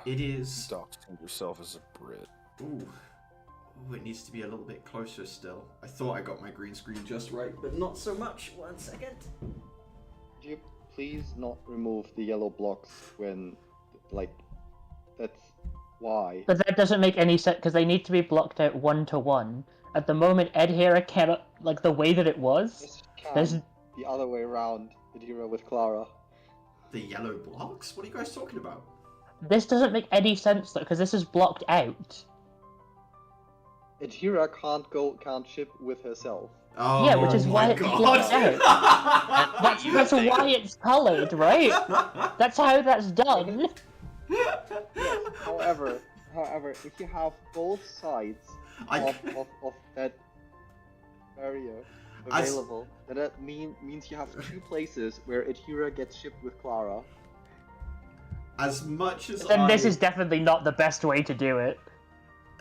It is... Doxing yourself as a Brit. Ooh. Ooh, it needs to be a little bit closer still. I thought I got my green screen just right, but not so much. 1 second. Could you please not remove the yellow blocks when, like, that's why. But that doesn't make any sense, because they need to be blocked out 1-to-1. At the moment, Adhira cannot, like, the way that it was, there's... the other way around, Adhira with Clara. The yellow blocks? What are you guys talking about? This doesn't make any sense, though, because this is blocked out. Adhira can't ship with herself. Oh, yeah, which is why it's blocked out. That's why it's colored, right? That's how that's done. Yes, however, if you have both sides of that barrier available, then that means you have 2 places where Adhira gets shipped with Clara. As much as then this is definitely not the best way to do it.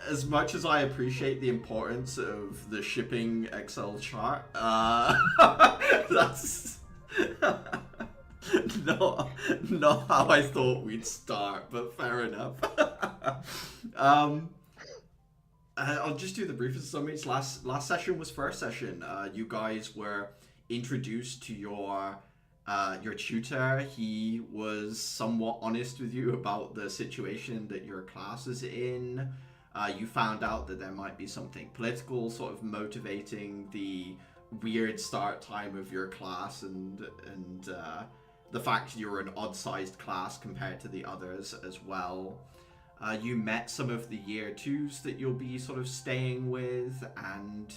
As much as I appreciate the importance of the shipping Excel chart, that's not how I thought we'd start, but fair enough. I'll just do the briefest summary. Last session was first session. You guys were introduced to your tutor. He was somewhat honest with you about the situation that your class is in. You found out that there might be something political sort of motivating the weird start time of your class and the fact you're an odd-sized class compared to the others as well. You met some of the year 2s that you'll be sort of staying with, and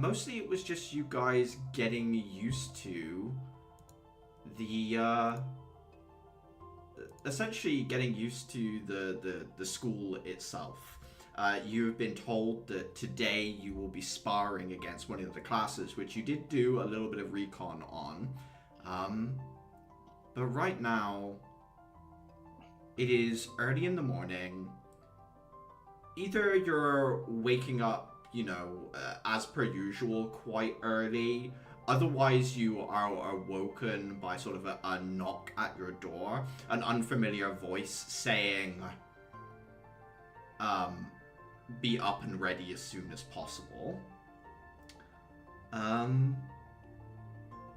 mostly it was just you guys getting used to the essentially getting used to the school itself. You've been told that today you will be sparring against one of the classes, which you did do a little bit of recon on. But right now, it is early in the morning. Either you're waking up, you know, as per usual, quite early. Otherwise, you are awoken by sort of a knock at your door. An unfamiliar voice saying, be up and ready as soon as possible.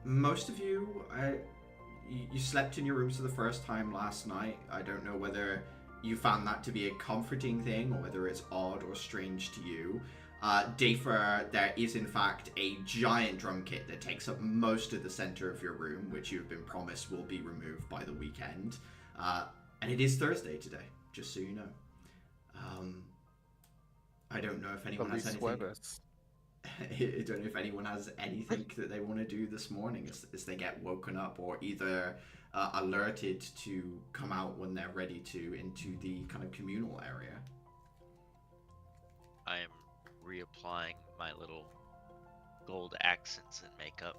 Most of you, you slept in your rooms for the first time last night. I don't know whether you found that to be a comforting thing or whether it's odd or strange to you. Dafer, there is in fact a giant drum kit that takes up most of the center of your room, which you've been promised will be removed by the weekend. And it is Thursday today, just so you know. I don't know if anyone has anything. I don't know if anyone has anything that they want to do this morning as they get woken up or either alerted to come out when they're ready to into the kind of communal area. I am reapplying my little gold accents and makeup.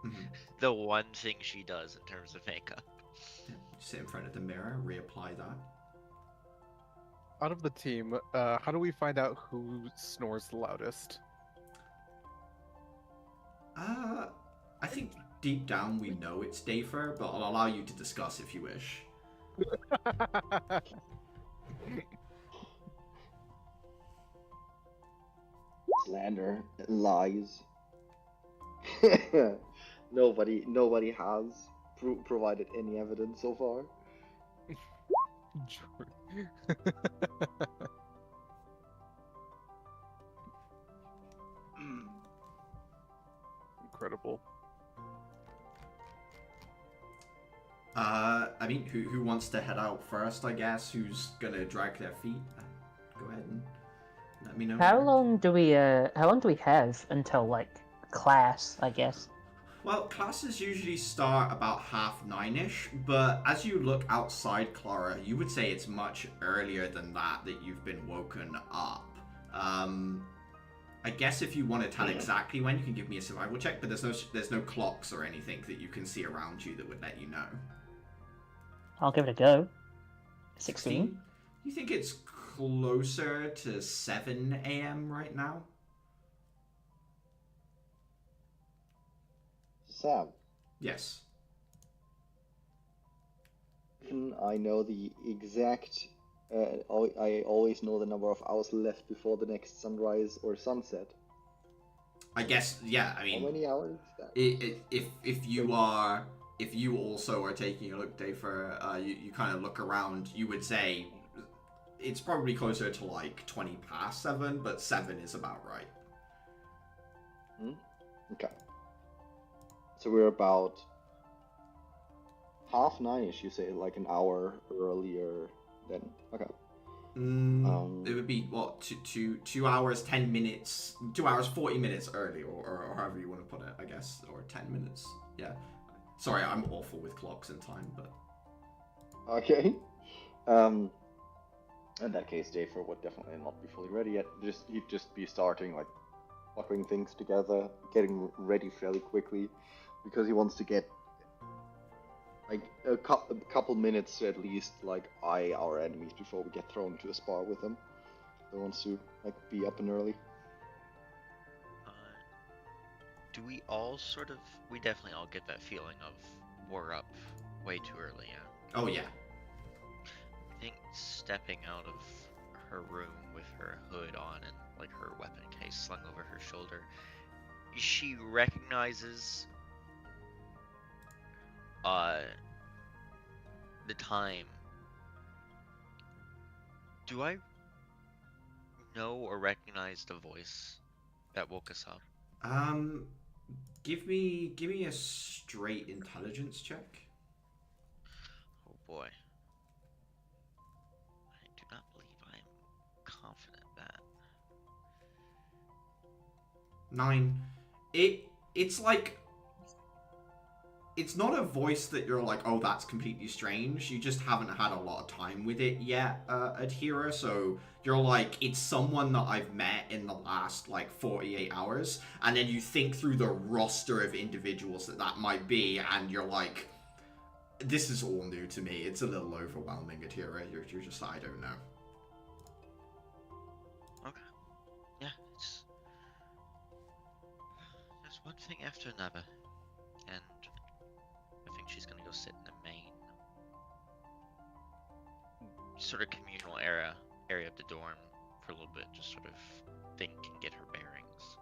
Mm-hmm. The one thing she does in terms of makeup. Yeah, sit in front of the mirror, reapply that. Out of the team, how do we find out who snores the loudest? I think deep down we know it's Dafer, but I'll allow you to discuss if you wish. Slander, lies. Nobody has provided any evidence so far. Incredible. I mean, who wants to head out first, I guess? Who's gonna drag their feet? Go ahead and let me know. How long do we have until, like, class, I guess? Well, classes usually start about 9:30ish, but as you look outside, Clara, you would say it's much earlier than that you've been woken up. I guess if you want to tell exactly when, you can give me a survival check, but there's no clocks or anything that you can see around you that would let you know. I'll give it a go. 16? You think it's closer to 7 a.m. right now? Sam, Yes. I know the exact. I always know the number of hours left before the next sunrise or sunset. I guess, yeah, I How mean, many hours? if you also are taking a look, Dafer, you kind of look around, you would say it's probably closer to like 20 past 7, but 7 is about right. Okay. So we're about 9:30ish, you say, like an hour earlier then. Okay. It would be what 2 hours 10 minutes, 2 hours 40 minutes early, or however you want to put it, I guess, or 10 minutes. Yeah. Sorry, I'm awful with clocks and time, but Okay. In that case, Dafer would definitely not be fully ready yet. He'd just be starting like plucking things together, getting ready fairly quickly, because he wants to get like a couple minutes at least, like eye our enemies before we get thrown into a spar with them. He wants to like be up and early. Do we all sort of? We definitely all get that feeling of we're up way too early. Yeah. oh yeah. I think stepping out of her room with her hood on and like her weapon case slung over her shoulder, she recognizes the time. Do I know or recognize the voice that woke us up? Give me a straight intelligence check. Oh boy. I do not believe I'm confident that. 9. It's like, it's not a voice that you're like, oh, that's completely strange. You just haven't had a lot of time with it yet, Adhira. So you're like, it's someone that I've met in the last like 48 hours, and then you think through the roster of individuals that might be, and you're like, this is all new to me. It's a little overwhelming, Adhira. You're just, I don't know. Okay. Yeah, it's there's one thing after another, and I think she's gonna go sit in the main sort of communal area of the dorm for a little bit, just sort of think and get her bearings.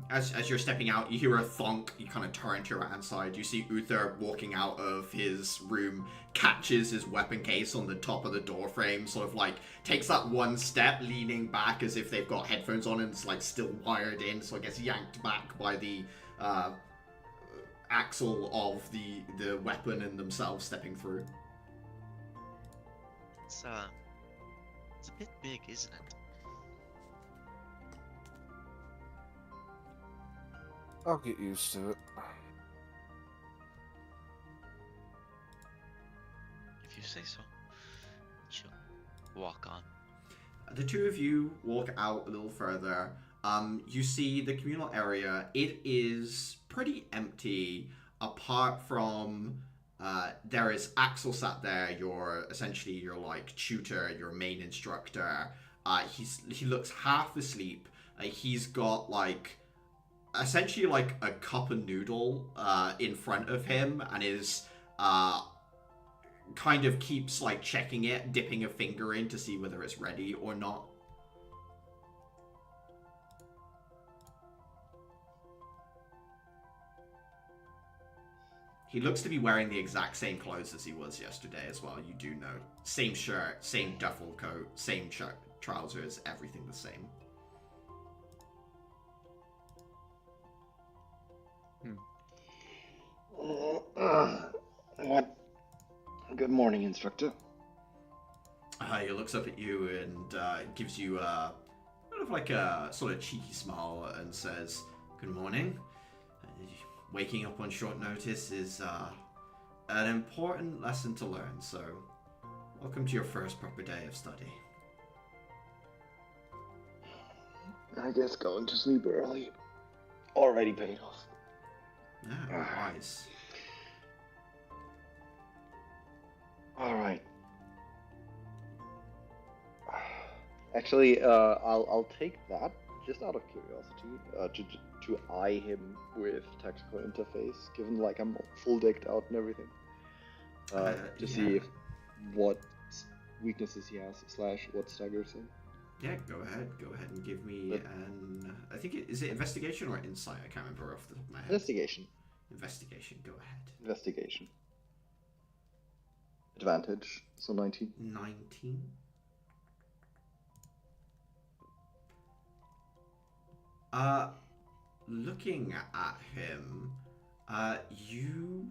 As you're stepping out, you hear a thunk. You kind of turn to your right hand side. You see Uther walking out of his room, catches his weapon case on the top of the door frame, sort of like takes that one step, leaning back as if they've got headphones on and it's like still wired in, so it gets yanked back by the axle of the weapon and themselves stepping through. It's a bit big, isn't it? I'll get used to it. If you say so. She'll walk on. The two of you walk out a little further. You see the communal area. It is pretty empty, apart from there is Axel sat there. You're essentially your like tutor, your main instructor. He looks half asleep. He's got like essentially like a cup of noodle in front of him, and is kind of keeps like checking it, dipping a finger in to see whether it's ready or not. He looks to be wearing the exact same clothes as he was yesterday as well, you do know. Same shirt, same duffel coat, same trousers, everything the same. What? Good morning, instructor. He looks up at you and gives you kind of like a sort of cheeky smile and says, "Good morning. Waking up on short notice is an important lesson to learn, so welcome to your first proper day of study." I guess going to sleep early already paid off. Yeah, wise. All right. Actually, I'll take that just out of curiosity to eye him with tactical interface, given like I'm full decked out and everything, to see if what weaknesses he has / what staggers him. Yeah, go ahead and give me an. I think is it investigation or insight? I can't remember off the top of my head. Investigation. Investigation. Go ahead. Investigation. Advantage. So 19. 19. Looking at him, you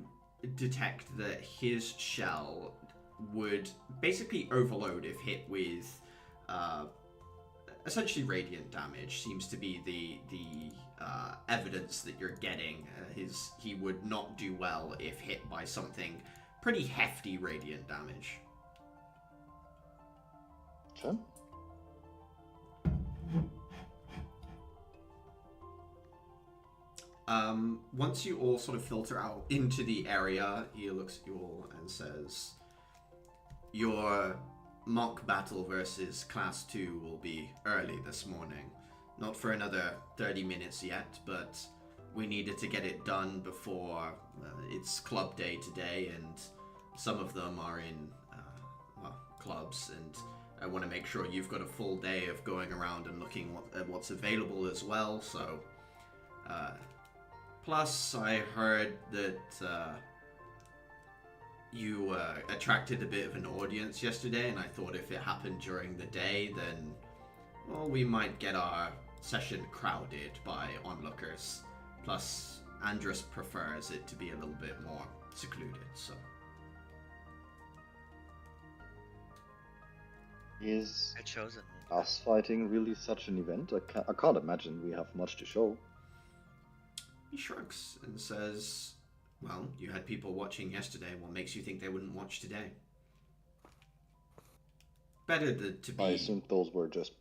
detect that his shell would basically overload if hit with essentially radiant damage. Seems to be the evidence that you're getting. He would not do well if hit by something pretty hefty radiant damage. Okay. Once you all sort of filter out into the area, he looks at you all and says, your mock battle versus Class 2 will be early this morning. Not for another 30 minutes yet, but we needed to get it done before it's club day today, and some of them are in clubs, and I want to make sure you've got a full day of going around and looking at what's available as well, so... Plus, I heard that you attracted a bit of an audience yesterday, and I thought if it happened during the day, then, well, we might get our session crowded by onlookers. Plus, Andrus prefers it to be a little bit more secluded, so... Is I chosen. us fighting really such an event? I can't imagine we have much to show. He shrugs and says, well, you had people watching yesterday. What makes you think they wouldn't watch today? Better to be... I assumed those were just...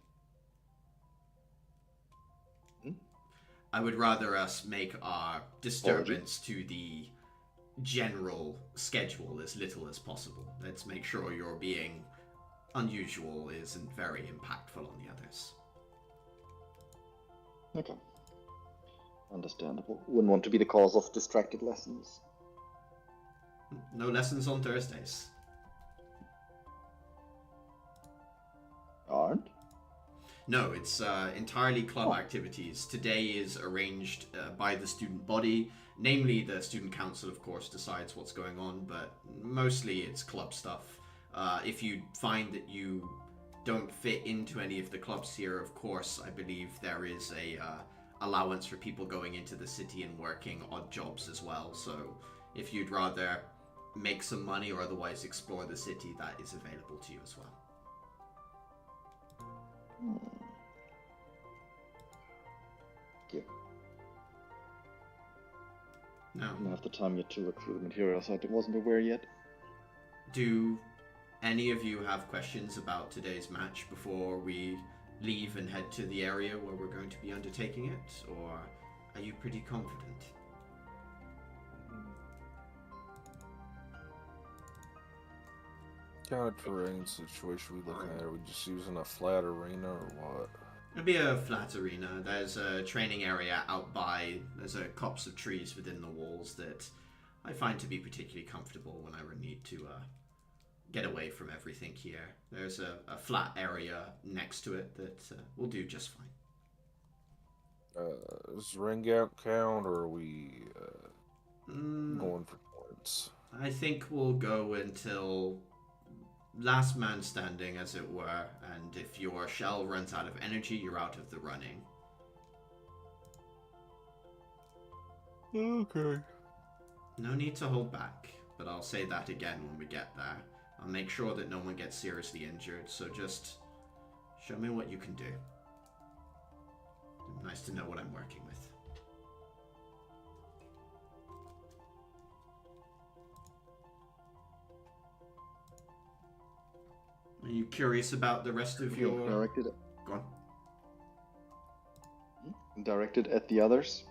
I would rather us make our disturbance to the general schedule as little as possible. Let's make sure your being unusual isn't very impactful on the others. Okay. Understandable. Wouldn't want to be the cause of distracted lessons. No lessons on Thursdays. Aren't? No, it's entirely club activities. Today is arranged by the student body. Namely, the student council, of course, decides what's going on, but mostly it's club stuff. If you find that you don't fit into any of the clubs here, of course, I believe there is a allowance for people going into the city and working odd jobs as well. So if you'd rather make some money or otherwise explore the city, that is available to you as well. Yeah. No. I don't have the time yet to recruit materials. I wasn't aware yet. Do any of you have questions about today's match before we leave and head to the area where we're going to be undertaking it, or are you pretty confident? Kind of terrain situation we looking at? Are we just using a flat arena or what? It'll be a flat arena. There's a training area out by. There's a copse of trees within the walls that I find to be particularly comfortable when I need to get away from everything here. There's a flat area next to it that will do just fine. Is ring out count, or are we going for points? I think we'll go until last man standing, as it were, and if your shell runs out of energy, you're out of the running. Okay. No need to hold back, but I'll say that again when we get there. I'll make sure that no one gets seriously injured, so just show me what you can do. Nice to know what I'm working with. Are you curious about the rest of your... Directed. Go on. Directed at the others.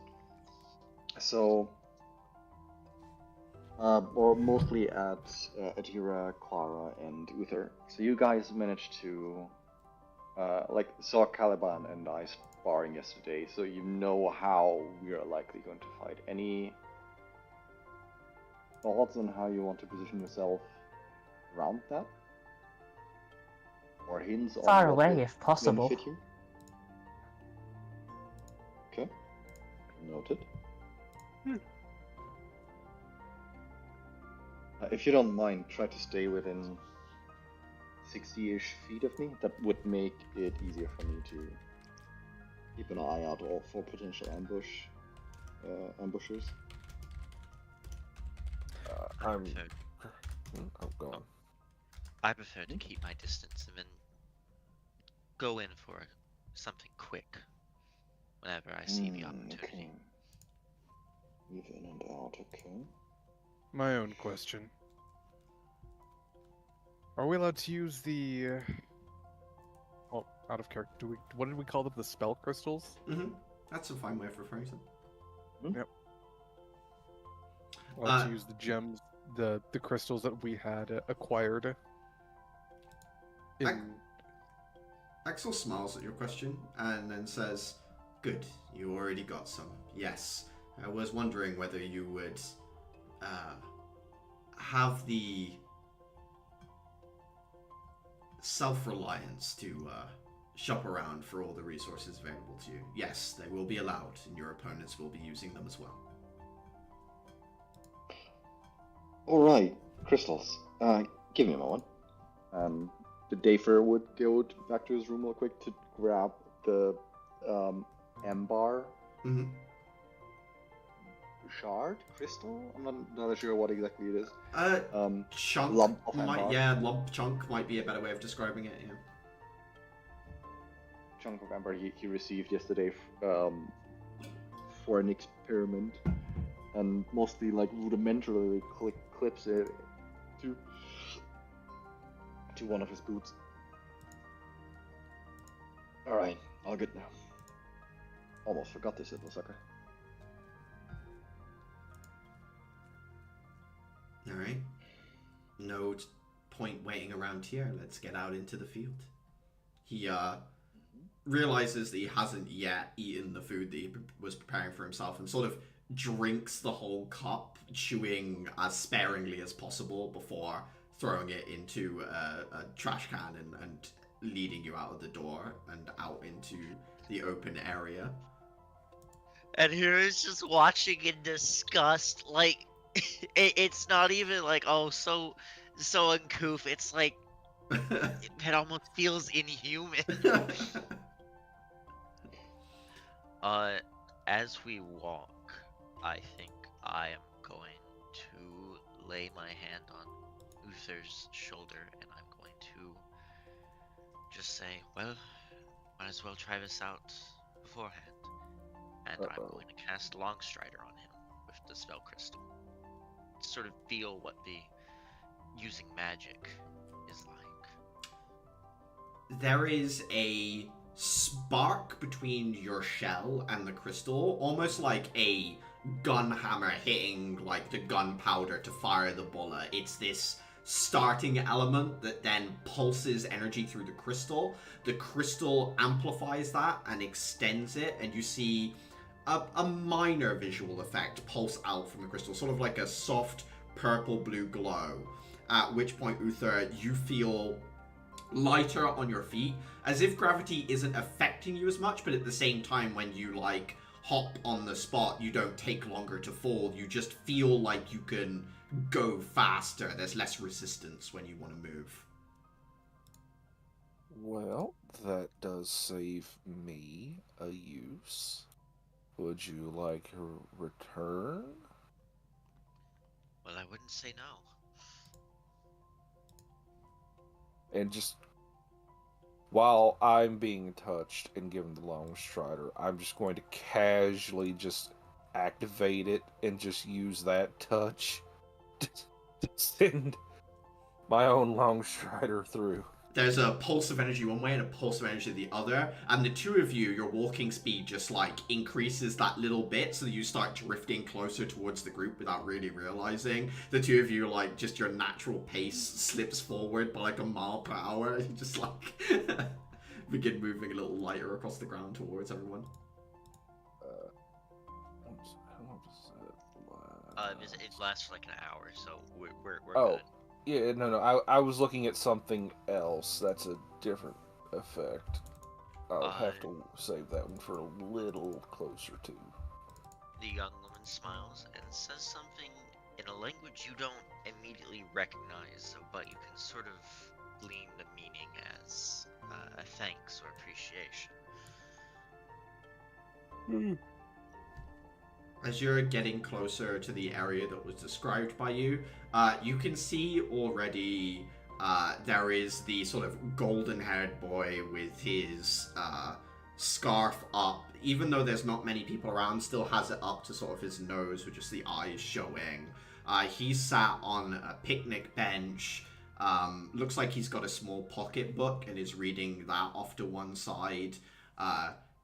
So... or mostly at Adira, Clara, and Uther. So you guys managed to saw Caliban and I sparring yesterday, so you know how we are likely going to fight. Any thoughts on how you want to position yourself around that? Or hints on Far what away, would if possible. benefit you? Okay, noted. If you don't mind, try to stay within 60-ish feet of me. That would make it easier for me to keep an eye out for potential ambushers. I'm going. I prefer to keep my distance and then go in for something quick whenever I see the opportunity. Okay. Move in and out, okay. My own question. Are we allowed to use the... Oh, out of character. What did we call them? The spell crystals? Mm-hmm. That's a fine way of referring to them. Yep. Allowed to use the gems, the crystals that we had acquired. Axel smiles at your question and then says, "Good, you already got some. Yes, I was wondering whether you would have the self-reliance to shop around for all the resources available to you. Yes, they will be allowed, and your opponents will be using them as well." Alright, crystals. Give me a moment. The Dafer would go back to his room real quick to grab the Embar shard crystal. I'm not sure what exactly it is. Chunk lump of Embar. Lump chunk might be a better way of describing it. Yeah. Chunk of Ember he received yesterday for an experiment, and mostly like rudimentarily clips it to one of his boots. Alright, all good now. Almost forgot this little sucker. Alright. No point waiting around here. Let's get out into the field. He realizes that he hasn't yet eaten the food that he was preparing for himself and sort of drinks the whole cup, chewing as sparingly as possible before throwing it into a trash can and leading you out of the door and out into the open area. And here is just watching in disgust, like, it's not even like, oh, so uncouth, it's like, it almost feels inhuman. As we walk, I think I am going to lay my hand on Uther's shoulder, and I'm going to just say, well, might as well try this out beforehand. And I'm going to cast Longstrider on him with the spell crystal. Sort of feel what the using magic is like. There is a spark between your shell and the crystal, almost like a gun hammer hitting like the gunpowder to fire the bullet. It's this starting element that then pulses energy through the crystal. The crystal amplifies that and extends it, and you see a minor visual effect pulse out from the crystal, sort of like a soft purple-blue glow, at which point, Uther, you feel lighter on your feet, as if gravity isn't affecting you as much, but at the same time, when you, like, hop on the spot, you don't take longer to fall. You just feel like you can go faster. There's less resistance when you want to move. Well, that does save me a use. Would you like a return? Well, I wouldn't say no. And just while I'm being touched and given the long strider, I'm just going to casually just activate it and just use that touch to send my own long strider through. There's a pulse of energy one way and a pulse of energy the other, and the two of you, your walking speed just like increases that little bit, so you start drifting closer towards the group without really realizing. The two of you, like, just your natural pace slips forward by like a mile per hour. You just like begin moving a little lighter across the ground towards everyone. How long does that last? It lasts for like an hour, so we're Oh. good. Yeah, no. I was looking at something else. That's a different effect. I'll have to save that one for a little closer to. The young woman smiles and says something in a language you don't immediately recognize, but you can sort of glean the meaning as a thanks or appreciation. As you're getting closer to the area that was described by you, you can see already there is the sort of golden-haired boy with his scarf up. Even though there's not many people around, still has it up to sort of his nose with just the eyes showing. He's sat on a picnic bench. Looks like he's got a small pocketbook and is reading that off to one side.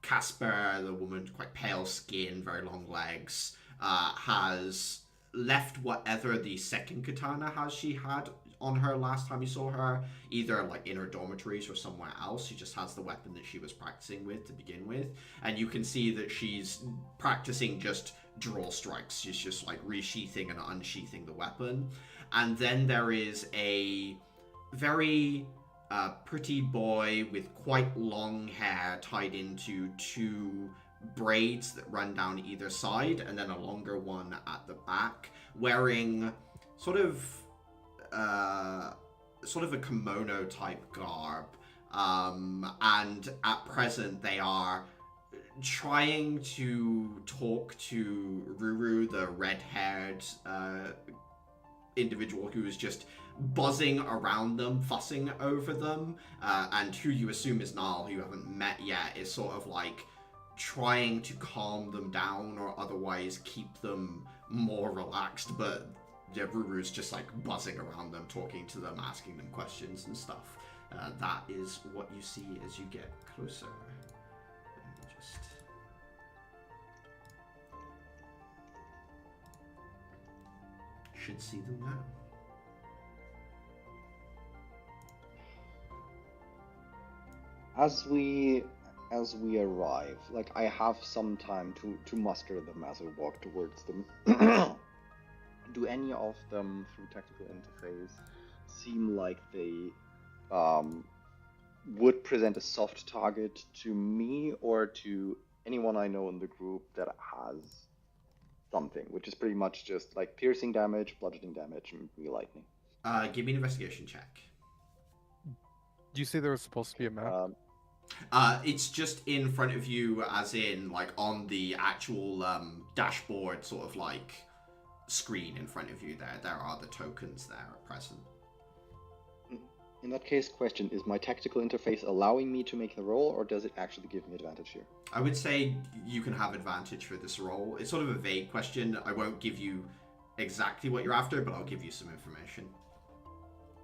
Casper, the woman, quite pale skin, very long legs, has left whatever the second katana she had on her last time you saw her, either like in her dormitories or somewhere else. She just has the weapon that she was practicing with to begin with, and you can see that she's practicing just draw strikes. She's just like resheathing and unsheathing the weapon. And then there is a very pretty boy with quite long hair tied into two braids that run down either side, and then a longer one at the back, wearing sort of a kimono type garb, and at present they are trying to talk to Ruru, the red-haired individual who is just buzzing around them, fussing over them, and who you assume is Nal, who you haven't met yet, is sort of like trying to calm them down or otherwise keep them more relaxed, but Ruru's just like buzzing around them, talking to them, asking them questions and stuff. That is what you see as you get closer. Let me just... should see them now. As we arrive, like I have some time to muster them as I walk towards them. Do any of them, through tactical interface, seem like they would present a soft target to me or to anyone I know in the group that has something, which is pretty much just like piercing damage, bludgeoning damage, and lightning? Give me an investigation check. Do you say there was supposed to be a map? It's just in front of you, as in like on the actual dashboard, sort of like screen in front of you. There are the tokens there at present. In that case, question, is my tactical interface allowing me to make the roll, or does it actually give me advantage here? I would say you can have advantage for this roll. It's sort of a vague question. I won't give you exactly what you're after, but I'll give you some information.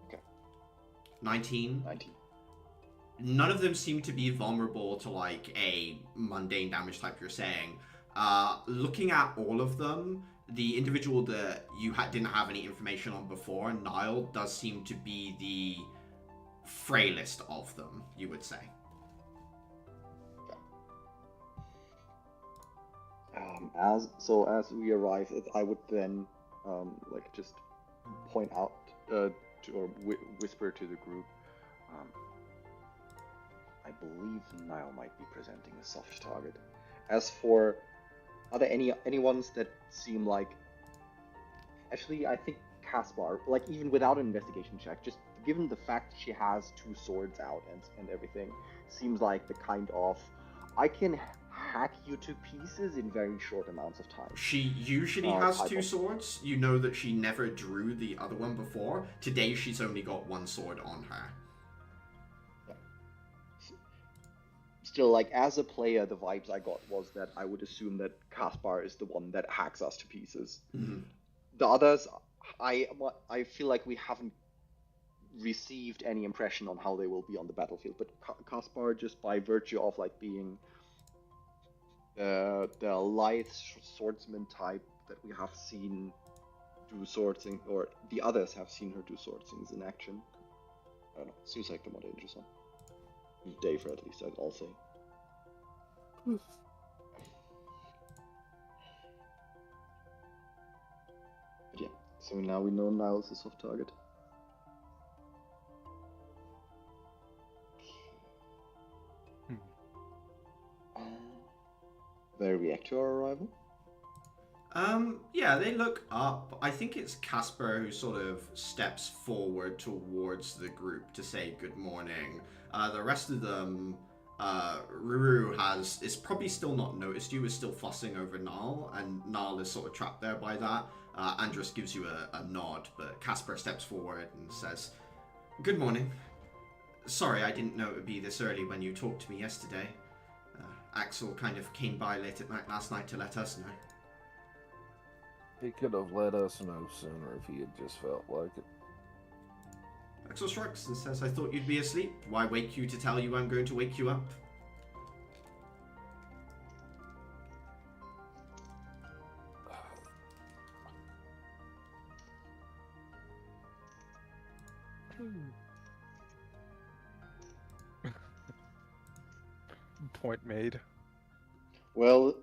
Okay. 19. 19. None of them seem to be vulnerable to like a mundane damage type you're saying. Looking at all of them, the individual that you didn't have any information on before, Niall, does seem to be the frailest of them, you would say. Okay. As we arrive, I would then like just point out or whisper to the group. I believe Niall might be presenting a soft target. As for, are there any ones that seem like... Actually, I think Caspar, like even without an investigation check, just given the fact she has two swords out and everything, seems like the kind of, I can hack you to pieces in very short amounts of time. She usually has two swords. You know that she never drew the other one before. Today she's only got one sword on her. Still, like, as a player, the vibes I got was that I would assume that Caspar is the one that hacks us to pieces. Mm-hmm. The others, I feel like we haven't received any impression on how they will be on the battlefield, but Caspar, just by virtue of, like, being the lithe swordsman type that we have seen do swordsing, or the others have seen her do swordsings in action. I don't know, seems like the more dangerous one. Dave, at least I'll say. But yeah, so now we know Niles is off target. They react to our arrival? Yeah, they look up. I think it's Casper who sort of steps forward towards the group to say good morning. The rest of them, Ruru is probably still not noticed you, is still fussing over Nal, and Nal is sort of trapped there by that. Andrus gives you a nod, but Casper steps forward and says, good morning. Sorry, I didn't know it would be this early when you talked to me yesterday. Axel kind of came by late at night last night to let us know. He could have let us know sooner if he had just felt like it. Axel shrugs and says, I thought you'd be asleep. Why wake you to tell you I'm going to wake you up? Point made. Well,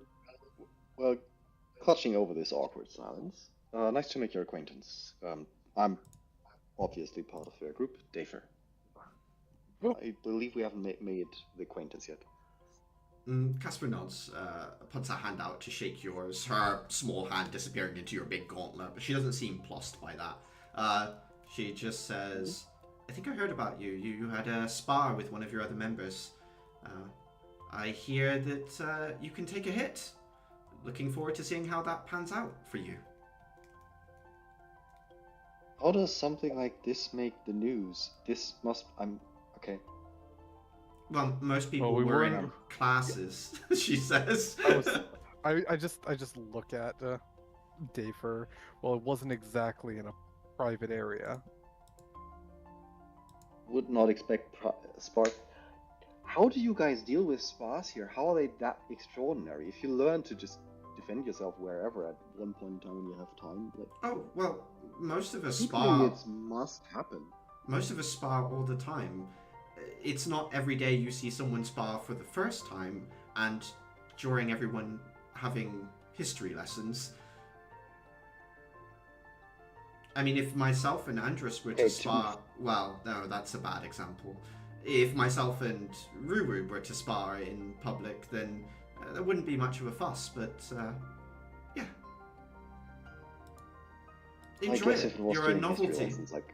clutching over this awkward silence. Nice to make your acquaintance. I'm obviously part of their group, Dafer. I believe we haven't made the acquaintance yet. Casper nods, puts a hand out to shake yours, her small hand disappearing into your big gauntlet, but she doesn't seem plussed by that. She just says, I think I heard about you. You had a spar with one of your other members. I hear that you can take a hit. Looking forward to seeing how that pans out for you. How does something like this make the news? Okay. Well, most people were in classes, she says. I just look at Dafer. Well, it wasn't exactly in a private area. Would not expect Spark. How do you guys deal with spars here? How are they that extraordinary? If you learn to just defend yourself wherever at one point in time when you have time, like. Oh well, most of us spar. spar. It must happen. Most of us spar all the time. It's not every day you see someone spar for the first time, and during everyone having history lessons. I mean, if myself and Andrus were to spar, well, no, that's a bad example. If myself and Ruru were to spar in public, then there wouldn't be much of a fuss, but yeah. Enjoy it. You're a novelty. Lessons, like...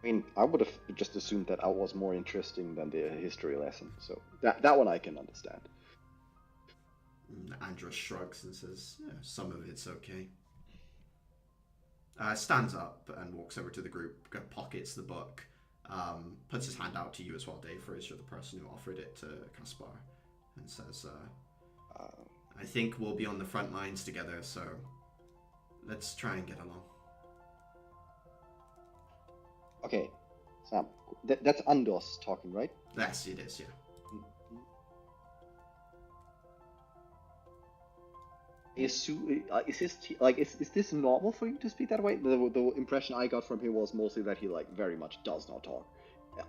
I mean, I would have just assumed that I was more interesting than the history lesson, so that one I can understand. Andrus shrugs and says, yeah, some of it's okay. Stands up and walks over to the group, pockets the book, puts his hand out to you as well, Dave, for as you're the person who offered it to Caspar, and says, I think we'll be on the front lines together, so let's try and get along. Okay, Sam, that's Andos talking, right? Yes, it is, yeah. Is this normal for you to speak that way? The impression I got from him was mostly that he very much does not talk,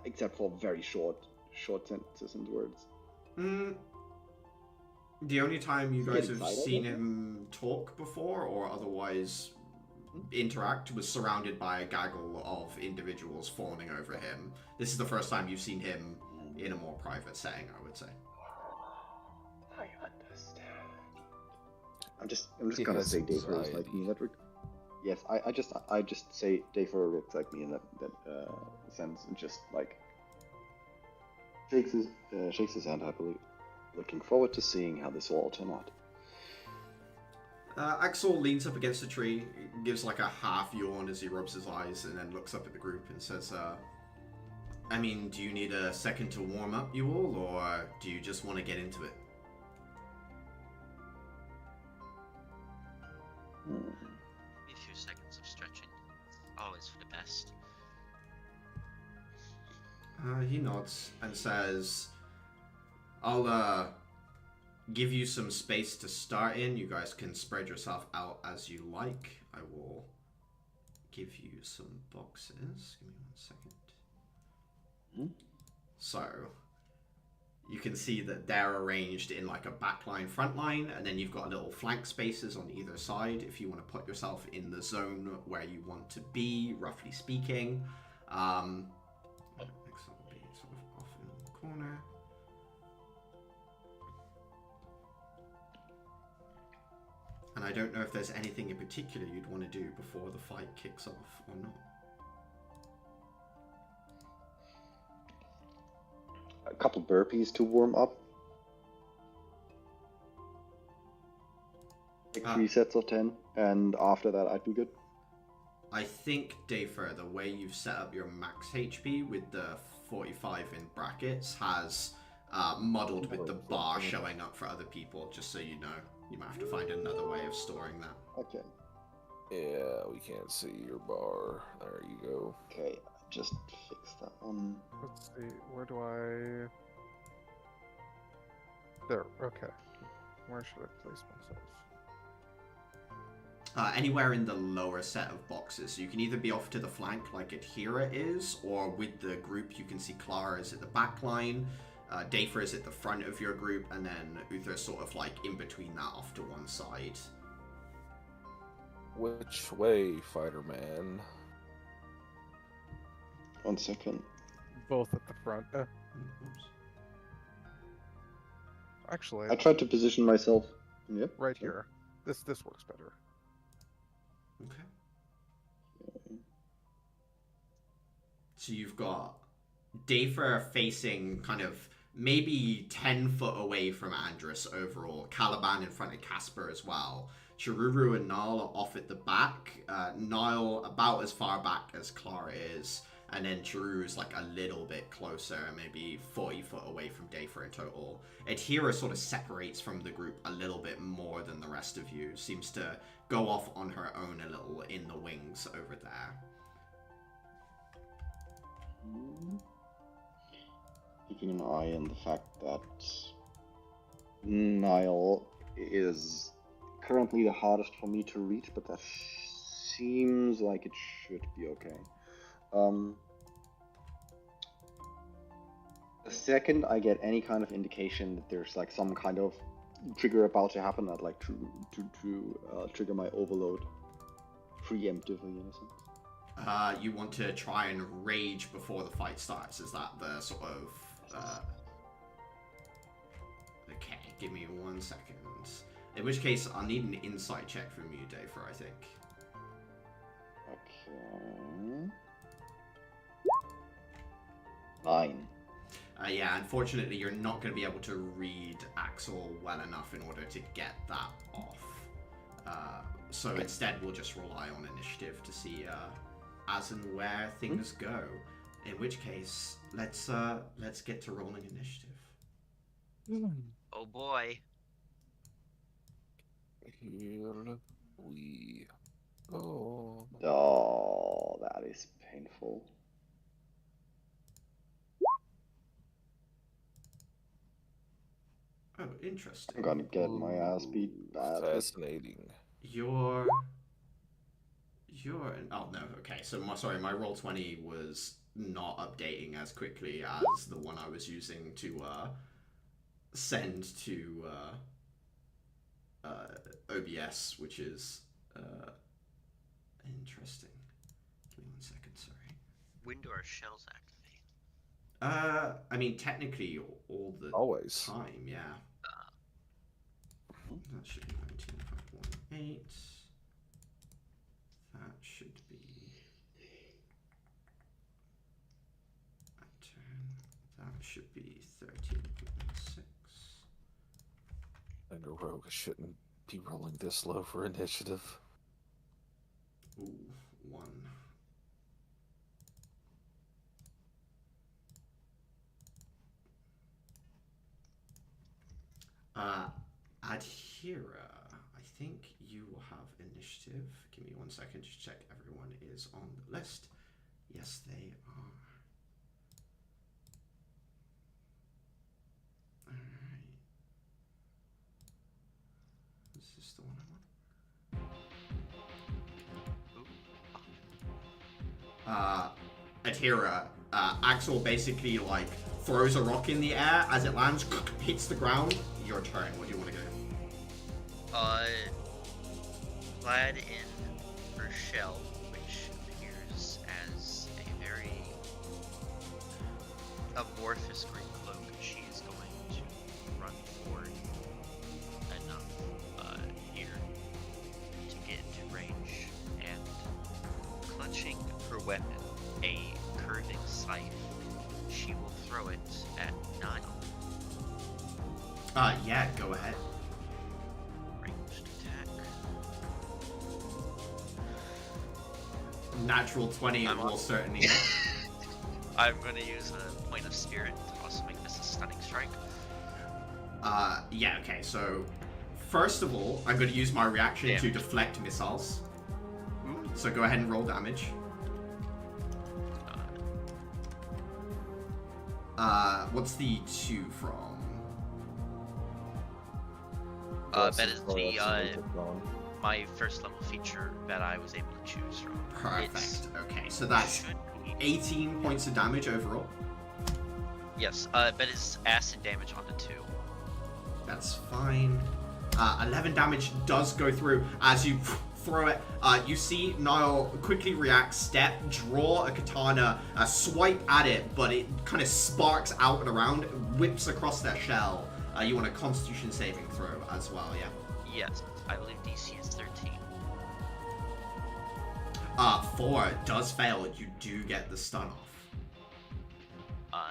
except for very short sentences and words. The only time you guys have seen him talk before or otherwise interact was surrounded by a gaggle of individuals fawning over him. This is the first time you've seen him in a more private setting, I would say. I understand. I'm just gonna say Dafer is like me in that regard. Yes, I just say Dafer looks like me in that sense, and just shakes his hand happily, looking forward to seeing how this will all turn out. Axel leans up against a tree, gives a half yawn as he rubs his eyes, and then looks up at the group and says, I mean, do you need a second to warm up, you all, or do you just want to get into it? A few seconds of stretching, always for the best. He nods and says, I'll give you some space to start in. You guys can spread yourself out as you like. I will give you some boxes. Give me 1 second. So you can see that they're arranged in like a backline, front line, and then you've got little flank spaces on either side if you want to put yourself in the zone where you want to be, roughly speaking. Next will be sort of off in the corner. And I don't know if there's anything in particular you'd want to do before the fight kicks off or not. A couple burpees to warm up. Like 3 sets of 10, and after that I'd be good. I think, Dafer, the way you've set up your max HP with the 45 in brackets has muddled with the bar showing up for other people, just so you know. You might have to find another way of storing that. Okay. Yeah, we can't see your bar. There you go. Okay, just fix that one. Let's see, where do I... There, okay. Where should I place myself? Anywhere in the lower set of boxes. So you can either be off to the flank like Adhira is, or with the group you can see Clara is at the back line, Dafer is at the front of your group, and then Uther is sort of like in between that off to one side. Which way, fighter man? 1 second. Both at the front. Actually, I tried to position myself. Yep. right here. This works better. Okay. So you've got Dafer facing kind of maybe 10 foot away from Andrus overall. Caliban in front of Casper as well. Chiruru and Niall are off at the back. Niall about as far back as Clara is. And then Chiruru's like a little bit closer, maybe 40 foot away from Dafer in total. Adhira sort of separates from the group a little bit more than the rest of you. Seems to go off on her own a little in the wings over there. Keeping an eye on the fact that Niall is currently the hardest for me to reach, but that seems like it should be okay. The second I get any kind of indication that there's like some kind of trigger about to happen, I'd like to trigger my overload preemptively, in a sense. You want to try and rage before the fight starts? Is that the sort of... Okay, give me 1 second. In which case, I'll need an insight check from you, Dafer, I think. Okay. 9. Yeah, unfortunately, you're not going to be able to read Axel well enough in order to get that off. So instead, we'll just rely on initiative to see as and where things go. In which case, let's get to rolling initiative. Oh boy. Here we go. Oh, that is painful. Oh, interesting. I'm gonna get my ass beat badly. Fascinating. You're oh no, okay, so my roll 20 was not updating as quickly as the one I was using to send to OBS, which is interesting. Give me 1 second, sorry. When do our shells activate? I mean technically all the Always. time, yeah. That should be 19.18. That should be a turn. That should be 13.6. And a rogue shouldn't be rolling this low for initiative. Ooh, 1. Adhira, I think you will have initiative. Give me 1 second to check everyone is on the list. Yes, they are. Alright. Is this the one I want? Adhira, Axel basically like throws a rock in the air. As it lands, hits the ground. Your turn. What do you want to do? Clad in her shell, which appears as a very amorphous green cloak, she is going to run forward enough here to get into range, and clutching her weapon, a curving scythe, she will throw it at Niall. Yeah, go ahead. Ranged attack. Natural 20 will certainly hit. I'm going to use a point of spirit to also make this a stunning strike. Yeah, okay, so first of all, I'm going to use my reaction to deflect missiles. So go ahead and roll damage. What's the 2 from? That is the my first level feature that I was able to choose from. Perfect. Okay, so that's 18 points of damage overall. Yes, that is acid damage on the 2. That's fine. 11 damage does go through as you throw it. You see Niall quickly react, step, draw a katana, swipe at it, but it kind of sparks out and around, whips across their shell. You want a Constitution saving throw as well, yeah? Yes, I believe DC is 13. 4 does fail. You do get the stun off.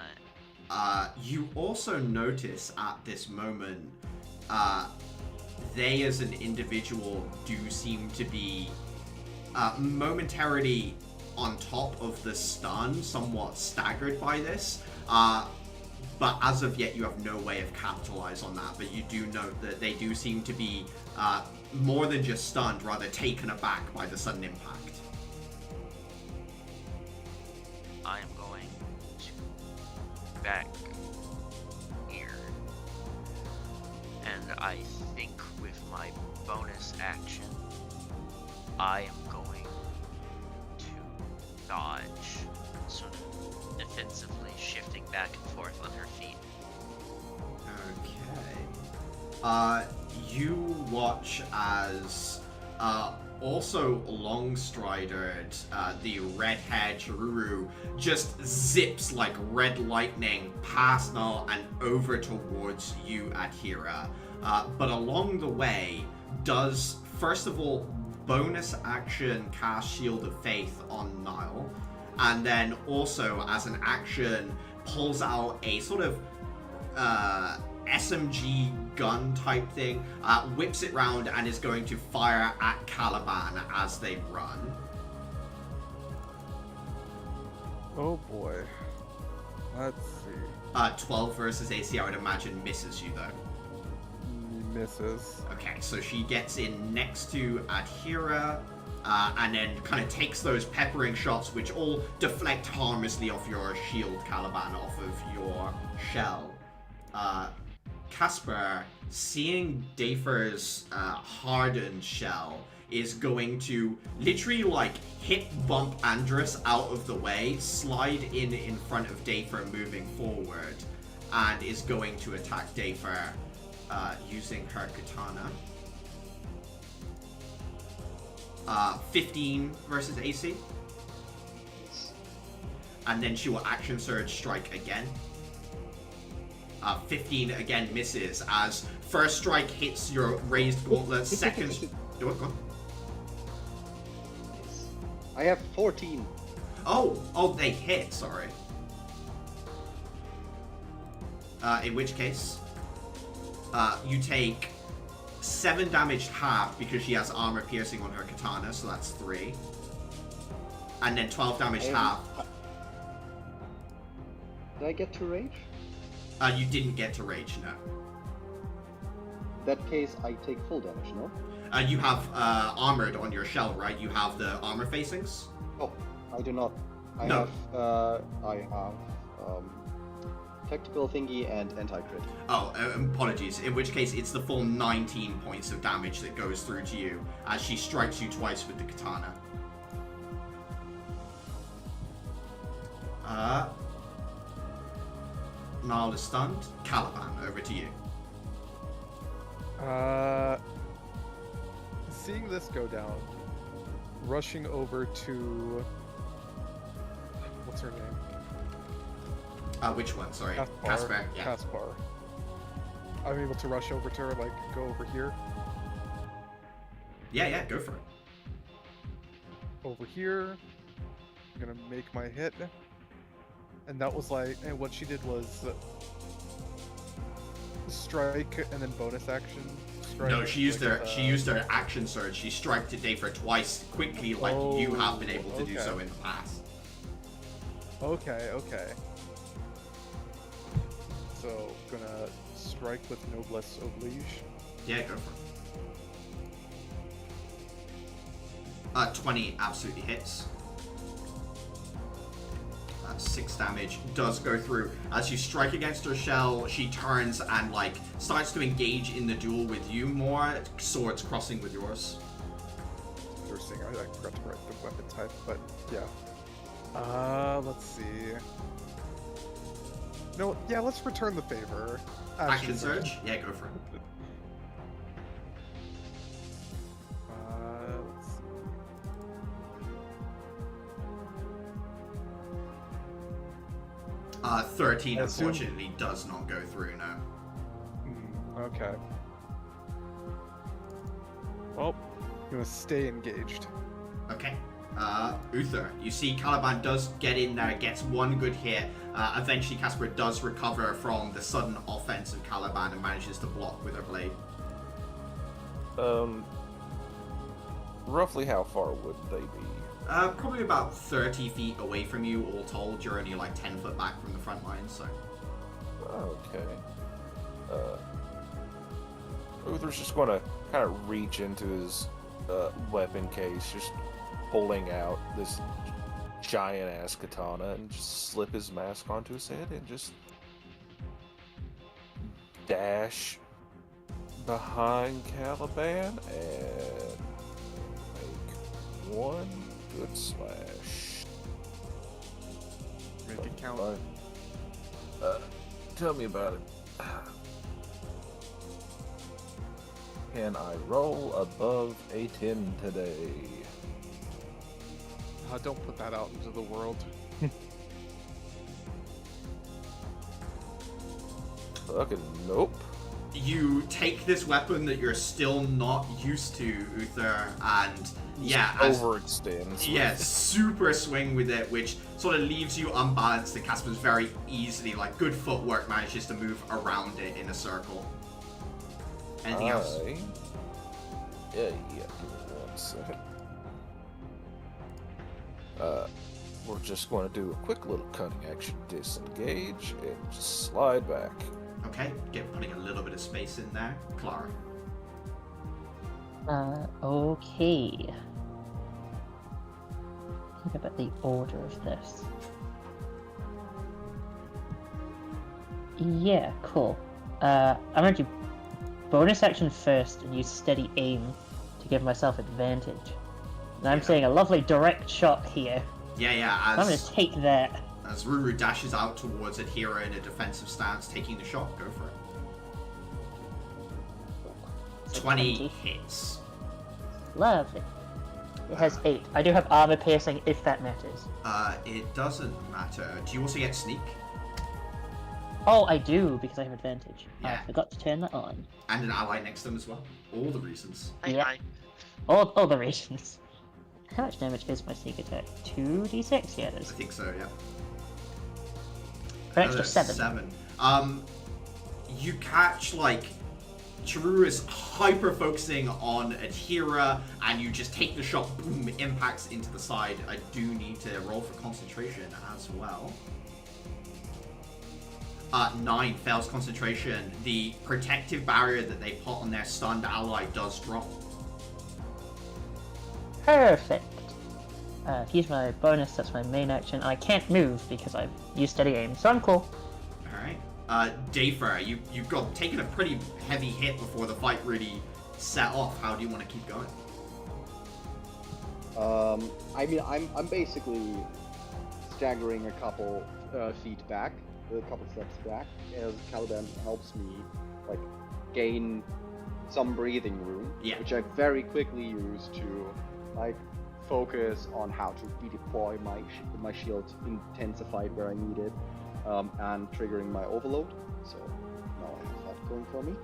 You also notice at this moment, they as an individual do seem to be momentarily on top of the stun, somewhat staggered by this. But as of yet, you have no way of capitalize on that. But you do note that they do seem to be more than just stunned, rather taken aback by the sudden impact. I am going to back here. And I think with my bonus action, I am going to dodge, sort of defensively shifting back and forth on her feet. Okay. You watch as also Longstridered, the red-haired Chiruru, just zips like red lightning past Null and over towards you, Adhira. But along the way, does, first of all, bonus action cast Shield of Faith on Niall, and then also, as an action, pulls out a sort of SMG gun type thing, whips it round, and is going to fire at Caliban as they run. Oh boy. Let's see. 12 versus AC, I would imagine, misses you though. Misses. Okay, so she gets in next to Adhira, and then kind of takes those peppering shots, which all deflect harmlessly off your shield, Caliban, off of your shell. Casper, seeing Dafer's hardened shell, is going to literally like hit bump Andrus out of the way, slide in front of Dafer moving forward, and is going to attack Dafer using her katana. 15 versus AC. And then she will action surge strike again. 15 again misses as first strike hits your raised gauntlet, second... Go on. I have 14. Oh, they hit, sorry. In which case, you take 7 damage half because she has armor piercing on her katana, so that's 3. And then 12 damage half. Did I get to rage? You didn't get to rage, no. In that case, I take full damage, no? You have armored on your shell, right? You have the armor facings? Oh, I do not. I No. have tactical thingy and anti-crit. Oh, apologies. In which case, it's the full 19 points of damage that goes through to you as she strikes you twice with the katana. Niall is stunned. Caliban, over to you. Seeing this go down, rushing over to... What's her name? Which one? Sorry. Caspar. Casper. Yeah. Caspar. I'm able to rush over to her, like, go over here. Yeah, go for it. Over here. I'm gonna make my hit. And that was like, and what she did was strike and then bonus action. Strike, No, she used her action surge. She struck today for twice quickly, like you have been able to do so in the past. Okay. So gonna strike with Noblesse Oblige. Yeah, go for it. 20 absolutely hits. 6 damage does go through. As you strike against her shell, she turns and like starts to engage in the duel with you more, swords crossing with yours. Interesting. I forgot to write the weapon type, but yeah. Let's see. No, yeah, let's return the favor. Action surge? Yeah, go for it. Let's see. 13 I assume- unfortunately does not go through now. Okay. Well, I'm gonna stay engaged. Okay. Uther, you see Caliban does get in there, gets one good hit. Eventually Casper does recover from the sudden offense of Caliban and manages to block with her blade. Roughly how far would they be? Probably about 30 feet away from you all told. You're only like 10 foot back from the front line, so... Okay. Uther's just gonna kind of reach into his weapon case, just pulling out this giant-ass katana and just slip his mask onto his head and just dash behind Caliban and make one good slash. Make it count. Tell me about it. Can I roll above a 10 today? Don't put that out into the world. Fucking nope. You take this weapon that you're still not used to, Uther, and Overextends. Yeah, super swing with it, which sort of leaves you unbalanced, and Casper's very easily, like good footwork, manages to move around it in a circle. Anything else? Yeah, give me 1 second. We're just going to do a quick little cunning action disengage and just slide back. Okay, putting a little bit of space in there. Clara. Okay. Think about the order of this. Yeah, cool. I'm gonna do bonus action first and use steady aim to give myself advantage. And I'm seeing a lovely direct shot here. Yeah, I'm gonna take that. As Ruru dashes out towards Adhira in a defensive stance, taking the shot, go for it. 20 hits. Lovely. It has 8. I do have armor piercing if that matters. It doesn't matter. Do you also get sneak? Oh, I do, because I have advantage. Yeah. I forgot to turn that on. And an ally next to them as well. All the reasons. Yeah. All the reasons. How much damage is my sneak attack? 2d6? Yeah, it I is. think so, yeah. For an extra 7. 7. You catch, like, Chiru is hyper-focusing on Adhira, and you just take the shot, boom, impacts into the side. I do need to roll for concentration as well. 9 fails concentration. The protective barrier that they put on their stunned ally does drop. Perfect. Use my bonus, that's my main action, and I can't move because I've used steady aim, so I'm cool. Alright. Dafer, you've got taken a pretty heavy hit before the fight really set off. How do you want to keep going? I mean, I'm basically staggering a couple feet back a couple steps back as Caliban helps me like gain some breathing room, Yeah. which I very quickly use to like focus on how to redeploy my shield intensified where I need it, and triggering my overload. So now I have that going for me.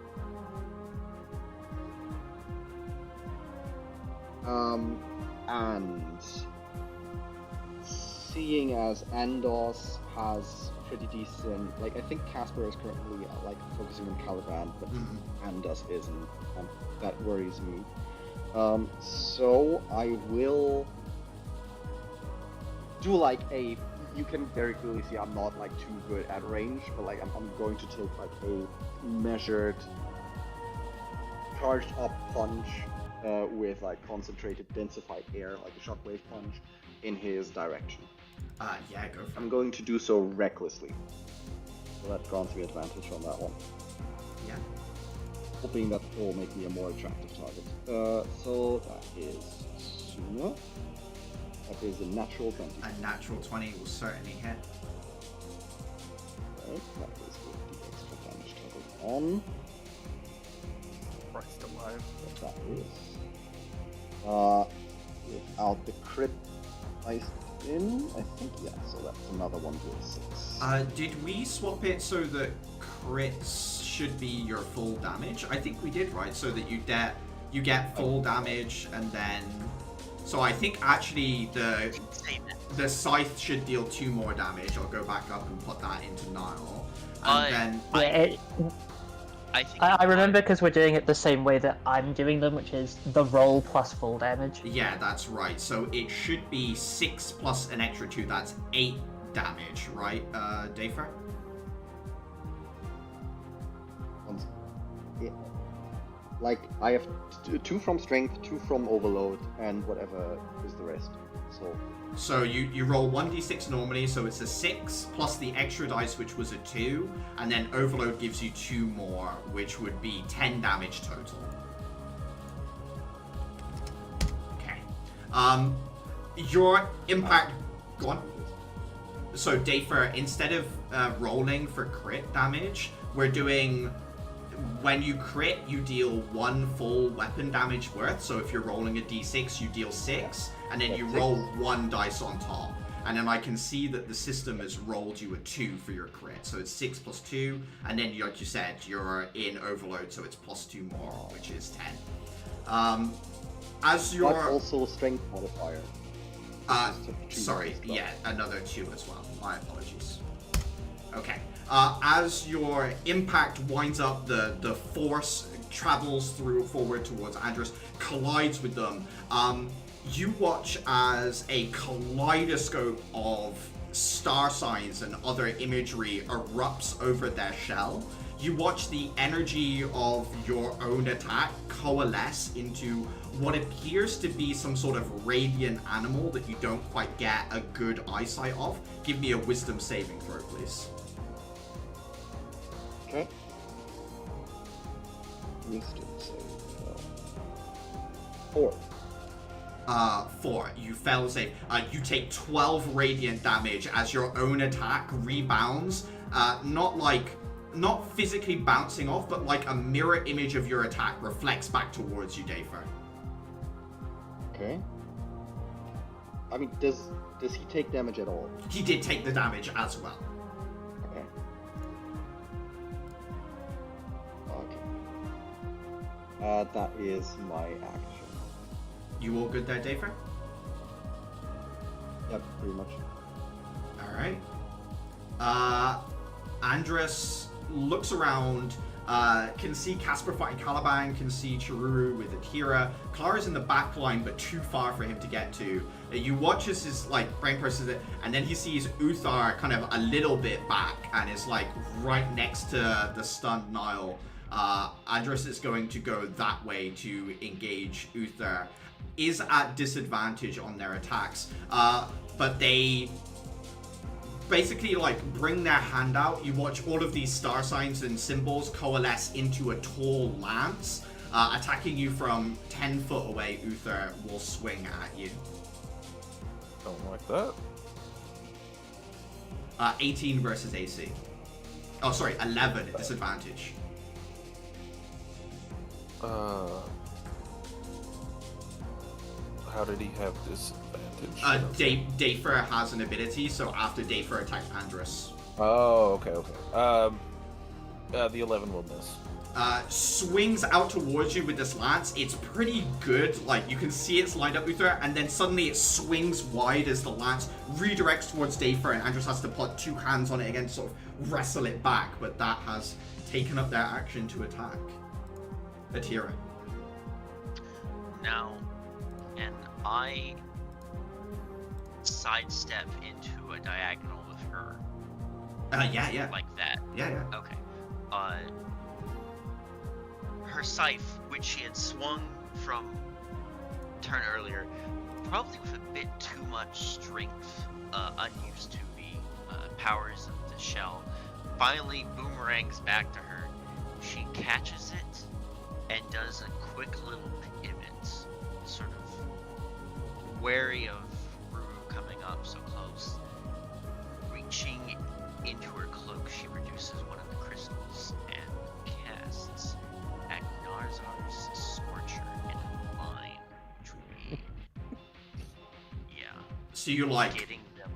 And seeing as Andos has pretty decent, like I think Casper is currently like focusing on Caliban, but Andos isn't, and that worries me. So I will do like a. You can very clearly see I'm not like too good at range, but like I'm going to take like a measured, charged up punch with like concentrated, densified air, like a shockwave punch, in his direction. Yeah, go for it. I'm going to do so recklessly, so that grants me advantage on that one. Yeah. Hoping that will make me a more attractive target. So that is Suna. That is a natural 20. A natural 20 will certainly hit. Right, that is with the extra damage toggled on. Christ alive. What that is. Without the crit iced in, I think, yeah, so that's another 1d6. Did we swap it so that crits should be your full damage? I think we did, right? So that you get full damage, and then... So I think actually the scythe should deal 2 more damage. I'll go back up and put that into Nile. And then... I remember because we're doing it the same way that I'm doing them, which is the roll plus full damage. Yeah, that's right. So it should be 6 plus an extra 2. That's 8 damage, right, Dafer? Yeah. Like, I have 2 from strength, 2 from overload, and whatever is the rest. So you roll 1d6 normally, so it's a 6 plus the extra dice, which was a 2, and then overload gives you 2 more, which would be 10 damage total. Okay. Your impact... Go on. So Dafer, instead of rolling for crit damage, we're doing... When you crit, you deal 1 full weapon damage worth. So if you're rolling a d6, you deal 6, and then you roll 1 dice on top. And then I can see that the system has rolled you a 2 for your crit. So it's 6 plus 2, and then, like you said, you're in overload, so it's plus 2 more, which is 10. As your... But also strength modifier. Sorry, yeah, another 2 as well. My apologies. Okay. As your impact winds up, the force travels forward towards Andrus, collides with them. You watch as a kaleidoscope of star signs and other imagery erupts over their shell. You watch the energy of your own attack coalesce into what appears to be some sort of radiant animal that you don't quite get a good eyesight of. Give me a wisdom saving throw, please. Okay. Wisdom save. 4. 4. You fail to save. You take 12 radiant damage as your own attack rebounds. Not physically bouncing off, but like a mirror image of your attack reflects back towards you, Dafer. Okay. I mean, does he take damage at all? He did take the damage as well. Okay. Okay. That is my action. You all good there, Dafer? Yep, pretty much. Alright. Andrus looks around, can see Casper fighting Caliban, can see Chiruru with Akira. Clara's in the back line, but too far for him to get to. You watch as his brain processes it, and then he sees Uthar kind of a little bit back, and is right next to the stunned Nile. Andrus is going to go that way to engage Uthar. Is at disadvantage on their attacks, but they basically bring their hand out. You watch all of these star signs and symbols coalesce into a tall lance, attacking you from 10 foot away. Uthar will swing at you. Don't like that. 18 versus AC. Oh, sorry, 11 at disadvantage. How did he have disadvantage? Dafer has an ability, so after Dafer attacks Andrus. Oh, okay. The 11 will miss. Swings out towards you with this lance. It's pretty good. Like, you can see it's lined up, Uther, and then suddenly it swings wide as the lance redirects towards Dafer, and Andrus has to put 2 hands on it again to sort of wrestle it back, but that has taken up their action to attack. Atira. Now, and I sidestep into a diagonal with her. Yeah. Like that. Yeah. Okay. Her scythe, which she had swung from turn earlier, probably with a bit too much strength, unused to the powers of the shell, finally boomerangs back to her. She catches it and does a quick little pivot, sort of wary of Ruru coming up so close. Reaching into her cloak, she reduces one of the crystals and casts Agnarzar's Scorcher in a line, which would be, So you like, getting them.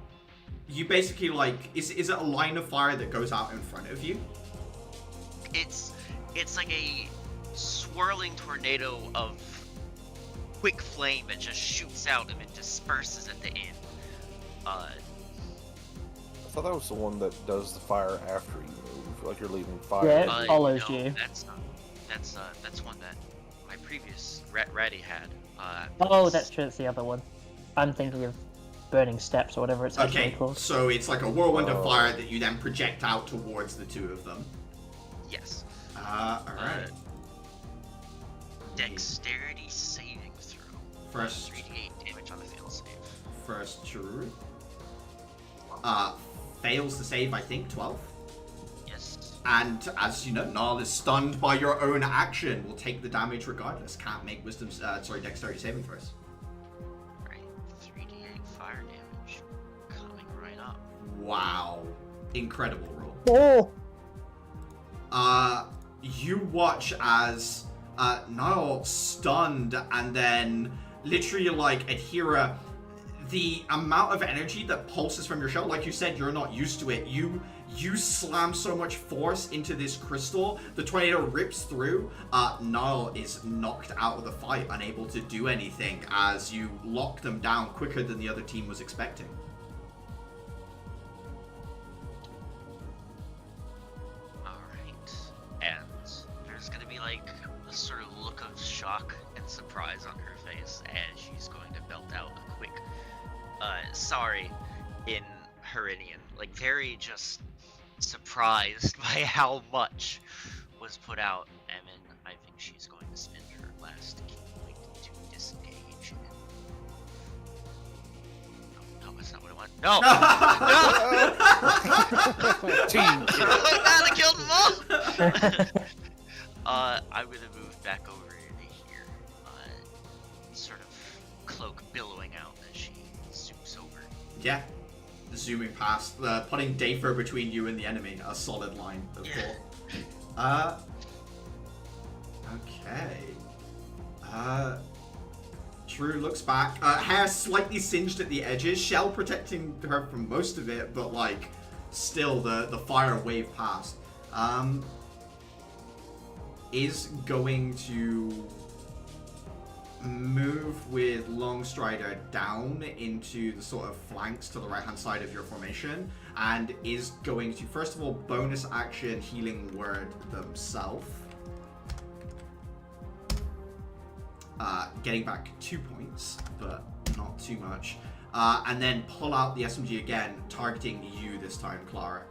you basically like, is it a line of fire that goes out in front of you? It's like a swirling tornado of quick flame that just shoots out and it disperses at the end. I thought that was the one that does the fire after you move, like you're leaving fire. Yeah, it follows no, you. That's one that my previous Ratty had. Oh, that's true. It's the other one. I'm thinking of Burning Steps or whatever it's actually Okay, called. so it's like a whirlwind of fire that you then project out towards the 2 of them. Yes. Alright. Dexterity saving throw. First 3d8 damage on a fail save. First true. Fails to save, I think, 12. Yes. And as you know, Nal is stunned by your own action. Will take the damage regardless. Can't make dexterity saving throws. Right. 3d8 fire damage coming right up. Wow. Incredible roll. Oh! You watch as Nal stunned, and then literally like Adhira, the amount of energy that pulses from your shell, like you said, you're not used to it. You slam so much force into this crystal, the tornado rips through. Nal is knocked out of the fight, unable to do anything, as you lock them down quicker than the other team was expecting. Alright. And there's gonna be like a sort of look of shock and surprise on her face as she's going to belt out a quick sorry in Heridian. Like very just surprised by how much was put out, and then I think she's going to spend her last key point to disengage. No, that's not what I want. No! No! Team kill. I killed them all! I'm gonna move back over to here. Sort of cloak billowing out as she zooms over. Yeah. Zooming past, putting Dafer between you and the enemy. A solid line of thought. Okay. True looks back. Hair slightly singed at the edges. Shell protecting her from most of it, but like, still the fire wave past. Is going to move with Longstrider down into the sort of flanks to the right hand side of your formation, and is going to first of all bonus action healing word themselves, getting back 2 points but not too much, and then pull out the SMG again, targeting you this time, Clara.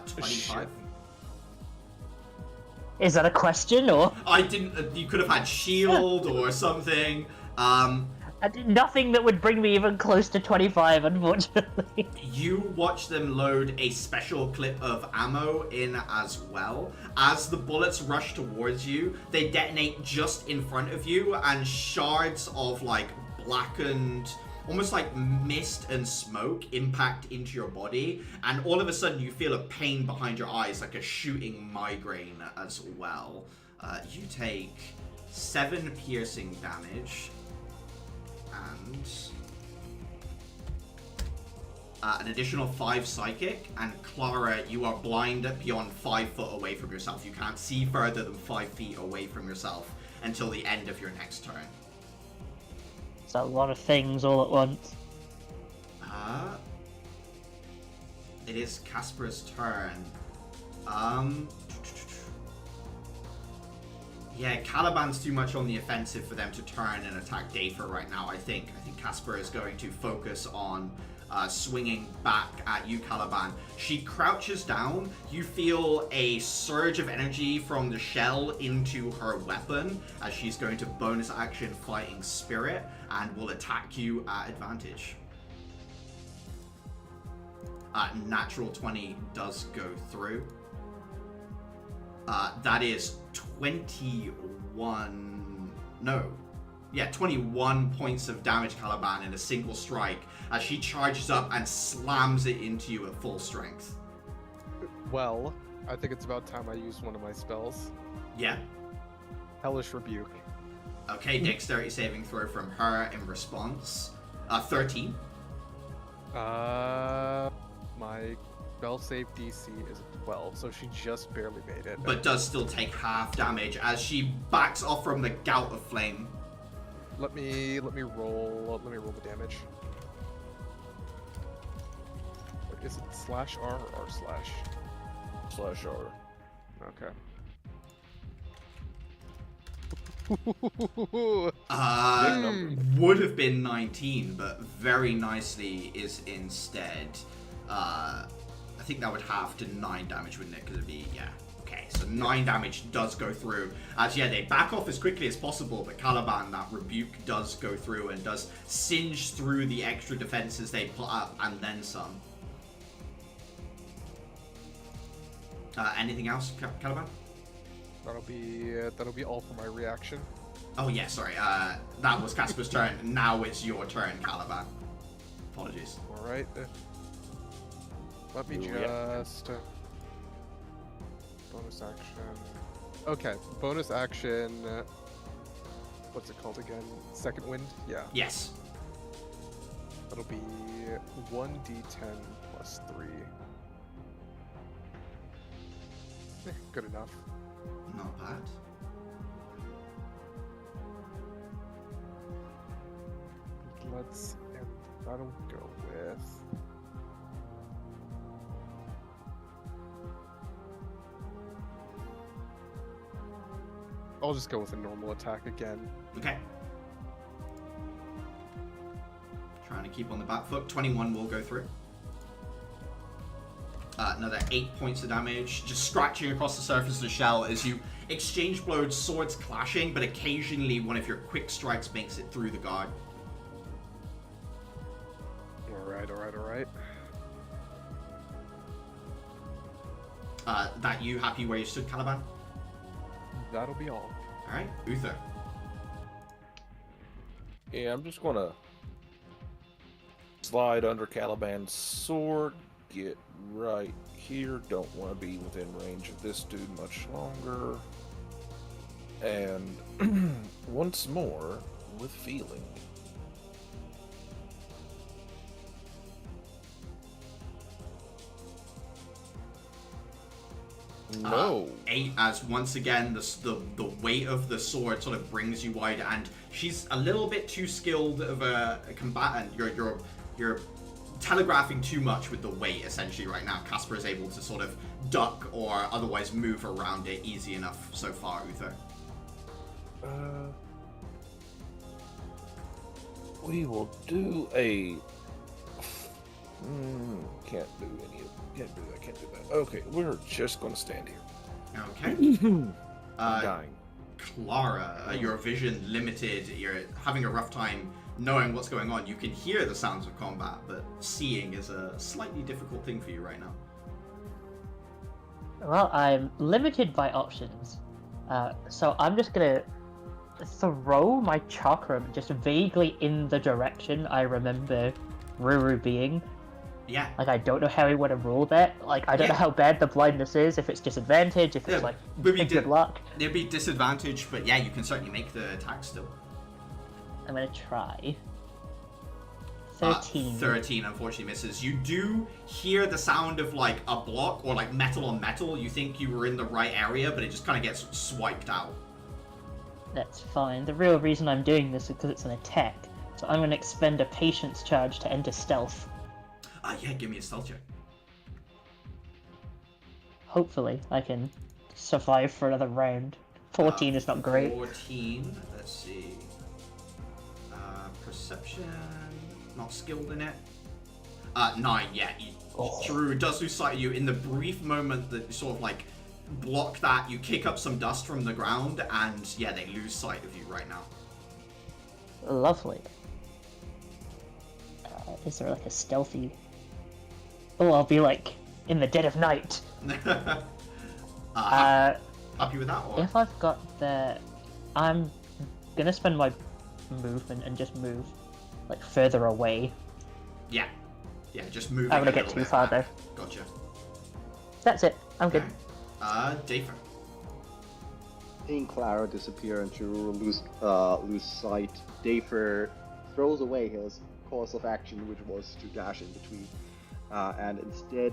Shit. 25. Is that a question or? I didn't. You could have had shield or something. I did nothing that would bring me even close to 25, unfortunately. You watch them load a special clip of ammo in as well. As the bullets rush towards you, they detonate just in front of you, and shards of like blackened almost like mist and smoke impact into your body, and all of a sudden you feel a pain behind your eyes, like a shooting migraine as well. You take 7 piercing damage, and an additional 5 psychic, and Clara, you are blind beyond 5 foot away from yourself. You can't see further than 5 feet away from yourself until the end of your next turn. It's a lot of things all at once. It is Casper's turn. Yeah, Caliban's too much on the offensive for them to turn and attack Dafer right now, I think. I think Casper is going to focus on swinging back at you, Caliban. She crouches down. You feel a surge of energy from the shell into her weapon as she's going to bonus action Fighting Spirit and will attack you at advantage. Natural 20 does go through. That is 21 points of damage, Caliban, in a single strike as she charges up and slams it into you at full strength. Well, I think it's about time I use one of my spells. Yeah. Hellish Rebuke. Okay, dexterity saving throw from her in response. 13. My spell save DC is a 12, so she just barely made it. But does still take half damage as she backs off from the gout of flame. Let me roll the damage. Is it /R or R/? /R. Okay. Would have been 19, but very nicely is instead. I think that would have to 9 damage, wouldn't it? Because it'd be, yeah. Okay, so 9 damage does go through. As yeah, they back off as quickly as possible, but Caliban, that rebuke does go through and does singe through the extra defenses they put up and then some. Anything else, Caliban? That'll be all for my reaction. Oh yeah, sorry. That was Casper's turn. Now it's your turn, Caliban. Apologies. All right. Let me just bonus action. Okay, bonus action. What's it called again? Second wind? Yeah. Yes. That'll be 1d10 plus 3. Good enough. Not bad. And that'll go with. I'll just go with a normal attack again. Okay. Trying to keep on the back foot. 21 will go through. Another 8 points of damage, just scratching across the surface of the shell as you exchange blows, swords clashing, but occasionally one of your quick strikes makes it through the guard. Alright. That you happy where you stood, Caliban? That'll be all. Alright, Uther. Yeah, I'm just gonna slide under Caliban's sword, get right here, don't want to be within range of this dude much longer, and once more with feeling. No. 8 as once again the weight of the sword sort of brings you wide, and she's a little bit too skilled of a combatant. You're telegraphing too much with the weight essentially right now. Casper is able to sort of duck or otherwise move around it easy enough so far, Uther. We will do a can't do that. Okay, we're just gonna stand here. Okay. I'm dying. Clara, your vision limited, you're having a rough time knowing what's going on. You can hear the sounds of combat, but seeing is a slightly difficult thing for you right now. Well, I'm limited by options, so I'm just gonna throw my chakra just vaguely in the direction I remember Ruru being. Yeah. Like, I don't know how he would have ruled that. Like, I don't know how bad the blindness is, if it's disadvantage, if it's, like, good luck. There'd be disadvantage, but yeah, you can certainly make the attack still. I'm gonna try. 13. 13 unfortunately misses. You do hear the sound of, like, a block, or, like, metal on metal. You think you were in the right area, but it just kind of gets swiped out. That's fine. The real reason I'm doing this is because it's an attack. So I'm gonna expend a patience charge to enter stealth. Yeah, give me a stealth check. Hopefully, I can survive for another round. 14 is not great. 14, let's see. Perception, not skilled in it. 9, yeah. Drew does lose sight of you. In the brief moment that you sort of, like, block that, you kick up some dust from the ground, and yeah, they lose sight of you right now. Lovely. Is there, like, a stealthy... Oh, I'll be, like, in the dead of night. Happy with that, or? If I've got the... I'm gonna spend my movement and just move, like, further away. Yeah. Yeah, just move. I don't want to get too far, though. Gotcha. That's it. I'm good. Dafer. Seeing Clara disappear and Chiruru lose sight, Dafer throws away his course of action, which was to dash in between, and instead,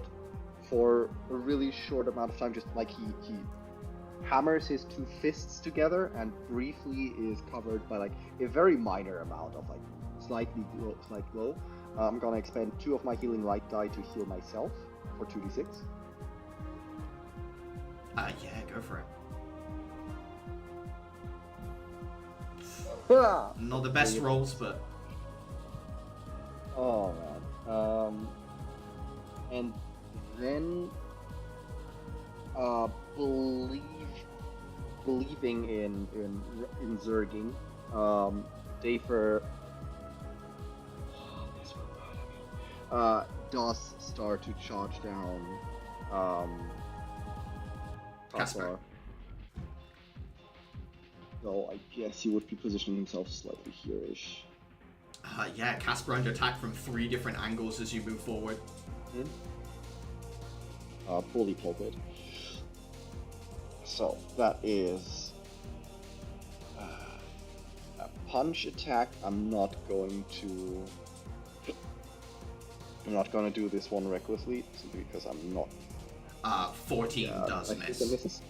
for a really short amount of time, just like he hammers his two fists together and briefly is covered by like a very minor amount of like slight glow. I'm gonna expend 2 of my healing light die to heal myself for 2d6. Yeah, go for it. Not the best rolls, but... Oh, man. And then... believing in Zerging, Dafer... does start to charge down, Casper. So I guess he would be positioning himself slightly here-ish. Yeah, Casper under attack from 3 different angles as you move forward. Fully pulpit. So that is a punch attack. I'm not going to do this one recklessly, simply because I'm not. 14 does I think miss. that misses.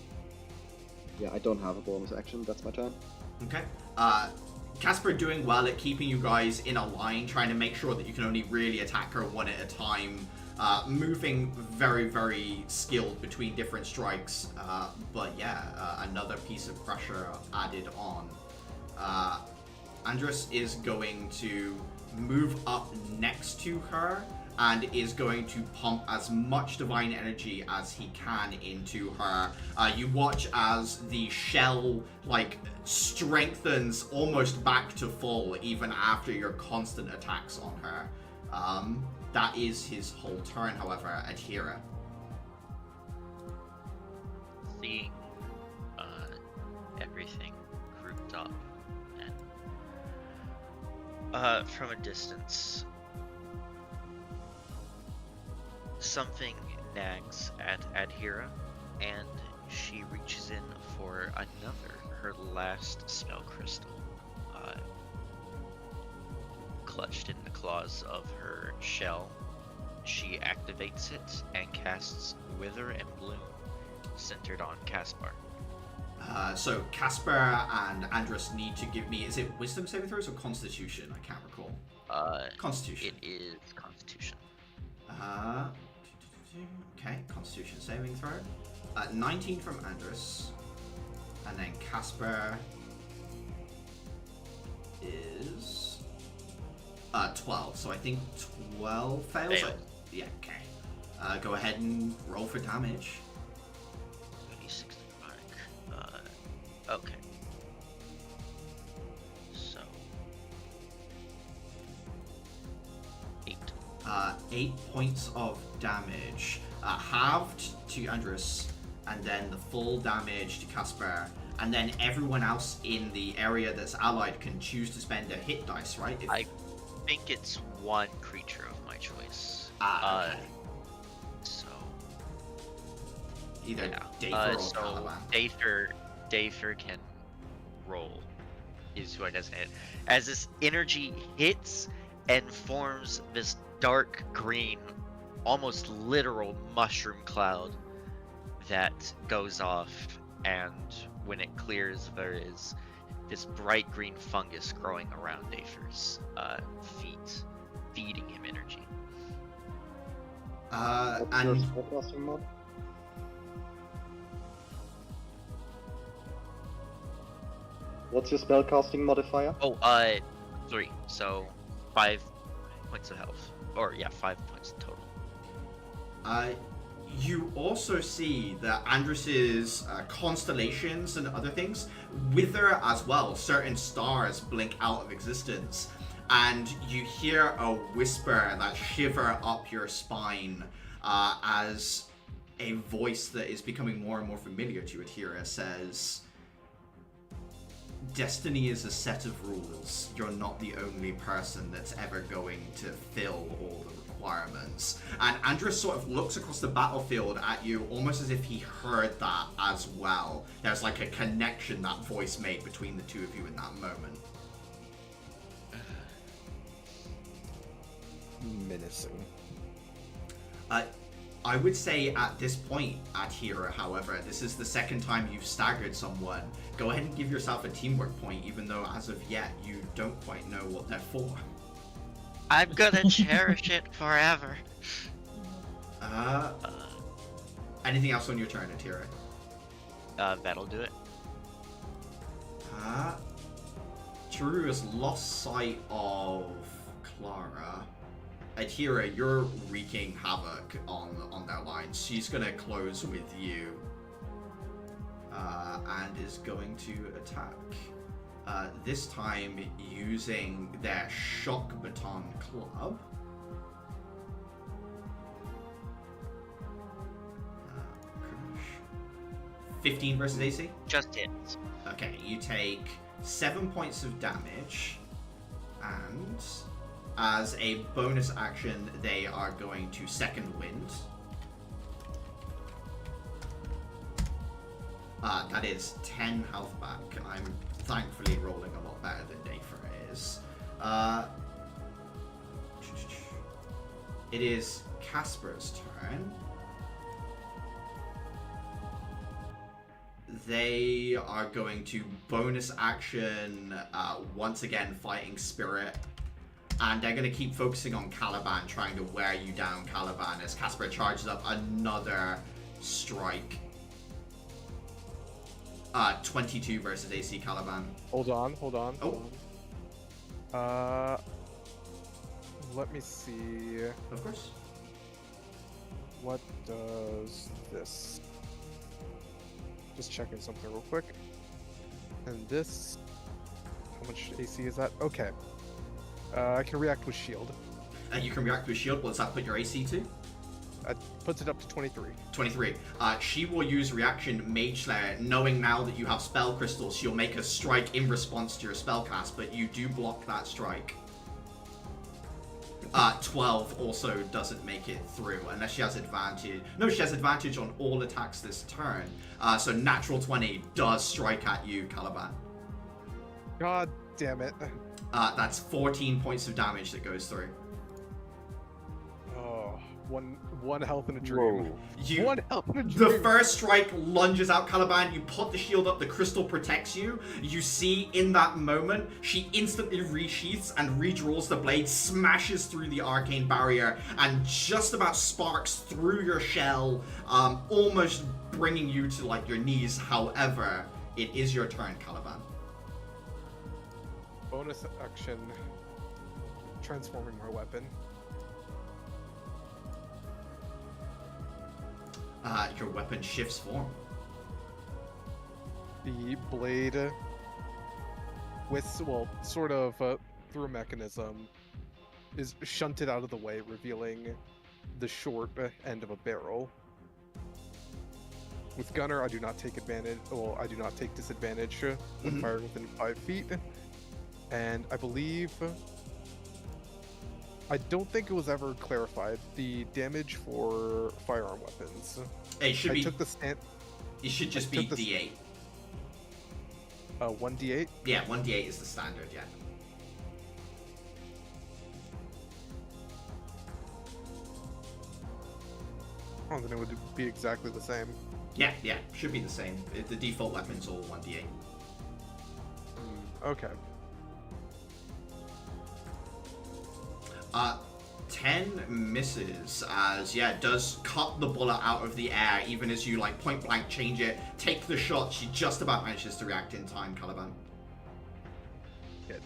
Yeah, I don't have a bonus action. That's my turn. Okay. Casper doing well at keeping you guys in a line, trying to make sure that you can only really attack her one at a time. Moving very, very skilled between different strikes. But yeah, another piece of pressure added on. Andrus is going to move up next to her and is going to pump as much divine energy as he can into her. You watch as the shell, like, strengthens almost back to full even after your constant attacks on her. That is his whole turn, however, Adhira. Seeing everything grouped up and from a distance, something nags at Adhira, and she reaches in for her last spell crystal, clutched in the claws of her shell. She activates it and casts Wither and Bloom, centered on Caspar. So Casper and Andrus need to give me, is it Wisdom saving throws or Constitution? I can't recall. Constitution. It is Constitution. Okay, Constitution saving throw. 19 from Andrus, and then Casper is 12. So I think 12 fails. Fail. Yeah. Okay. Go ahead and roll for damage. 26 mark. Okay. So 8. 8 points of damage, halved to Andrus, and then the full damage to Casper. and then everyone else in the area that's allied can choose to spend a hit dice, right? I think it's one creature of my choice. Okay. So either yeah. Dafer or So Caliban. Dafer can roll. Is who I designate. As this energy hits and forms this dark green, almost literal mushroom cloud that goes off, and when it clears, there is this bright green fungus growing around Dafer's feet, feeding him energy. What's your spellcasting mod? What's your spellcasting modifier? Oh, 3. So 5 points of health, or yeah, 5 points total. You also see that Andrus's constellations and other things wither as well. Certain stars blink out of existence, and you hear a whisper that shiver up your spine as a voice that is becoming more and more familiar to you, Adhira, says, "Destiny is a set of rules. You're not the only person that's ever going to fill all the requirements." And Andrus sort of looks across the battlefield at you, almost as if he heard that as well. There's like a connection that voice made between the two of you in that moment. Menacing. I would say at this point, Adhira, however, this is the second time you've staggered someone. Go ahead and give yourself a teamwork point, even though as of yet you don't quite know what they're for. I'm gonna cherish it forever. Anything else on your turn, Adhira? That'll do it. Chiru has lost sight of Clara. Adhira, you're wreaking havoc on their lines. She's gonna close with you and is going to attack. This time using their shock baton club. 15 versus AC? Just hits. Okay, you take 7 points of damage, and as a bonus action, they are going to second wind. That is 10 health back. I'm thankfully rolling a lot better than Dafer is. It is Casper's turn. They are going to bonus action once again Fighting Spirit. And they're going to keep focusing on Caliban, trying to wear you down, Caliban, as Casper charges up another strike. 22 versus AC, Caliban. Hold on. Oh. Let me see. Of course. What does this? Just checking something real quick. And this, how much AC is that? Okay. I can react with shield. You can react with shield. What does that put your AC to? That puts it up to 23. 23. She will use reaction Mage Slayer, knowing now that you have spell crystals. She'll make a strike in response to your spell cast, but you do block that strike. 12 also doesn't make it through unless she has advantage. No, she has advantage on all attacks this turn. So natural 20 does strike at you, Caliban. God damn it. That's 14 points of damage that goes through. Oh, one health in a dream. Whoa. One health in a dream. The first strike lunges out, Caliban. You put the shield up, the crystal protects you. You see in that moment, she instantly resheaths and redraws the blade, smashes through the arcane barrier, and just about sparks through your shell, almost bringing you to like your knees. However, it is your turn, Caliban. Bonus action. Transforming my weapon. Your weapon shifts form. The blade, with, well, sort of through a mechanism, is shunted out of the way, revealing the short end of a barrel. With Gunner, I do not take advantage. Well, I do not take disadvantage when Mhm. fired within 5 feet. And I believe, I don't think it was ever clarified the damage for firearm weapons. It should I be. took the stand. It should just I be took the- D8. 1d8. Yeah, 1d8 is the standard. Yeah. Oh, then it would be exactly the same. Yeah, yeah, should be the same. The default weapon's all 1d8. Okay. 10 misses as, yeah, it does cut the bullet out of the air even as you, like, point blank change it, take the shot. She just about manages to react in time, Caliban. Good.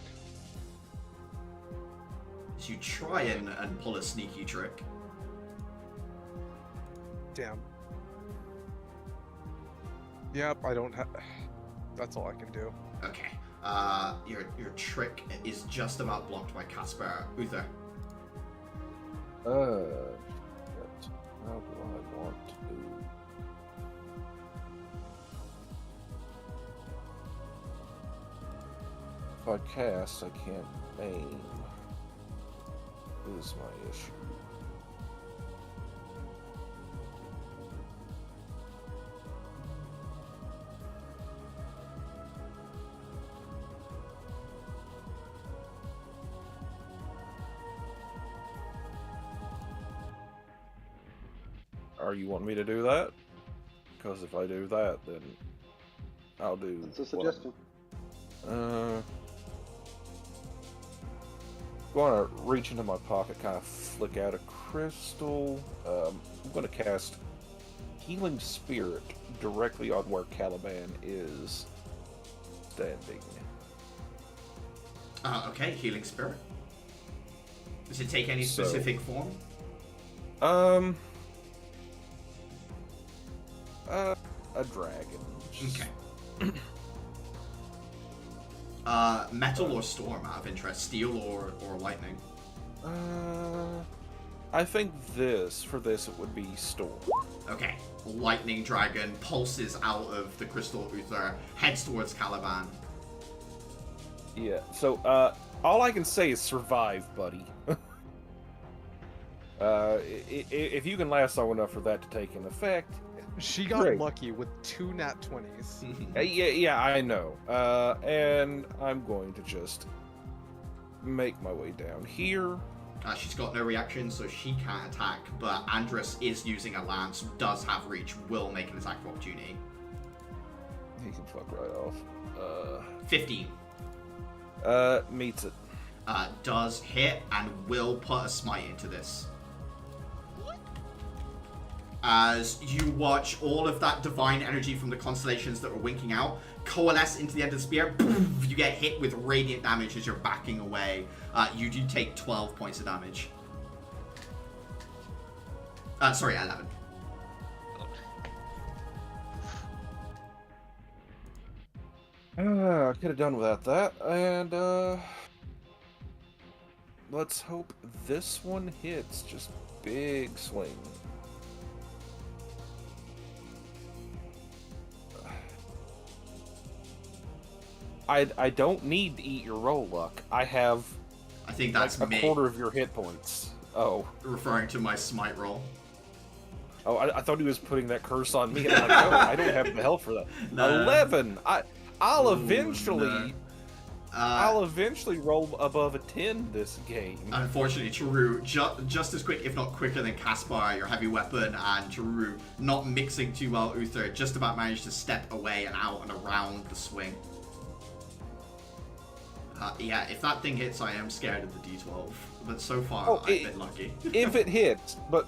So you try and pull a sneaky trick. Damn. Yep, I don't have. That's all I can do. Okay. Your trick is just about blocked by Casper. Uther. Shit. How do I want to? If I cast, I can't aim. Is my issue. Are you wanting me to do that? Because if I do that, then I'll do. That's a suggestion. Gonna reach into my pocket, kind of flick out a crystal. I'm gonna cast Healing Spirit directly on where Caliban is standing. Okay, Healing Spirit. Does it take any So- specific form? A dragon. Okay. Metal or storm out of interest? Steel or lightning? I think for this it would be storm. Okay. Lightning dragon pulses out of the crystal Uther, heads towards Caliban. Yeah. So all I can say is survive, buddy. If you can last long enough for that to take an effect. She got Great. lucky with 2 nat 20s. Yeah, I know. And I'm going to just make my way down here. She's got no reaction, so she can't attack, but Andrus is using a lance, does have reach, will make an attack of opportunity. He can fuck right off. 15. Meets it. Does hit and will put a smite into this. As you watch all of that divine energy from the constellations that were winking out coalesce into the end of the spear, you get hit with radiant damage as you're backing away. You do take 12 points of damage. Sorry, 11. I could have done without that, and let's hope this one hits. Just big swing. I don't need to eat your roll, Luck. I have I think that's like a me quarter of your hit points. Oh. referring to my smite roll. Oh, I thought he was putting that curse on me. And I'm like, no, I don't have the health for that. No. 11. I'll Ooh, eventually. no. I'll eventually roll above a 10 this game. Unfortunately, Chiru, just as quick, if not quicker than Caspar, your heavy weapon, and Chiru, not mixing too well, Uther, just about managed to step away and out and around the swing. Yeah, if that thing hits, I am scared of the D12, but so far, I've been lucky. If it hits, but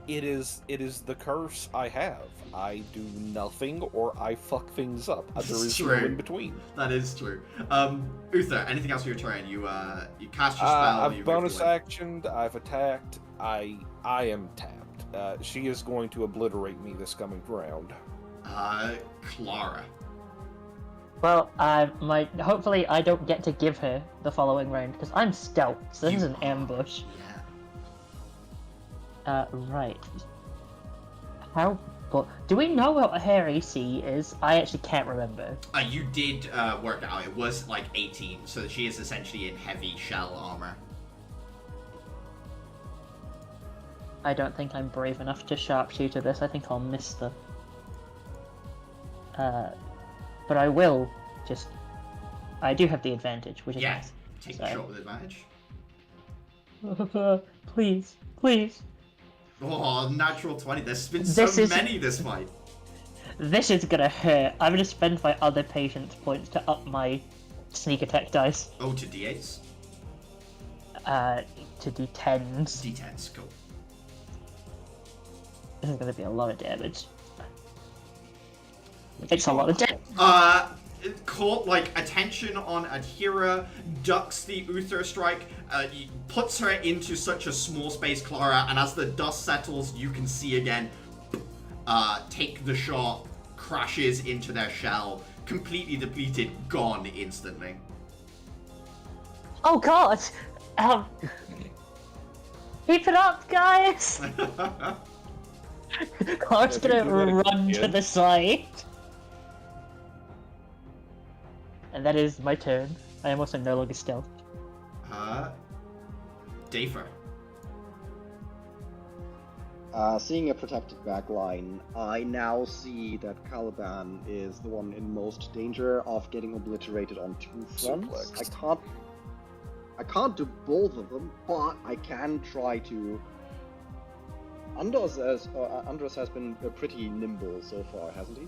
it is the curse I have. I do nothing or I fuck things up. There is no in between. That is true. Uther, anything else for your turn? You cast your spell. I've bonus actioned. I've attacked. I am tapped. She is going to obliterate me this coming round. Clara. Well, hopefully I don't get to give her the following round, because I'm stealth, so this is an ambush. Yeah. Right. How But do we know what her AC is? I actually can't remember. You did work it out. It was like 18, so she is essentially in heavy shell armor. I don't think I'm brave enough to sharpshooter this. I think I'll miss the. But I will just. I do have the advantage, which is Yeah, nice. take the shot with advantage. Please, please. Oh, natural 20. There's been This so is- many this fight. This is gonna hurt. I'm gonna spend my other patience points to up my sneak attack dice. Oh, to D8s? To do 10s. D10s, cool. This is gonna be a lot of damage. It's a lot of damage. It caught, like, attention on Adhira, ducks the Uther strike, puts her into such a small space, Clara, and as the dust settles, you can see again, take the shot, crashes into their shell, completely depleted, gone instantly. Oh god! Keep it up, guys! Clark's Yeah, gonna if you do that run to again. the side. And that is my turn. I am also no longer stealth. Dafer. Seeing a protected back line, I now see that Caliban is the one in most danger of getting obliterated on two fronts. Suplexed. I can't do both of them, but I can try to. Andros has been pretty nimble so far, hasn't he?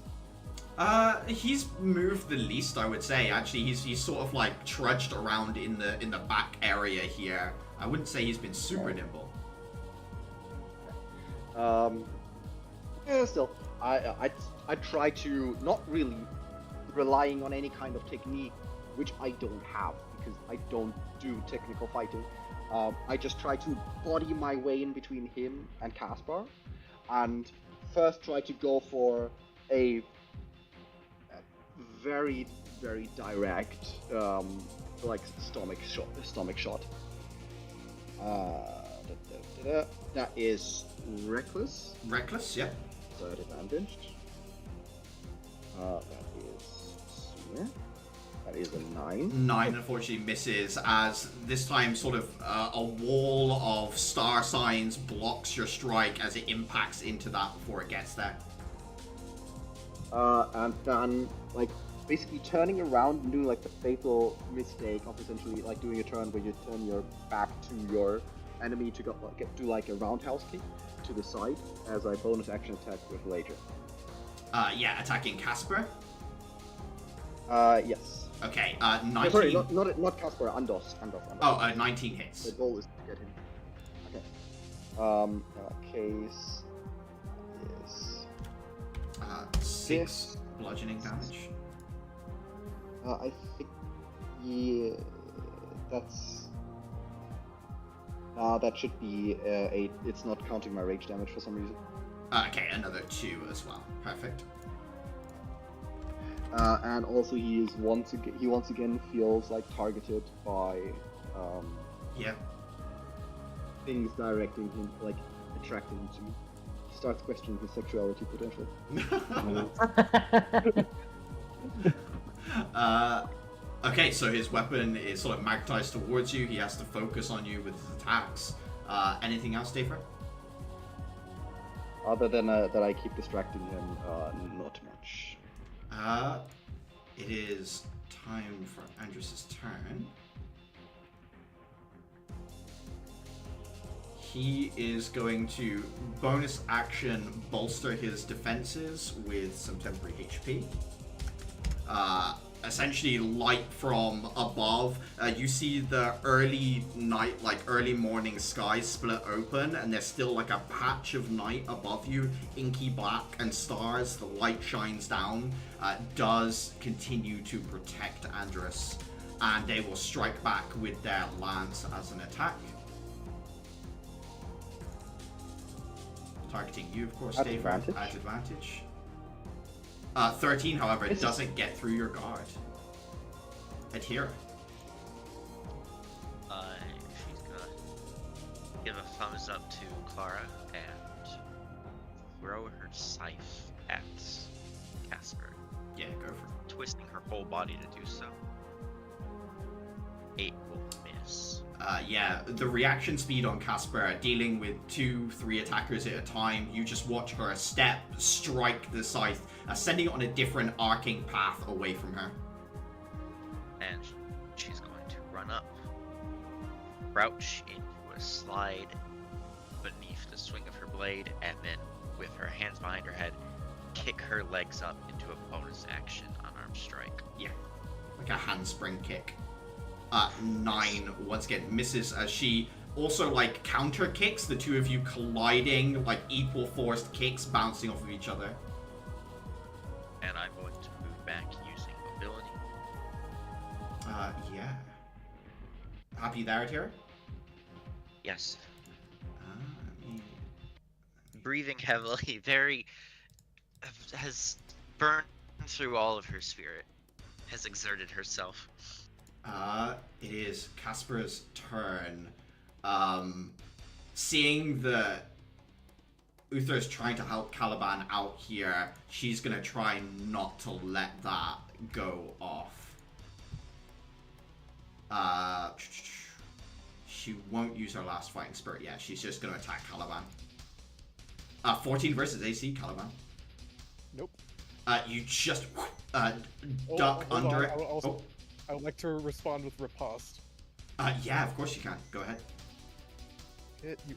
He's moved the least, I would say. Actually, he's sort of like trudged around in the back area here. I wouldn't say he's been super nimble. Yeah, still, I try to not really relying on any kind of technique, which I don't have because I don't do technical fighting. I just try to body my way in between him and Caspar, and first try to go for a very, very direct, like stomach shot. That is reckless. Reckless, yeah. So at advantage. That is here. That is a 9. 9 unfortunately misses, as this time sort of a wall of star signs blocks your strike as it impacts into that before it gets there. And then, like, basically turning around and doing, like, the fatal mistake of essentially, like, doing a turn where you turn your back to your enemy to do, like, a roundhouse kick to the side as a bonus action attack with later. Yeah, attacking Casper. Yes. Okay, No, 19. sorry, not Caspar, Andos. Oh, 19 hits. The goal is to get him. Okay. Case is 6 bludgeoning damage. I think, yeah, that's. That should be 8. It's not counting my rage damage for some reason. Okay, another 2 as well. Perfect. And also he once again feels like targeted by Yeah. things directing him, like attracting him to me. He starts questioning his sexuality potential. Okay, so his weapon is sort of magnetized towards you. He has to focus on you with his attacks. Anything else, Dafer? Other than that I keep distracting him, not much. It is time for Andrus's turn. He is going to bonus action bolster his defenses with some temporary HP. Essentially light from above. You see the early night, like early morning sky split open, and there's still like a patch of night above you, inky black and stars. The light shines down, does continue to protect Andrus, and they will strike back with their lance as an attack. Targeting you, of course, At Dave, advantage? at advantage. 13, however, it doesn't get through your guard. Adhira. She's gonna give a thumbs up to Clara and throw her scythe at Casper, Yeah, go for it. twisting her whole body to do so. 8 will miss. Yeah, the reaction speed on Casper, dealing with 2-3 attackers at a time, you just watch her step, strike the scythe, sending it on a different arcing path away from her. And she's going to run up, crouch into a slide beneath the swing of her blade, and then with her hands behind her head, kick her legs up into a bonus action unarmed strike. Yeah, like a handspring kick. 9 once again misses as she also like counter kicks, the two of you colliding, like equal forced kicks bouncing off of each other. And I'm going to move back using mobility. Yeah. Happy there, Tira? Yes. Let me- Breathing heavily, very has burned through all of her spirit, has exerted herself. It is Casper's turn. Seeing the Uther's trying to help Caliban out here, she's gonna try not to let that go off. She won't use her last fighting spirit yet. She's just gonna attack Caliban. 14 versus AC, Caliban. Nope. You just Oh, duck hold under on. it. I would also, Oh. I would like to respond with riposte. Yeah, of course you can. Go ahead. Hit you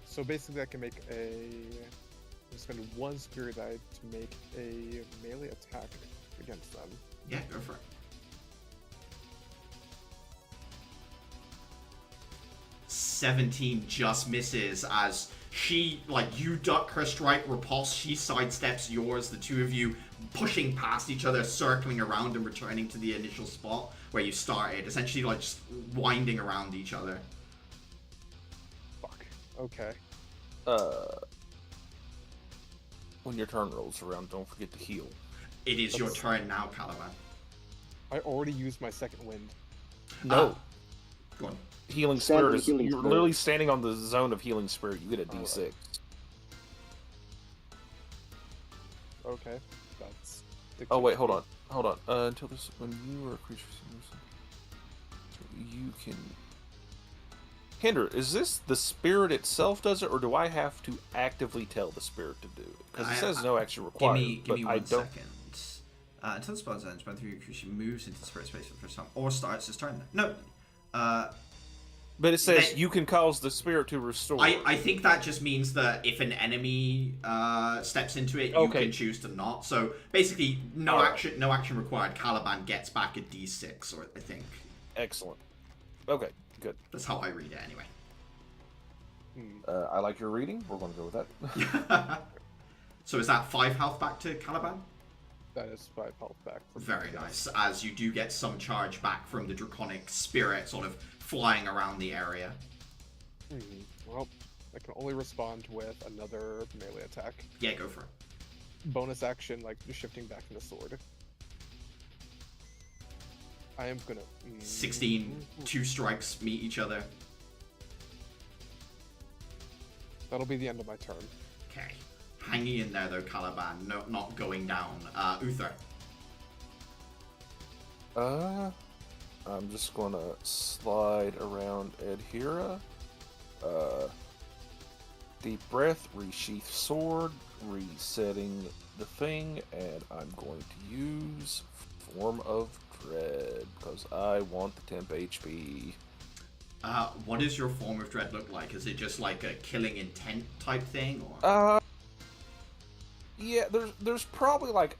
so basically I can make I'm spend 1 spirit die to make a melee attack against them. Yeah, go for it. 17 just misses as she, like, you duck her strike, repulse, she sidesteps yours, the two of you pushing past each other, circling around and returning to the initial spot where you started, essentially like just winding around each other. Fuck. Okay. When your turn rolls around, don't forget to heal. It is your turn now, Caliban. I already used my second wind. No. Go on. Healing Stand spirit in is healing you're spirit. literally standing on the zone of healing spirit. You get a Alright. D6. Okay. That's Oh wait, hold on. Until this, when you are a creature, you can. Hinder, is this the spirit itself does it, or do I have to actively tell the spirit to do it? Because it says no action required. Give me but I 1 don't. second. Until the spell ends, run through your creature moves into the spirit space for the first time, or starts its turn. No. But it says They- you can cause the spirit to restore. I think that just means that if an enemy steps into it, you Okay. can choose to not. So basically, no Alright. action required. Caliban gets back a D6, or I think Excellent. Okay, good. that's how I read it anyway. I like your reading. We're going to go with that. So is that 5 health back to Caliban? That is 5 health back. from Very me, nice, yes. as you do get some charge back from the draconic spirit sort of flying around the area. Well, I can only respond with another melee attack. Yeah, go for it. Bonus action, like shifting back into sword. I am gonna. 16, 2 strikes meet each other. That'll be the end of my turn. Okay. Hanging in there though, Caliban, no, not going down. Uther. I'm just gonna slide around Adhira. Deep breath, resheath sword, resetting the thing, and I'm going to use Form of Dread because I want the temp HP. What does your form of dread look like? Is it just like a killing intent type thing, or? Yeah, there's probably like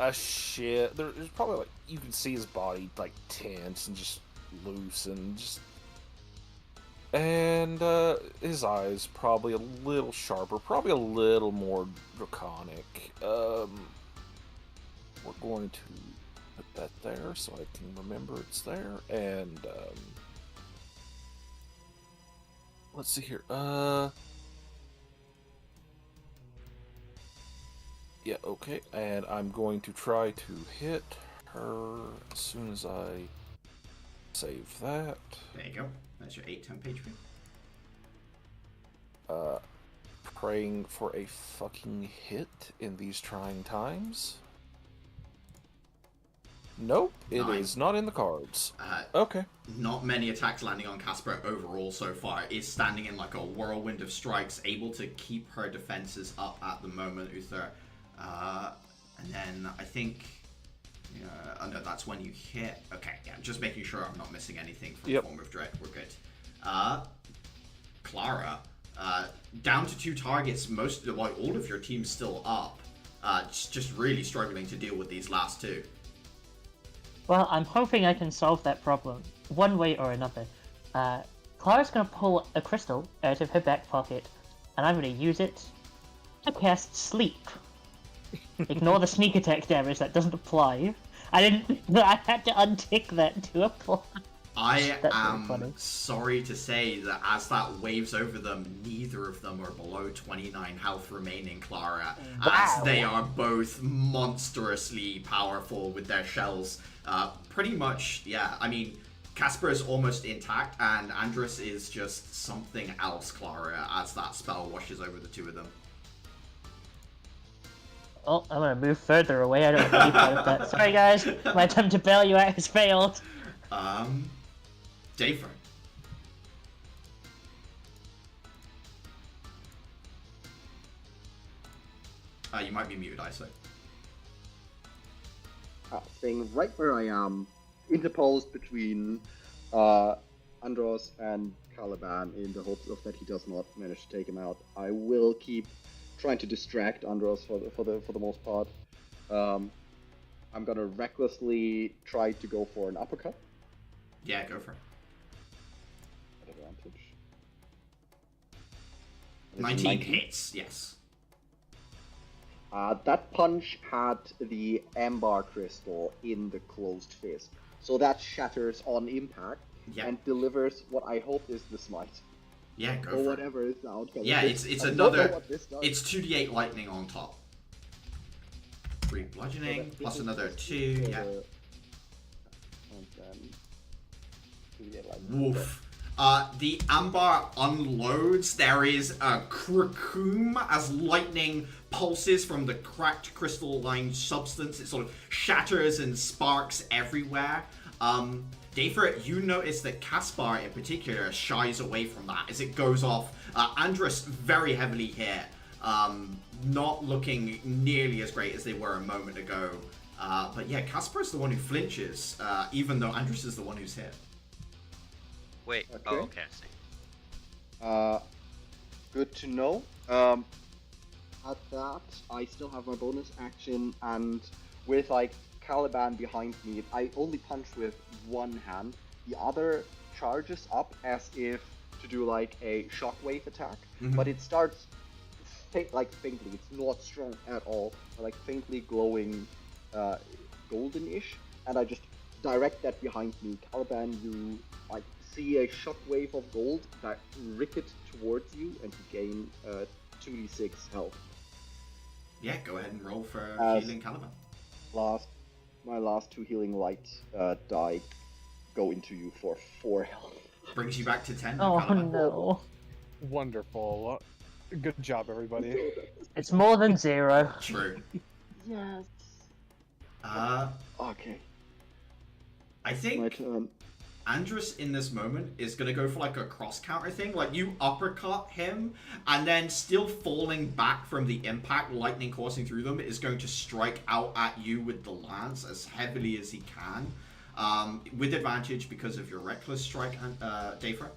a shit. There's probably like you can see his body like tense and just loose and just. And his eyes probably a little sharper, probably a little more draconic. We're going to put that there so I can remember it's there. And let's see here. Yeah, okay. And I'm going to try to hit her as soon as I save that. There you go. That's your 8 temp HP. praying for a fucking hit in these trying times. Nope, it 9. is not in the cards. Uh, Okay. Not many attacks landing on Casper overall so far. Is standing in like a whirlwind of strikes, able to keep her defenses up at the moment, Uther. And then I think... oh no, that's when you hit. Okay, yeah, just making sure I'm not missing anything from Form of Dread. We're good. Clara, down to 2 targets. All of your team's still up. Just really struggling to deal with these last 2. Well, I'm hoping I can solve that problem one way or another. Clara's gonna pull a crystal out of her back pocket, and I'm gonna use it to cast Sleep. Ignore the sneak attack damage, that doesn't apply. I had to untick that to apply. I That's am really funny. sorry to say that as that waves over them, neither of them are below 29 health remaining, Clara, as they are both monstrously powerful with their shells. Pretty much, yeah, I mean, Casper is almost intact, and Andrus is just something else, Clara, as that spell washes over the 2 of them. Oh, I'm gonna move further away, I don't want any part of that. Sorry guys, my attempt to bail you out has failed. Dayford. You might be muted, Isaac. Staying right where I am, interposed between Andros and Caliban in the hopes of that he does not manage to take him out. I will keep trying to distract Andros for the most part. I'm gonna recklessly try to go for an uppercut. Yeah, go for it. At advantage. 19 hits, yes. That punch had the amber crystal in the closed fist, so that shatters on impact and delivers what I hope is the smite. Yeah, go or for whatever is the outcome. Yeah, it's another. It's 2d8 lightning on top. 3 bludgeoning plus another 2. Yeah. And then 2d8 lightning. Woof. The amber unloads. There is a cracoom as lightning pulses from the cracked crystalline substance. It sort of shatters and sparks everywhere. Dayford, you notice that Caspar in particular shies away from that as it goes off. Andrus very heavily hit, not looking nearly as great as they were a moment ago. But yeah, Caspar is the one who flinches, even though Andrus is the one who's hit. Wait, Okay. oh, okay, I see. Good to know. At that, I still have my bonus action, and with like Caliban behind me, I only punch with one hand. The other charges up as if to do like a shockwave attack, but it starts faintly. It's not strong at all, but like faintly glowing, golden-ish, and I just direct that behind me. Caliban, you like see a shockwave of gold that ricket towards you, and you gain 2d6 health. Yeah, go ahead and roll for healing Caliban. My last 2 healing light die go into you for 4 health. Brings you back to 10. Oh Caliban. no. Wonderful. Good job, everybody. It's more than 0. True. Yes. Okay. I My think turn. Andrus in this moment is going to go for like a cross counter thing. Like you uppercut him and then still falling back from the impact, lightning coursing through them, is going to strike out at you with the lance as heavily as he can. With advantage because of your reckless strike, Dayford.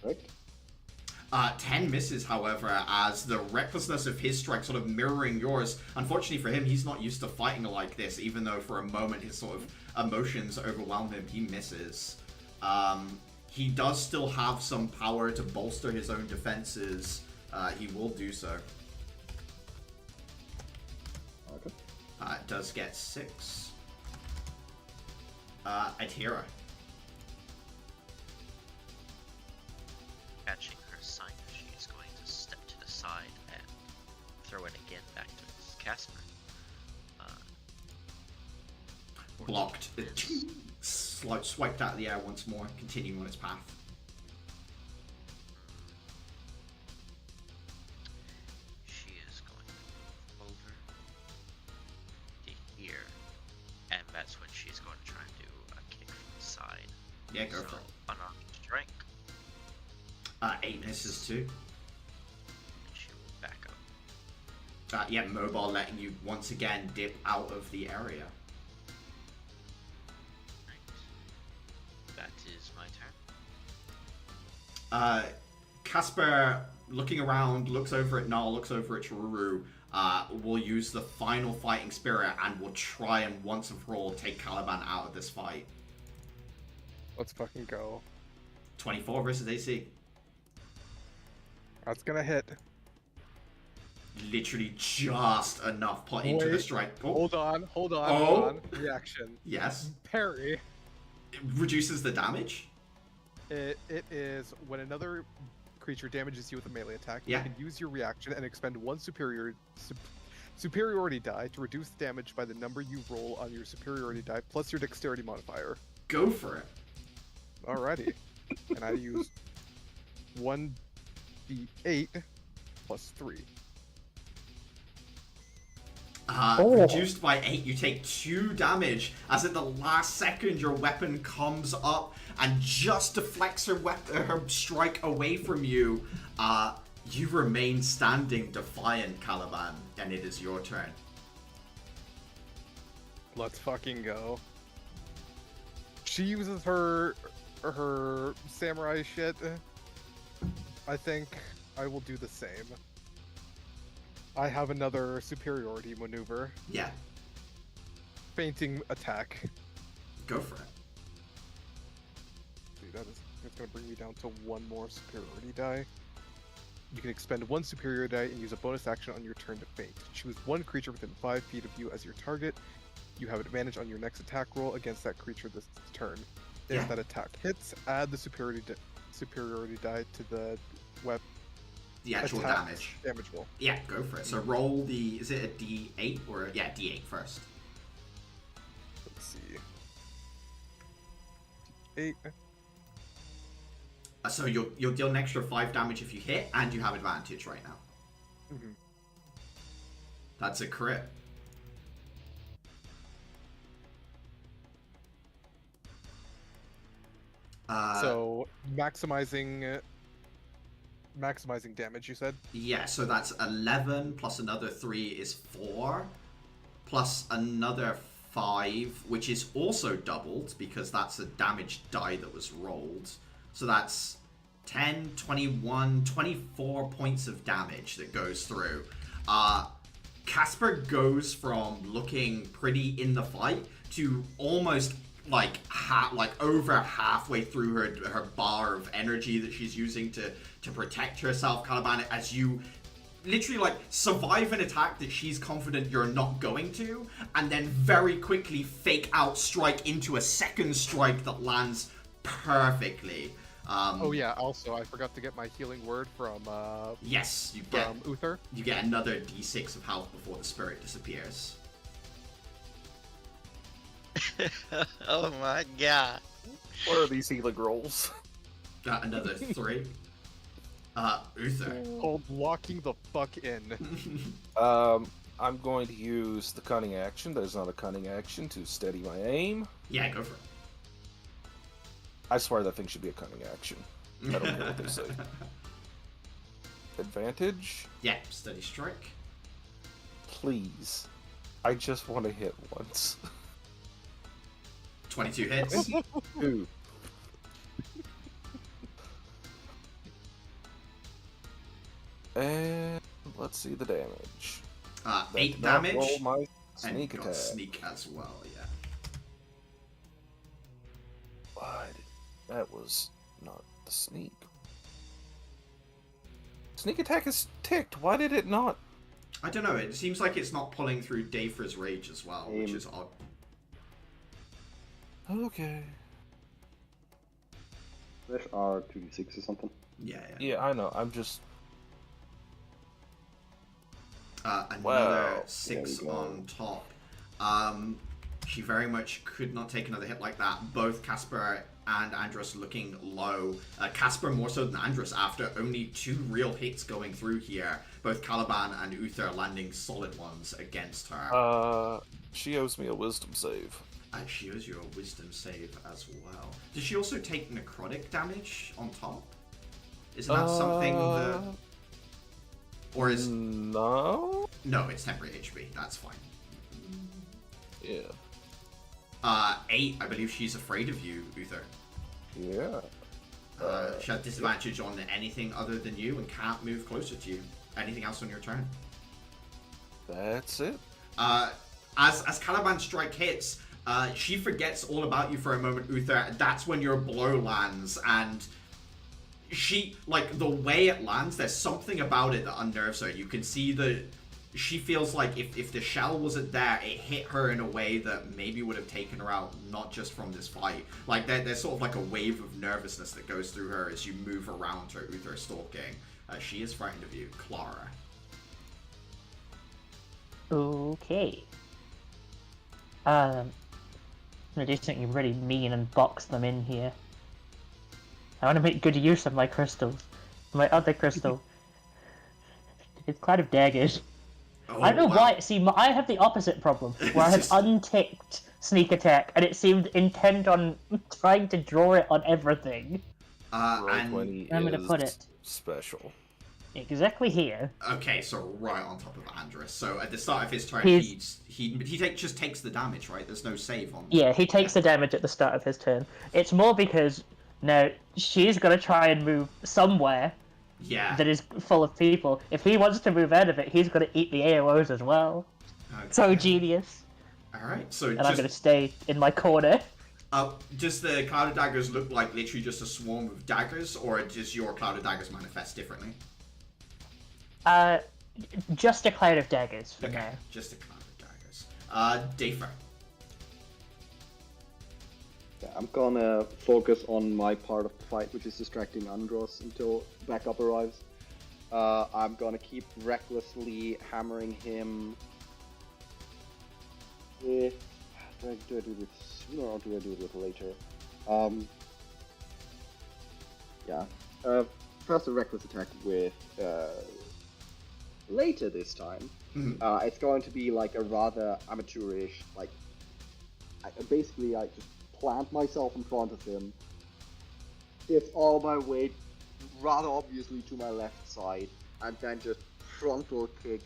Right. 10 misses, however, as the recklessness of his strike sort of mirroring yours. Unfortunately for him, he's not used to fighting like this, even though for a moment his sort of emotions overwhelm him. He misses. He does still have some power to bolster his own defenses. He will do so. Okay. It does get 6. Adhira. Catching her sign, she is going to step to the side and throw it again back to Casper. Blocked. Swiped out of the air once more, continuing on its path. Yeah, go So, for it. unarmed strike. 8 misses too. She will back up. Yeah, mobile letting you once again dip out of the area. That is my turn. Casper, looking around, looks over at Null, looks over at Ruru, will use the final fighting spirit and will try and once and for all take Caliban out of this fight. Let's fucking go. 24 versus AC. That's gonna hit. Literally just enough put into the Wait, strike. Hold on. Oh. Hold on. Reaction. Yes. Parry. It reduces the damage. It is when another creature damages you with a melee attack, Yeah. you can use your reaction and expend one superiority die to reduce damage by the number you roll on your superiority die plus your dexterity modifier. Go for it. Alrighty. And I use 1d8 plus 3. Reduced by 8, you take 2 damage as at the last second your weapon comes up and just deflects her strike away from you. You remain standing defiant, Caliban, and it is your turn. Let's fucking go. She uses her samurai shit. I think I will do the same. I have another superiority maneuver. Yeah, Fainting attack. go for it. See, that's gonna bring me down to one more superiority die. You can expend one superiority die and use a bonus action on your turn to faint. Choose one creature within 5 feet of you as your target. You have advantage on your next attack roll against that creature this turn. If Yeah. that attack hits, add the superiority die to the weapon The actual damage. roll. Yeah, go for it. So roll the, is it a D8 or, yeah, D8 first. Let's see. 8. So you'll deal an extra 5 damage if you hit, and you have advantage right now. Mhm. That's a crit. So maximizing damage, you said? Yeah, so that's 11 plus another 3 is 4, plus another 5, which is also doubled because that's a damage die that was rolled. So that's 10, 21, 24 points of damage that goes through. Casper goes from looking pretty in the fight to almost like over halfway through her bar of energy that she's using to protect herself, Caliban, as you literally like survive an attack that she's confident you're not going to, and then very quickly fake out strike into a second strike that lands perfectly. Oh yeah, also I forgot to get my healing word from Yes, you get Uther. you get another d6 of health before the spirit disappears. Oh my god. What are these healing rolls? Another 3. Uther. Called locking the fuck in. I'm going to use the cunning action. That is not a cunning action to steady my aim. Yeah, go for it. I swear that thing should be a cunning action. I don't care what they say. Advantage? Yeah, steady strike. Please. I just want to hit once. 22 hits. Ooh. And let's see the damage. That 8 did not damage. roll my And sneak got attack. sneak as well, yeah. Why did... That was not the sneak. Sneak attack is ticked. Why did it not? I don't know, it seems like it's not pulling through Dayfra's rage as well, which is odd. Okay. Slash R 2d6 or something. Yeah. Yeah, I know. I'm just... Another Wow. 6 There you go. on top. She very much could not take another hit like that. Both Casper and Andros looking low. Casper more so than Andros after only 2 real hits going through here. Both Caliban and Uther landing solid ones against her. She owes me a wisdom save. She owes you a wisdom save as well. Does she also take necrotic damage on top? Isn't that something that... Or is... No? No, it's temporary HP. That's fine. Yeah. 8, I believe she's afraid of you, Uther. Yeah. She has disadvantage on anything other than you and can't move closer to you. Anything else on your turn? That's it. As Caliban strike hits, she forgets all about you for a moment, Uther. That's when your blow lands, and she, like, the way it lands, there's something about it that unnerves her. You can see that she feels like if the shell wasn't there, it hit her in a way that maybe would have taken her out, not just from this fight. Like, there's sort of like a wave of nervousness that goes through her as you move around her, Uther stalking. She is frightened of you. Clara. Okay. I'm gonna do something really mean and box them in here. I want to make good use of my crystals. My other crystal. It's kind of daggers. Oh, I don't know wow. why. See, I have the opposite problem, where I have unticked sneak attack, and it seemed intent on trying to draw it on everything. And 20 I'm gonna is put it special. exactly here. okay, so right on top of Andrus. So at the start of his turn, He's- he just takes the damage, right? There's no save on. Yeah, he takes the damage at the start of his turn. It's more because now she's gonna try and move somewhere Yeah. that is full of people. If he wants to move out of it, he's gonna eat the AOs as well. Okay. So genius. All right. So And I'm gonna stay in my corner. does the cloud of daggers look like literally just a swarm of daggers, or does your cloud of daggers manifest differently? Just a cloud of daggers for now. Just a cloud of daggers. Dafer. Yeah, I'm gonna focus on my part of the fight, which is distracting Andros until backup arrives. I'm gonna keep recklessly hammering him with... Do I do this sooner or do I do it later? Yeah. First a reckless attack with later this time. It's going to be like a rather amateurish, like I just plant myself in front of him, shift all my weight rather obviously to my left side, and then just frontal kick,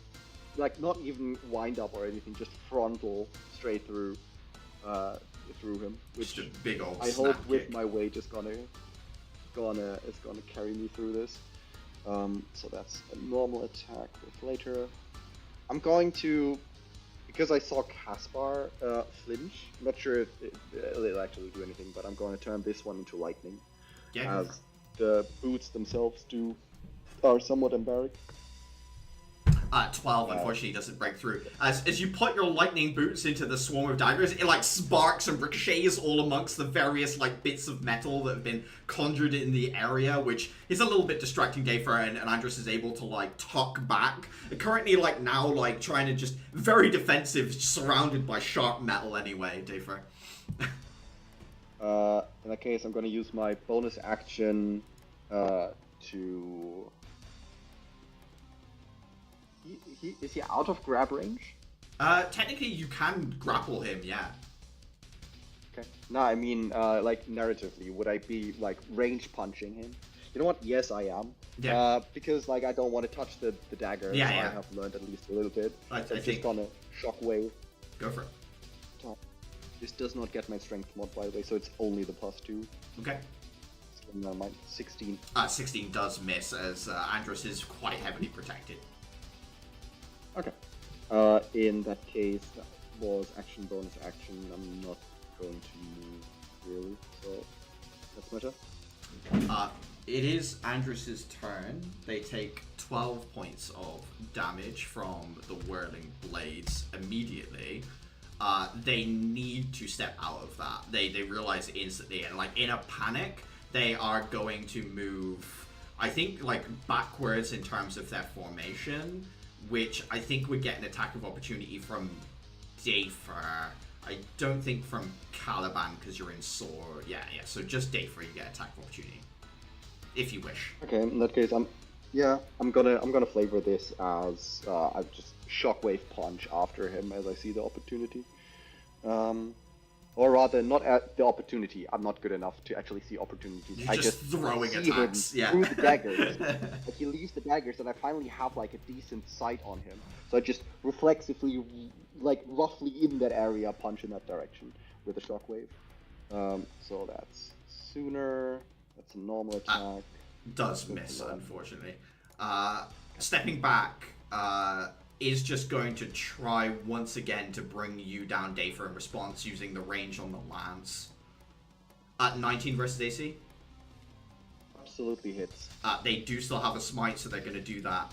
like not even wind up or anything, just frontal straight through him, which Just a big old I snap hope with kick. my weight is gonna carry me through this. So that's a normal attack with later. I'm going to, because I saw Caspar flinch, I'm not sure if it'll actually do anything, but I'm going to turn this one into lightning, Yeah. as the boots themselves are somewhat embarrassed. 12 unfortunately doesn't break through. As you put your lightning boots into the swarm of daggers, it like sparks and ricochets all amongst the various like bits of metal that have been conjured in the area, which is a little bit distracting Dafer, and Andrus is able to like tuck back. Currently like now like trying to just very defensive, surrounded by sharp metal anyway, Dafer. In that case, I'm going to use my bonus action to... Is he out of grab range? Technically you can grapple him, yeah. Okay. No, I mean, like, narratively, would I be, like, range punching him? You know what? Yes, I am. Yeah. Because, like, I don't want to touch the dagger, Yeah, so yeah. I have learned at least a little bit. I So I'm think- just gonna shockwave. Go for it. This does not get my strength mod, by the way, so it's only the +2. Okay. So never mind. 16. 16 does miss, as Andrus is quite heavily protected. Okay. In that case, that was action, bonus action. I'm not going to move, really, so that's my turn. It is Andrus's turn. They take 12 points of damage from the whirling blades immediately. They need to step out of that. They realize instantly, and like in a panic, they are going to move, I think, like backwards in terms of their formation, which I think would get an attack of opportunity from Dafer. I don't think from Caliban because you're in sword. Yeah. So just Dafer, you get attack of opportunity, if you wish. Okay, in that case, I'm gonna flavor this as I just shockwave punch after him as I see the opportunity. Or rather, not at the opportunity. I'm not good enough to actually see opportunities. You're I just just throwing see attacks, him yeah. through the daggers. Like he leaves the daggers, and I finally have like a decent sight on him. So I just reflexively, like roughly in that area, punch in that direction with a shockwave. So that's sooner. That's a normal attack. Does miss, unfortunately. Stepping back, is just going to try once again to bring you down, Dafer, in response using the range on the lance. 19 versus AC? Absolutely hits. They do still have a smite, so they're going to do that.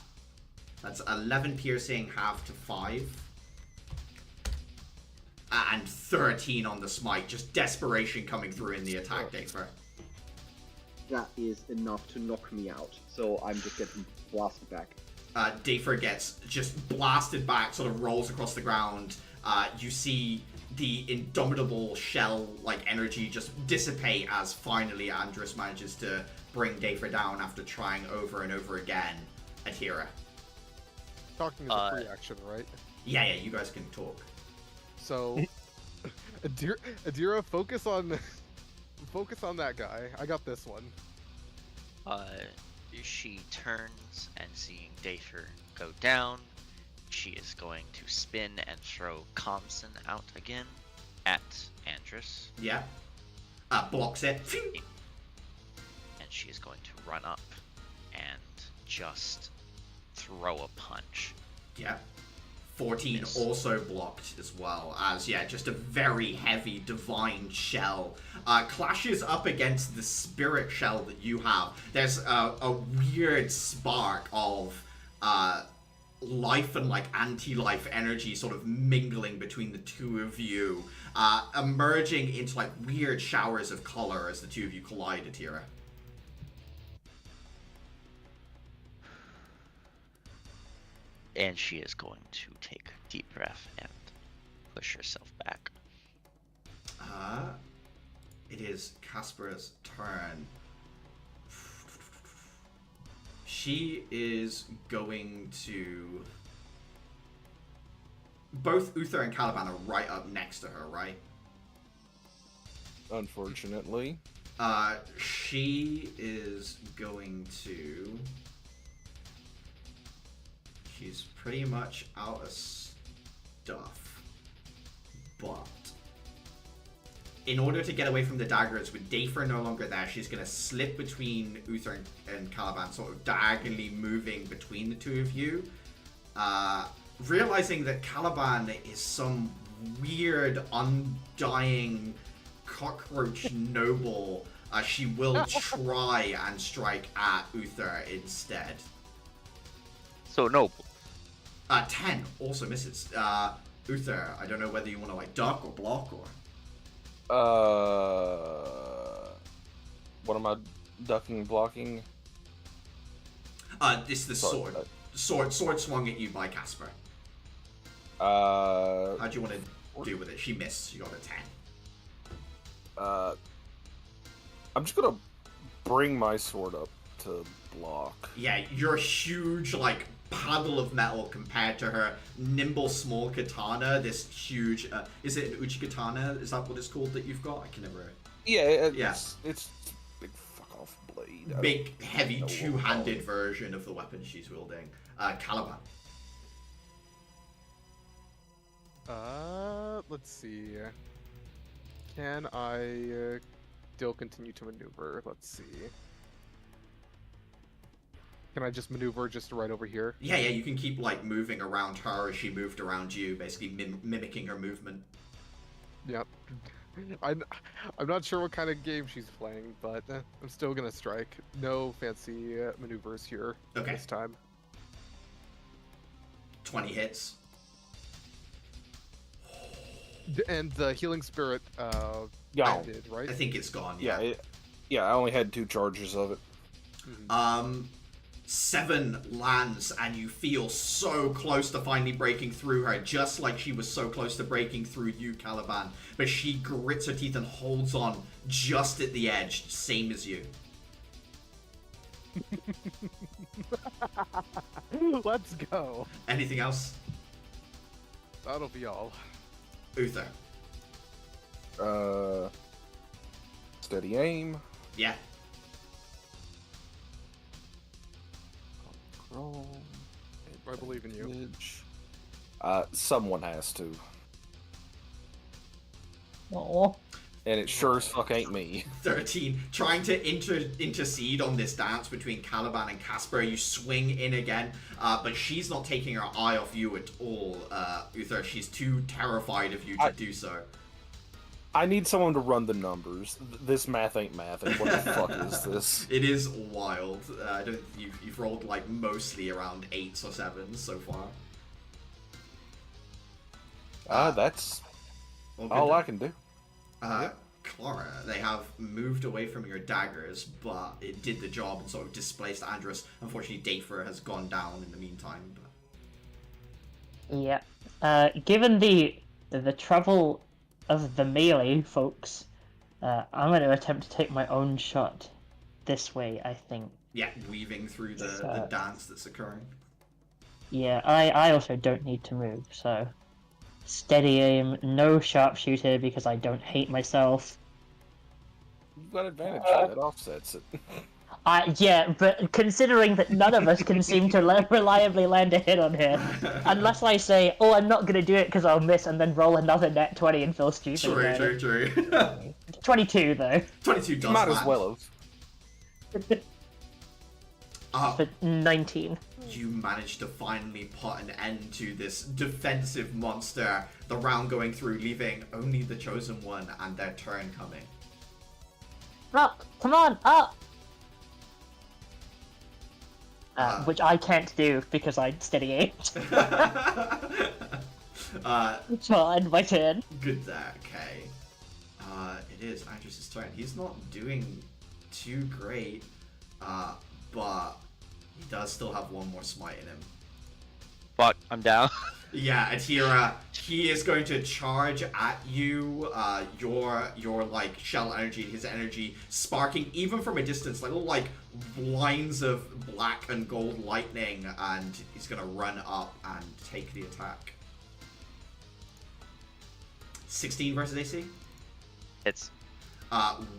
That's 11 piercing, half to 5. And 13 on the smite. Just desperation coming through in the attack, Dafer. That is enough to knock me out. So I'm just getting blasted back. Dafer gets just blasted back, sort of rolls across the ground. You see the indomitable shell-like energy just dissipate as finally Andrus manages to bring Dafer down after trying over and over again. Atira. Talking is a free action, right? Yeah, you guys can talk. So, Adira, focus on that guy. I got this one. She turns and seeing Dafer go down, she is going to spin and throw Comson out again at Andrus. Yeah. Blocks it. And she is going to run up and just throw a punch. Yeah. 14 Miss. also blocked as well, as, yeah, just a very heavy divine shell clashes up against the spirit shell that you have. There's a weird spark of life and, like, anti-life energy sort of mingling between the two of you, emerging into, like, weird showers of color as the two of you collide, Atira. And she is going to take a deep breath and push herself back. It is Casper's turn. She is going to... Both Uther and Caliban are right up next to her, right? Unfortunately. She is going to... She's pretty much out of stuff. But in order to get away from the daggers, with Dafer no longer there, she's going to slip between Uther and Caliban, sort of diagonally moving between the two of you. Realizing that Caliban is some weird, undying cockroach noble, she will try and strike at Uther instead. So noble. 10 also misses. Uther, I don't know whether you want to like duck or block or. What am I ducking and blocking? This is the sword. Sword swung at you by Casper. Uh. How do you want to deal with it? She missed. She got a 10. I'm just gonna bring my sword up to block. Yeah, you're huge, like paddle of metal compared to her nimble small katana. This huge, is it an uchi katana? Is that what it's called that you've got? I can never. Yeah, it's big fuck off blade. Big, heavy, two-handed version of the weapon she's wielding. Caliban. Let's see. Can I still continue to maneuver? Let's see. Can I just maneuver just right over here? Yeah, you can keep like moving around her as she moved around you, basically mimicking her movement. Yep. I'm not sure what kind of game she's playing, but I'm still gonna strike. No fancy maneuvers here this time. 20 hits. And the healing spirit ended, right? I think it's gone. Yeah, I only had 2 charges of it. Mm-hmm. 7 lands, and you feel so close to finally breaking through her, just like she was so close to breaking through you, Caliban. But she grits her teeth and holds on just at the edge, same as you. Let's go. Anything else? That'll be all. Uther. Steady aim. Yeah. Roll. I believe in you. Advantage. Someone has to. Oh. And it sure as fuck ain't me. 13. Trying to intercede on this dance between Caliban and Casper. You swing in again, but she's not taking her eye off you at all, Uther. She's too terrified of you to do so. I need someone to run the numbers. This math ain't mathing. What the fuck is this? It is wild. I don't. You've rolled like mostly around 8s or 7s so far. That's Well, all I can do. Clara, they have moved away from your daggers, but it did the job and sort of displaced Andrus. Unfortunately, Dafer has gone down in the meantime. But... Yeah. Given the trouble of the melee folks, I'm going to attempt to take my own shot this way, I think. Yeah, weaving through the dance that's occurring. Yeah, I also don't need to move, so... Steady aim, no sharpshooter because I don't hate myself. You've got advantage, that offsets it. Yeah, but considering that none of us can seem to reliably land a hit on here, unless I say, oh, I'm not going to do it because I'll miss, and then roll another net 20 and feel stupid. True. 22, though. 22 does Might land. as well have. For 19. You managed to finally put an end to this defensive monster. The round going through, leaving only the Chosen One and their turn coming. Up! Come on, up! Which I can't do because I steady aimed. So I'll end my turn. Good there, okay. It is Andrus' turn. He's not doing too great, but he does still have one more smite in him. Fuck, I'm down. Yeah, Atira, he is going to charge at you. Your like shell energy, his energy, sparking even from a distance, like little like lines of black and gold lightning, and he's gonna run up and take the attack. 16 versus AC. It's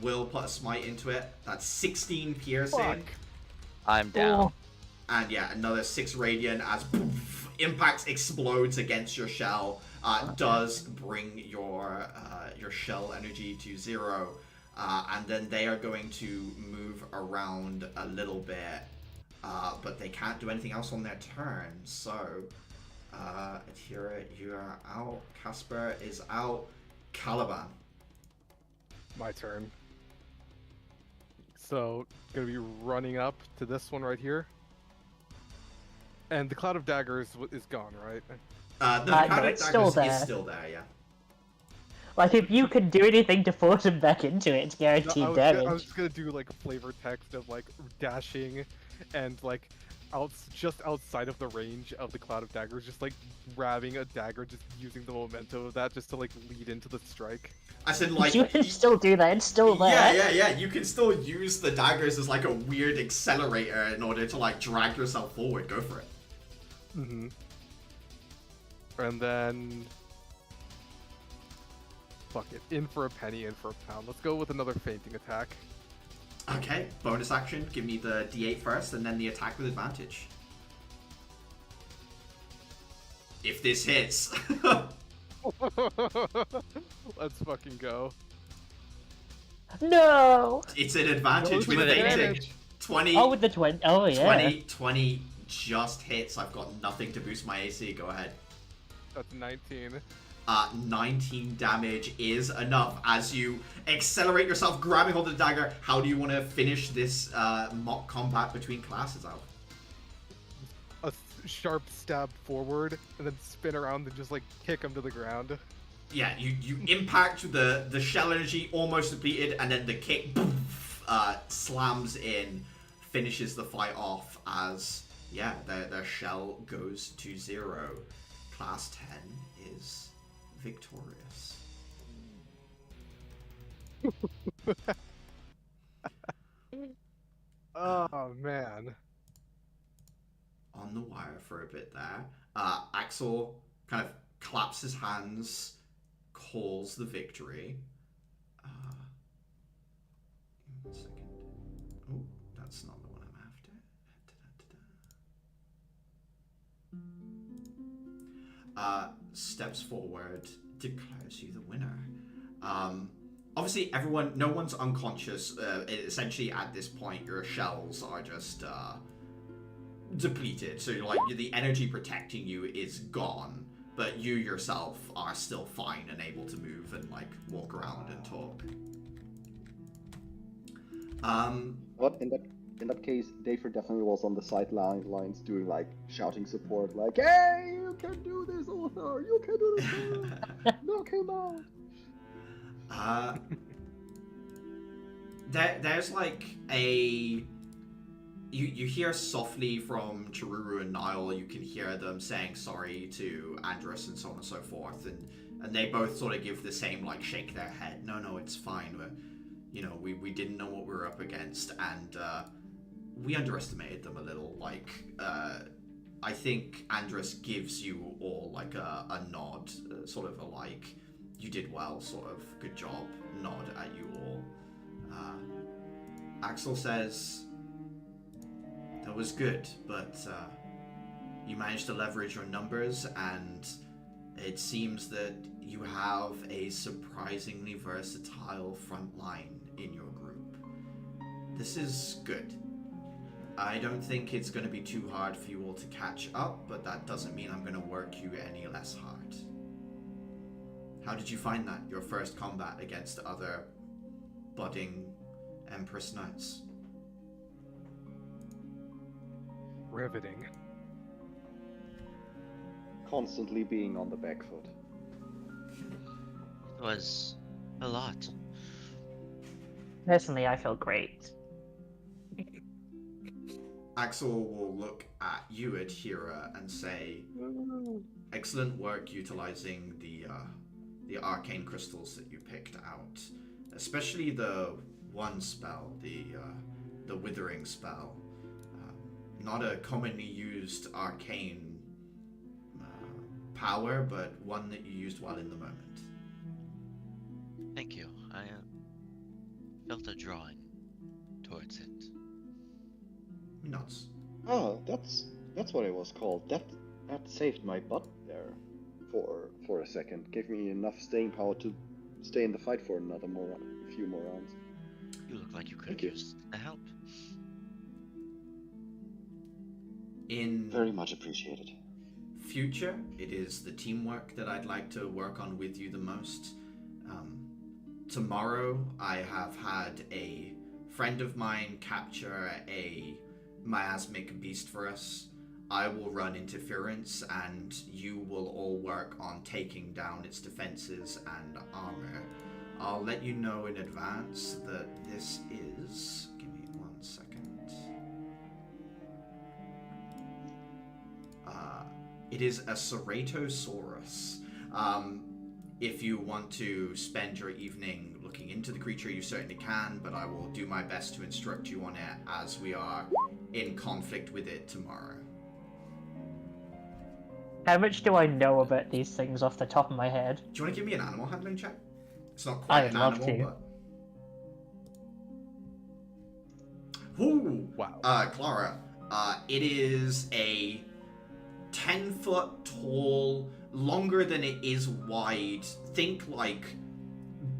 Will put a smite into it. That's 16 piercing. Fuck. I'm down. And yeah, another 6 radiant as poof, impact explodes against your shell. Does bring your shell energy to 0. And then they are going to move around a little bit. But they can't do anything else on their turn. So, Atira, you are out. Casper is out. Caliban. My turn. So, gonna be running up to this one right here. And the Cloud of Daggers is gone, right? The no, Cloud of it's still Daggers there. is still there, yeah. Like, if you could do anything to force him back into it, it's guaranteed I was damage. just gonna do like flavor text of like dashing and like just outside of the range of the Cloud of Daggers, just like grabbing a dagger, just using the momentum of that just to like lead into the strike. I said, like, You can still do that, it's still there. Yeah. You can still use the daggers as like a weird accelerator in order to like drag yourself forward. Go for it. Mm-hmm. And then... Fuck it. In for a penny, in for a pound. Let's go with another fainting attack. Okay, bonus action. Give me the D8 first, and then the attack with advantage. If this hits. Let's fucking go. No! It's an advantage with With fainting. advantage. 20. Oh, with the 20. Oh, yeah. 20 just hits. I've got nothing to boost my AC. Go ahead. That's 19. 19 damage is enough as you accelerate yourself, grabbing hold of the dagger. How do you want to finish this mock combat between classes out? A sharp stab forward, and then spin around and just like kick him to the ground. Yeah, you impact the shell energy, almost depleted, and then the kick slams in, finishes the fight off as, yeah, their shell goes to 0. Class 10 is victorious. Oh, man. On the wire for a bit there. Axel kind of claps his hands, calls the victory. that's not the one I'm after. Steps forward, declares you the winner. Obviously, no one's unconscious. Essentially, at this point, your shells are just depleted. So, the energy protecting you is gone, but you yourself are still fine and able to move and walk around and talk. But in that case, Dafer definitely was on the sidelines doing shouting support, "Hey, you can do this, Arthur! You can do this! Knock him out!" There's you hear softly from Chiruru and Niall. You can hear them saying sorry to Andrus and so on and so forth, and they both sort of give the same shake their head. No, it's fine. We didn't know what we were up against, and we underestimated them a little. I think Andrus gives you all a nod, sort of you did well, sort of good job nod at you all. Axel says, that was good, but you managed to leverage your numbers, and it seems that you have a surprisingly versatile front line in your group. This is good. I don't think it's going to be too hard for you all to catch up, but that doesn't mean I'm going to work you any less hard. How did you find that, your first combat against other budding Empress Knights? Riveting. Constantly being on the back foot. It was a lot. Personally, I feel great. Axel will look at you, Adhira, and say, excellent work utilizing the arcane crystals that you picked out. Especially the one spell, the withering spell. Not a commonly used arcane power, but one that you used well in the moment. Thank you. I felt a drawing towards it. Nuts. Oh, that's what it was called. That saved my butt there for a second. Gave me enough staying power to stay in the fight for a few more rounds. You look like you could Thank have you. used the help. In Very much appreciated. future, it is the teamwork that I'd like to work on with you the most. Tomorrow, I have had a friend of mine capture a miasmic beast for us. I will run interference, and you will all work on taking down its defenses and armor. I'll let you know in advance that this is... Give me 1 second. It is a Ceratosaurus. If you want to spend your evening looking into the creature, you certainly can, but I will do my best to instruct you on it as we are in conflict with it tomorrow. How much do I know about these things off the top of my head? Do you want to give me an animal handling check? It's not quite I'd an love animal, to. but... Ooh! Wow. Clara, it is a 10-foot tall, longer than it is wide. Think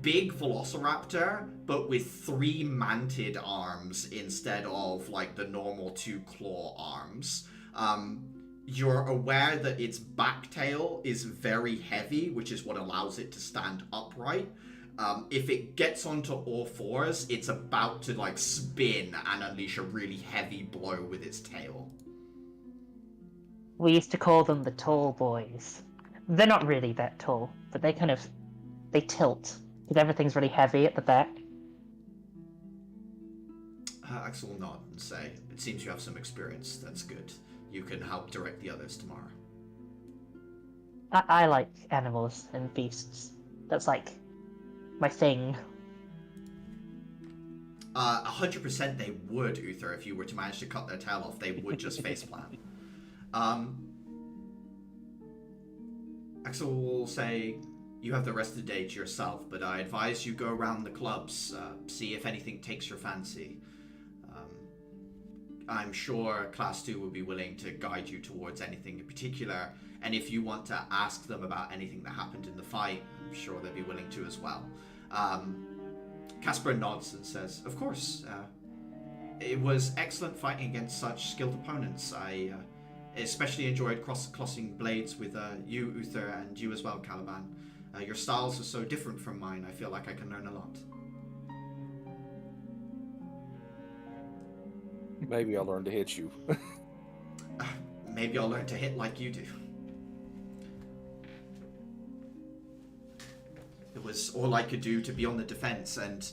big velociraptor, but with 3 manted arms instead of the normal 2 claw arms. You're aware that its back tail is very heavy, which is what allows it to stand upright. If it gets onto all fours, it's about to spin and unleash a really heavy blow with its tail. We used to call them the tall boys. They're not really that tall, but they tilt, because everything's really heavy at the back. Axel will nod and say, it seems you have some experience. That's good. You can help direct the others tomorrow. I like animals and beasts. That's my thing. 100% they would, Uther, if you were to manage to cut their tail off. They would just faceplant. Axel will say, you have the rest of the day to yourself, but I advise you go around the clubs, see if anything takes your fancy. I'm sure Class 2 will be willing to guide you towards anything in particular. And if you want to ask them about anything that happened in the fight, I'm sure they'll be willing to as well. Casper nods and says, of course. It was excellent fighting against such skilled opponents. I especially enjoyed crossing blades with you, Uther, and you as well, Caliban. Your styles are so different from mine. I feel like I can learn a lot. Maybe I'll learn to hit you. Maybe I'll learn to hit like you do. It was all I could do to be on the defense, and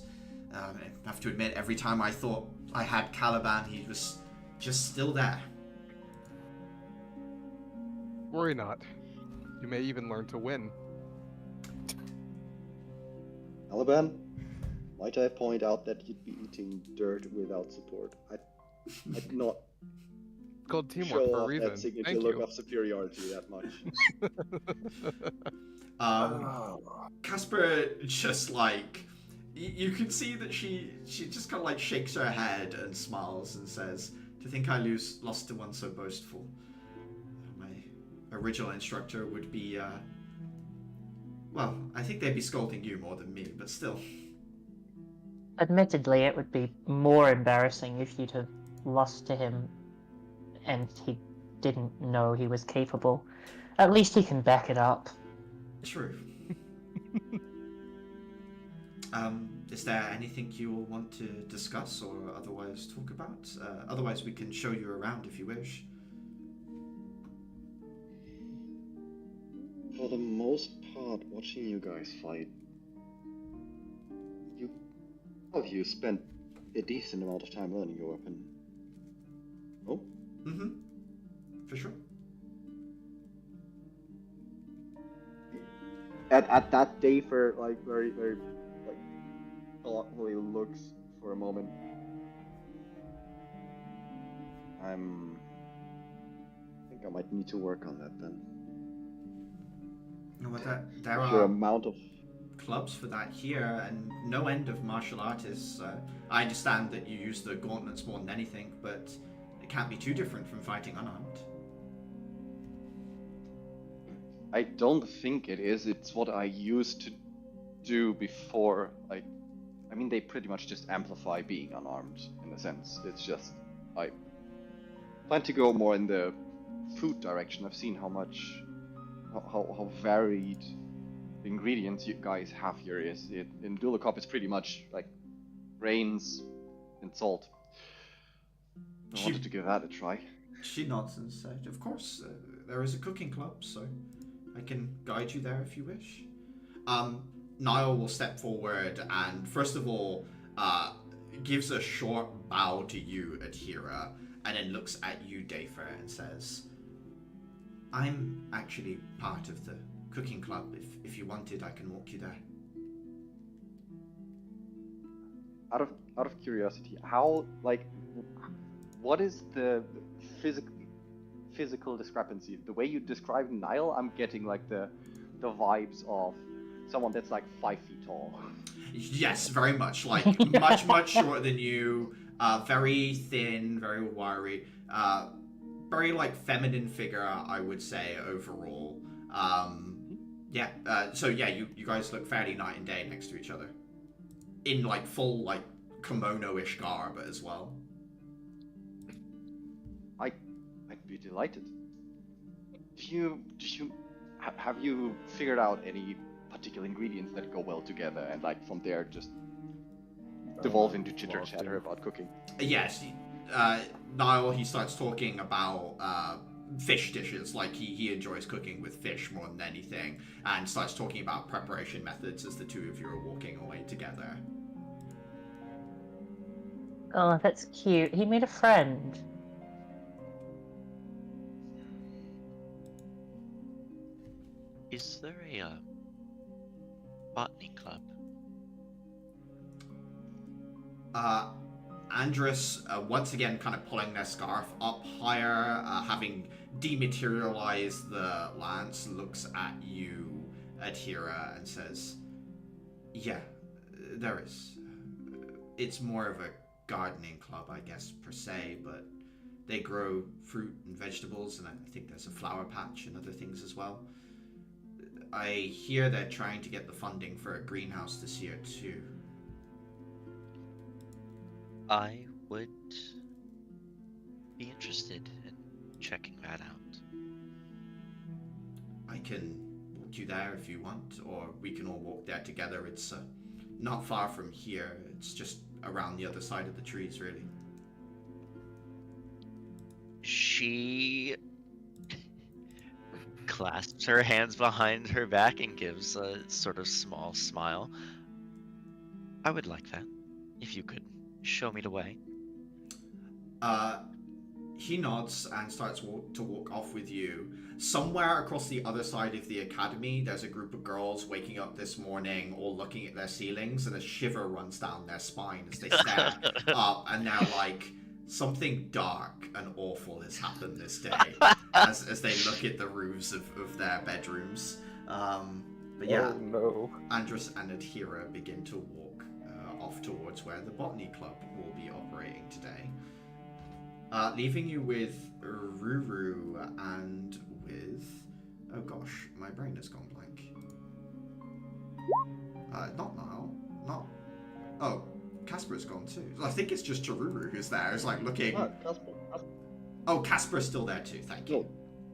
I have to admit, every time I thought I had Caliban, he was just still there. Worry not. You may even learn to win. Caliban, might I point out that you'd be eating dirt without support? I'd not It's called teamwork show for a off reason. that signature Thank look you. of superiority that much. Casper just like, you can see that she just kind of like shakes her head and smiles and says, to think I lost to one so boastful. My original instructor would be, well, I think they'd be scolding you more than me, but still. Admittedly, it would be more embarrassing if you'd have lost to him and he didn't know he was capable. At least he can back it up. True. Is there anything you all want to discuss or otherwise talk about? Otherwise, we can show you around if you wish. For the most part, watching you guys fight, you spent a decent amount of time learning your weapon. Oh? Mm-hmm. For sure. At that day, for like very like thoughtfully looks for a moment. I think I might need to work on that then. No, but there Your are amount of clubs for that here, and no end of martial artists. I understand that you use the gauntlets more than anything, but it can't be too different from fighting unarmed. I don't think it is. It's what I used to do before. I mean, they pretty much just amplify being unarmed in a sense. It's just I plan to go more in the food direction. I've seen how varied the ingredients you guys have here is. In Dulacop, it's pretty much like grains and salt. I wanted to give that a try. She nods and said, of course, there is a cooking club, so I can guide you there if you wish. Niall will step forward and, first of all, gives a short bow to you, Adhira, and then looks at you, Dafer, and says, I'm actually part of the cooking club. If you wanted, I can walk you there. Out of curiosity, how what is the physical discrepancy? The way you describe Niall, I'm getting like the vibes of someone that's like 5 feet tall. Yes, very much. Like much shorter than you. Very thin, very wiry. Very like feminine figure, I would say overall. So you guys look fairly night and day next to each other, in like full like kimono-ish garb as well. I'd be delighted. Have you figured out any particular ingredients that go well together, and like from there just devolve into chitter chatter about cooking? Yes. Niall, he starts talking about fish dishes, like he enjoys cooking with fish more than anything, and starts talking about preparation methods as the two of you are walking away together. Oh, that's cute. He made a friend. Is there a botany club? Andrus, once again, kind of pulling their scarf up higher, having dematerialized the lance, looks at you, Adhira, and says, yeah, there is. It's more of a gardening club, I guess, per se, but They grow fruit and vegetables, and I think there's a flower patch and other things as well. I hear they're trying to get the funding for a greenhouse this year too. I would be interested in checking that out. I can walk you there if you want, or we can all walk there together. It's not far from here. It's just around the other side of the trees, really. She clasps her hands behind her back and gives a sort of small smile. I would like that, if you could show me the way. He nods and starts to walk off with you. Somewhere across the other side of the academy, there's a group of girls waking up this morning, all looking at their ceilings, and a shiver runs down their spine as they stare up, and they're like, something dark and awful has happened this day, as they look at the roofs of their bedrooms. But yeah, Oh no. Andrus and Adhira begin to walk off towards where the Botany Club will be operating today. Leaving you with Ruru and with... Oh gosh, my brain has gone blank. Not now. Not... Oh, Casper's gone too. I think it's just Ruru who's there. It's like looking... No, Casper. Oh, Casper's still there too, thank you. No.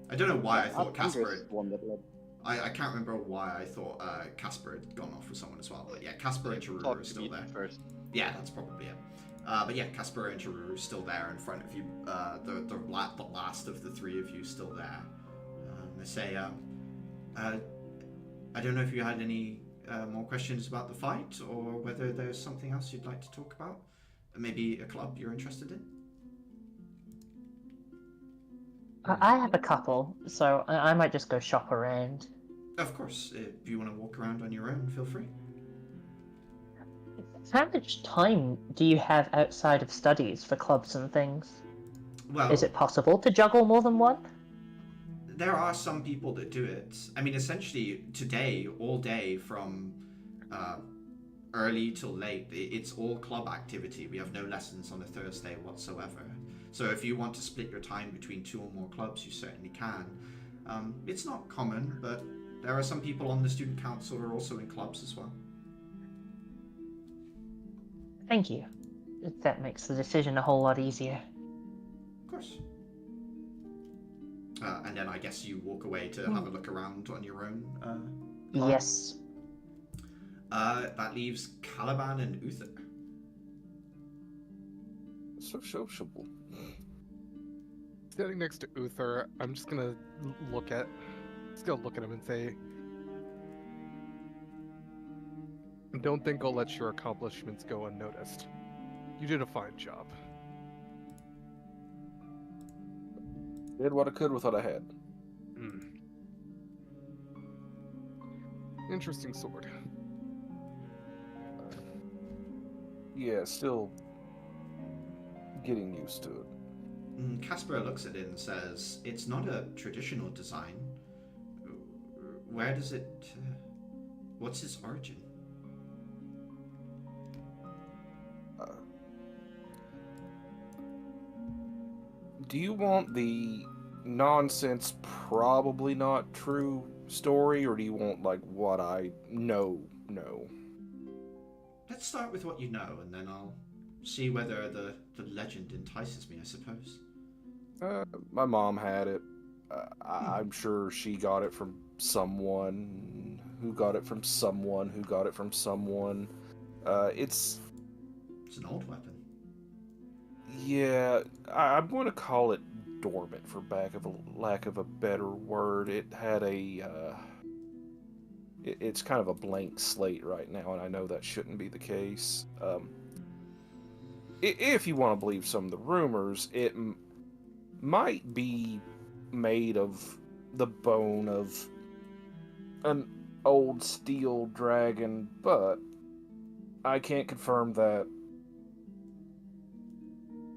I don't know why I thought Andres Casper... is the one that led. I can't remember why I thought Casper had gone off with someone as well. But yeah, Casper and Ruru Talk are to still me there. first. Yeah, that's probably it. But yeah, Casper and Charuru are still there in front of you. The last of the three of you still there. They say, I don't know if you had any more questions about the fight, or whether there's something else you'd like to talk about. Maybe a club you're interested in? I have a couple, so I might just go shop around. Of course, if you want to walk around on your own, feel free. How much time do you have outside of studies for clubs and things? Well, Is it possible to juggle more than one? there are some people that do it. I mean, essentially, today, all day from early till late, it's all club activity. We have no lessons on a Thursday whatsoever. So if you want to split your time between 2 or more clubs, you certainly can. It's not common, but there are some people on the student council who are also in clubs as well. Thank you. That makes the decision a whole lot easier. Of course. And then I guess you walk away to have a look around on your own. Lara? Yes. That leaves Caliban and Uther. So sociable. Standing next to Uther, I'm just gonna look at him and say, don't think I'll let your accomplishments go unnoticed. You did a fine job. Did what I could with what I had. Interesting sword. Yeah, still getting used to it. Casper looks at it and says, it's not a traditional design. Where does it... what's its origin? Do you want the nonsense, probably not true story, or do you want, like, what I know? Let's start with what you know, and then I'll see whether the legend entices me, I suppose. My mom had it. I'm sure she got it from someone who got it from someone who got it from someone. It's an old weapon. Yeah, I'm going to call it dormant for lack of a better word. It had it's kind of a blank slate right now, and I know that shouldn't be the case. If you want to believe some of the rumors, it might be made of the bone of an old steel dragon, but I can't confirm that.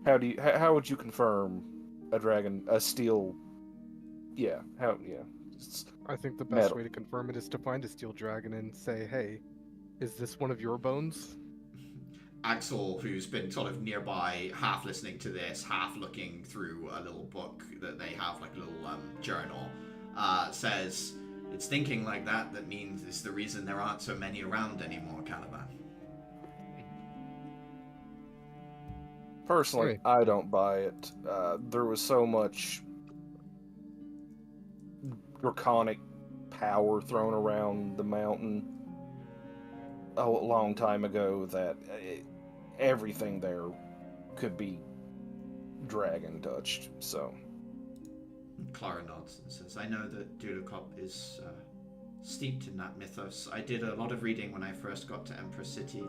How would you confirm a steel? Yeah, I think the best metal. way to confirm it is to find a steel dragon and say, hey, is this one of your bones? Axel, who's been sort of nearby, half listening to this, half looking through a little book that they have, like a little journal, says, "It's thinking like that that means it's the reason there aren't so many around anymore, Caliban." Personally, Right. I don't buy it. There was so much draconic power thrown around the mountain a long time ago that everything there could be dragon touched. So Clara nods and says, "I know that Dulacop is steeped in that mythos. I did a lot of reading when I first got to Empress City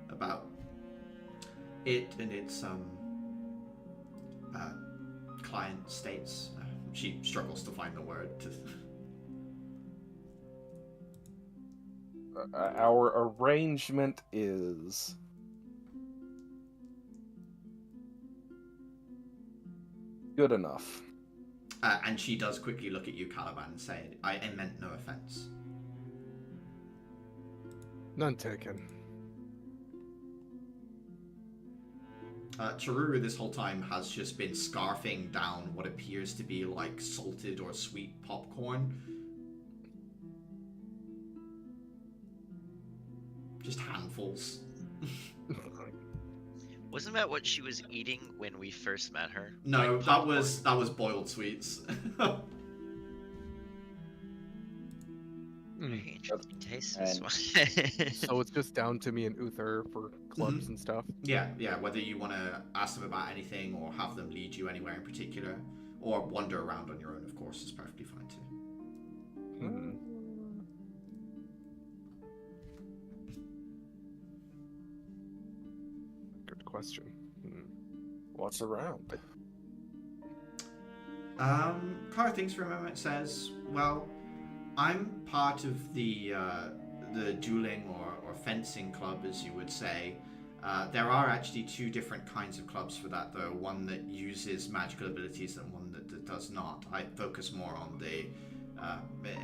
about it and its client states." She struggles to find the word to... our arrangement is good enough. And she does quickly look at you, Caliban, and say, I meant no offense. None taken. Charuru this whole time has just been scarfing down what appears to be like salted or sweet popcorn. Just handfuls. Wasn't that what she was eating when we first met her? No, Like that was boiled sweets. Very interesting taste. And- This one. So it's just down to me and Uther for clubs and stuff. Yeah, whether you want to ask them about anything or have them lead you anywhere in particular, or wander around on your own, of course, is perfectly fine too. Hmm. Good question. What's around? Cara thinks for a moment, says, well, I'm part of the dueling or fencing club, as you would say. There are actually two different kinds of clubs for that, though. One that uses magical abilities and one that does not. I focus more on the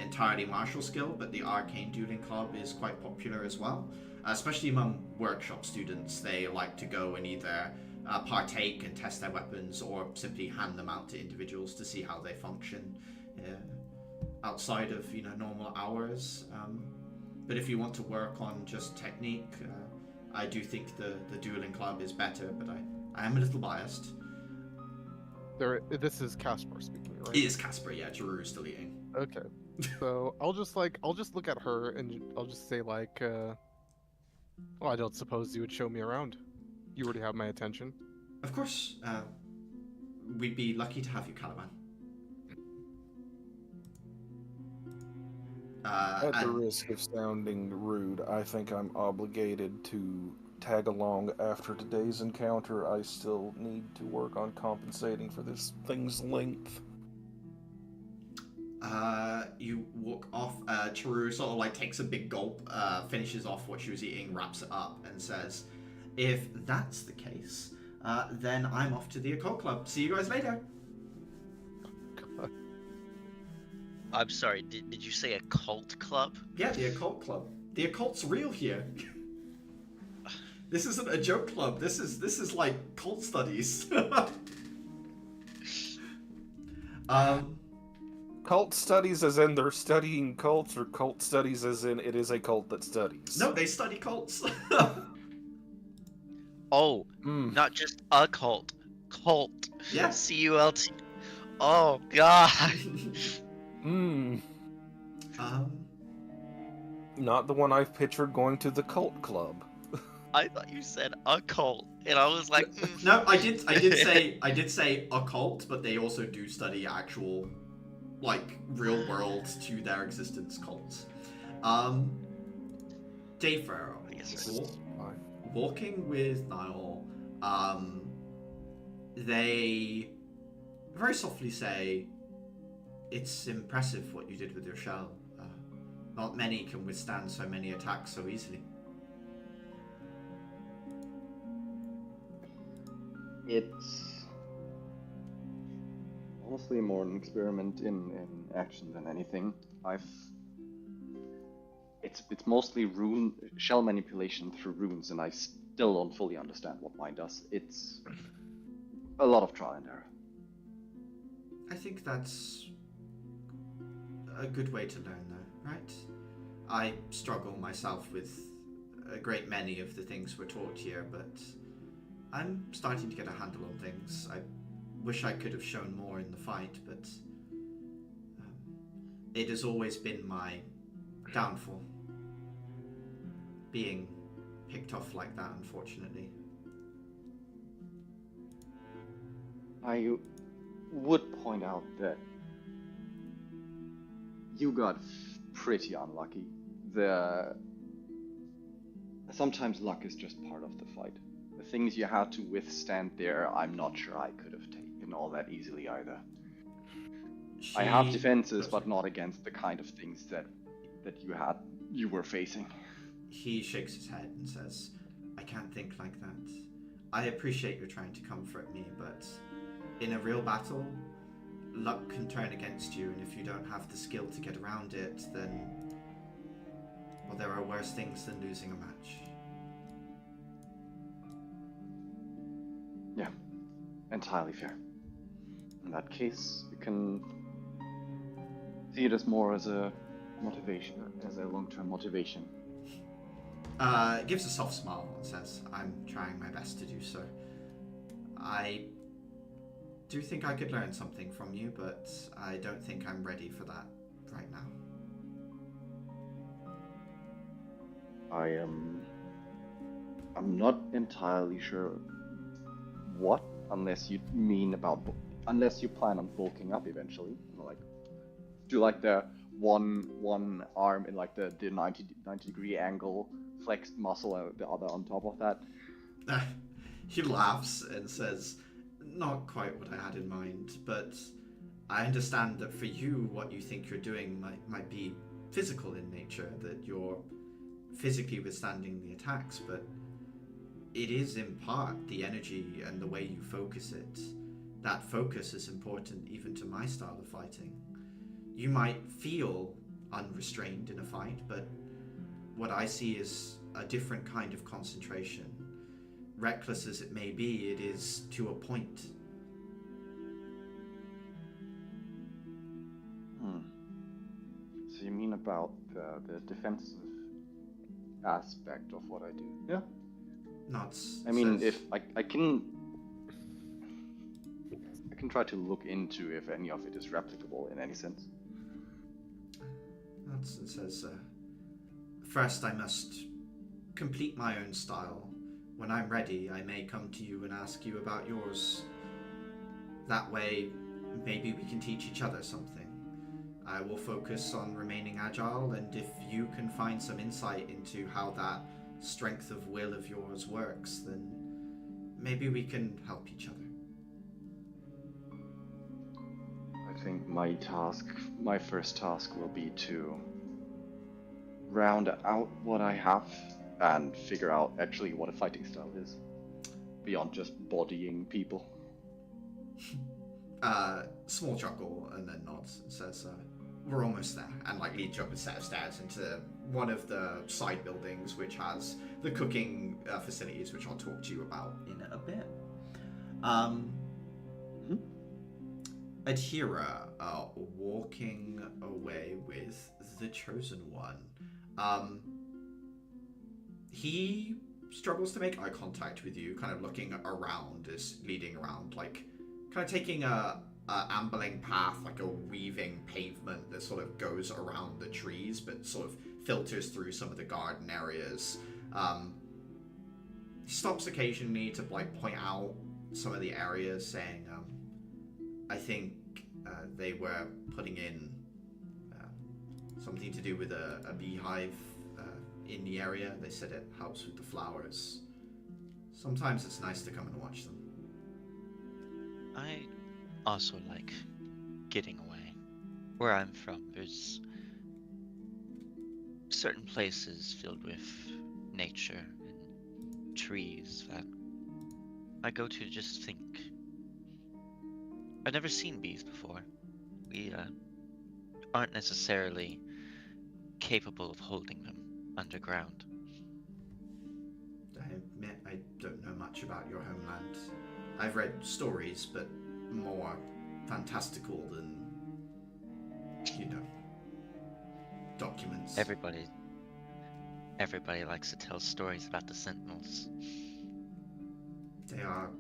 entirely martial skill, but the arcane dueling club is quite popular as well. Especially among workshop students, they like to go and either partake and test their weapons or simply hand them out to individuals to see how they function outside of normal hours. But if you want to work on just technique, I do think the dueling club is better, but I am a little biased. This is Caspar speaking, right? It is Casper, yeah. Jaruru's still eating. Okay. So I'll just look at her and I'll just say like, well, I don't suppose you would show me around. You already have my attention. Of course, we'd be lucky to have you, Caliban. At the risk of sounding rude, I think I'm obligated to tag along after today's encounter. I still need to work on compensating for this thing's length. You walk off. Charuru sort of like takes a big gulp, finishes off what she was eating, wraps it up, and says, "If that's the case, then I'm off to the occult club. See you guys later." I'm sorry, did you say a cult club? Yeah, the occult club. The occult's real here. This isn't a joke club. This is like cult studies. Cult studies as in they're studying cults, or cult studies as in it is a cult that studies? No, they study cults. Oh, not just a cult. Cult. Yeah. C-U-L-T. Oh, God. Not the one I've pictured going to the cult club. I thought you said a cult, and I was like, No, I did say occult, but they also do study actual, like, real world to their existence cults. Dave Farrow, walking with Niall, they very softly say, "It's impressive what you did with your shell. Not many can withstand so many attacks so easily." It's honestly more an experiment in action than anything. It's mostly shell manipulation through runes, and I still don't fully understand what mine does. It's a lot of trial and error. I think that's a good way to learn, though, right? I struggle myself with a great many of the things we're taught here, but I'm starting to get a handle on things. I wish I could have shown more in the fight, but it has always been my downfall. Being picked off like that, unfortunately. I would point out that you got pretty unlucky. Sometimes luck is just part of the fight. The things you had to withstand there, I'm not sure I could have taken all that easily either. I have defenses, but not against the kind of things that you were facing. He shakes his head and says, I can't think like that. I appreciate you trying to comfort me, but in a real battle, luck can turn against you, and if you don't have the skill to get around it, then, well, there are worse things than losing a match. Yeah, entirely fair. In that case, you can see it as more as a motivation, as a long-term motivation. Gives a soft smile and says, I'm trying my best to do so. I do think I could learn something from you, but I don't think I'm ready for that right now. I'm not entirely sure what, unless you plan on bulking up eventually, like do like the one arm in like the 90 degree angle, flexed muscle, and the other on top of that. He laughs and says, not quite what I had in mind, but I understand that for you, what you think you're doing might be physical in nature, that you're physically withstanding the attacks, but it is in part the energy and the way you focus it. That focus is important even to my style of fighting. You might feel unrestrained in a fight, but what I see is a different kind of concentration. Reckless as it may be, it is to a point. So you mean about the defensive aspect of what I do? Yeah. I mean, if I can try to look into if any of it is replicable in any sense. It says, first I must complete my own style. When I'm ready, I may come to you and ask you about yours. That way, maybe we can teach each other something. I will focus on remaining agile, and if you can find some insight into how that strength of will of yours works, then maybe we can help each other. I think my first task will be to round out what I have and figure out actually what a fighting style is, beyond just bodying people. Small chuckle and then nods and says, we're almost there, and leads you up a set of stairs into one of the side buildings which has the cooking facilities, which I'll talk to you about in a bit. Adhira walking away with the Chosen One. He struggles to make eye contact with you, kind of looking around, is leading around, kind of taking a ambling path, like a weaving pavement that sort of goes around the trees, but sort of filters through some of the garden areas. He stops occasionally to point out some of the areas, saying, I think they were putting in something to do with a beehive in the area. They said it helps with the flowers. Sometimes it's nice to come and watch them. I also like getting away. Where I'm from, there's certain places filled with nature and trees that I go to just think. I've never seen bees before. We aren't necessarily capable of holding them underground. admit I don't know much about your homeland. I've read stories, but more fantastical than, you know, documents. Everybody likes to tell stories about the Sentinels. They are...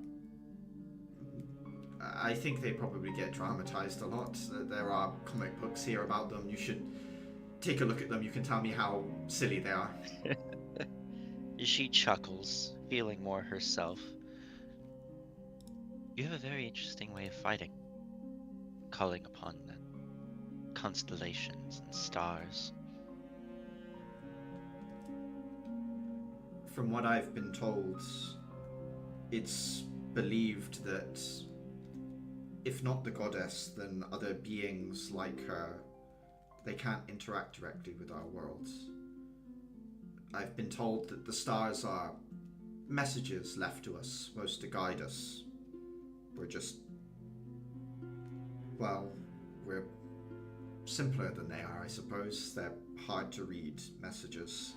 I think they probably get dramatized a lot. There are comic books here about them. You should take a look at them. You can tell me how silly they are. She chuckles, feeling more herself. You have a very interesting way of fighting, calling upon the constellations and stars. From what I've been told, it's believed that if not the goddess, then other beings like her, they can't interact directly with our worlds. I've been told that the stars are messages left to us, supposed to guide us. We're just... well, we're simpler than they are, I suppose. They're hard to read messages.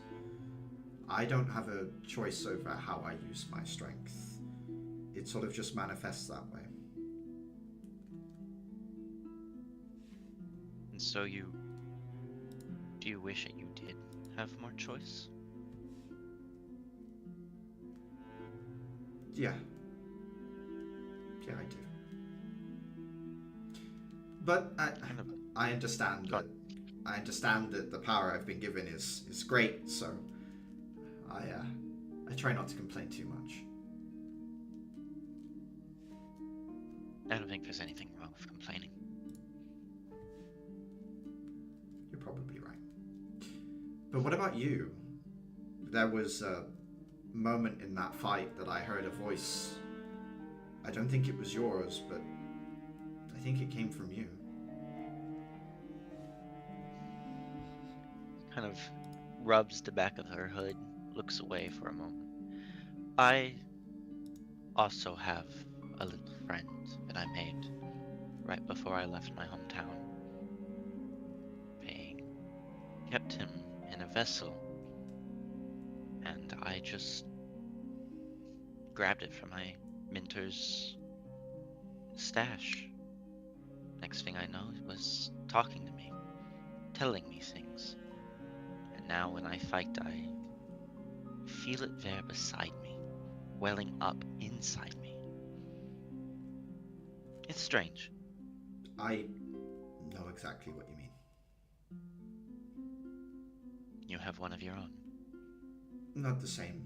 I don't have a choice over how I use my strength. It sort of just manifests that way. And so do you wish that you did have more choice? Yeah. Yeah, I do. But I understand that the power I've been given is great, so I try not to complain too much. I don't think there's anything wrong with complaining. You're probably right. But what about you? There was a moment in that fight that I heard a voice. I don't think it was yours, but I think it came from you. Kind of rubs the back of her hood, looks away for a moment. I also have a little friend that I made right before I left my hometown. They kept him in a vessel, and I just grabbed it from my mentor's stash. Next thing I know, it was talking to me, telling me things. And now when I fight, I feel it there beside me, welling up inside me. It's strange. I know exactly what you mean. You have one of your own. Not the same,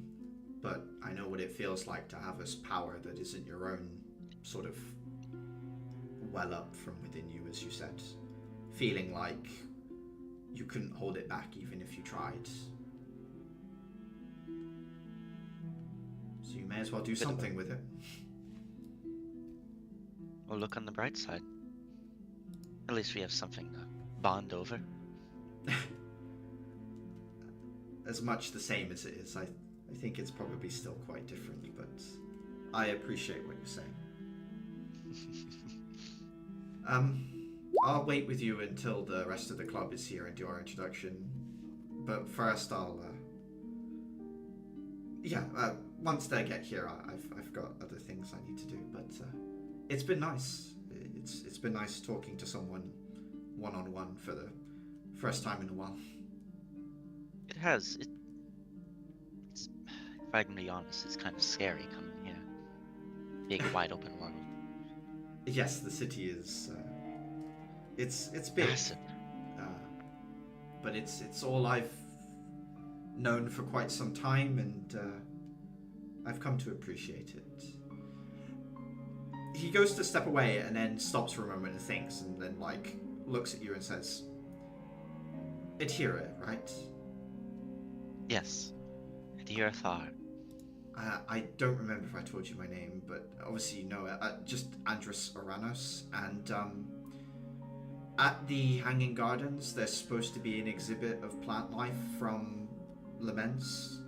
but I know what it feels like to have this power that isn't your own, sort of well up from within you, as you said. Feeling like you couldn't hold it back even if you tried. So you may as well do something with it. Well, look on the bright side. At least we have something to bond over. As much the same as it is, I think it's probably still quite different, but I appreciate what you're saying. I'll wait with you until the rest of the club is here and do our introduction. But first, once they get here, I've got other things I need to do. But it's been nice. It's been nice talking to someone one-on-one for the first time in a while. It has. It's, if I can be honest, it's kind of scary coming here. Big, wide open world. Yes, the city is. It's big. Massive. But it's all I've known for quite some time, and I've come to appreciate it. He goes to step away and then stops for a moment and thinks, and then looks at you and says, Adhira, right? Yes. Adhira Thar. I don't remember if I told you my name, but obviously you know it. Just Andrus Oranos. And at the Hanging Gardens, there's supposed to be an exhibit of plant life from Laments.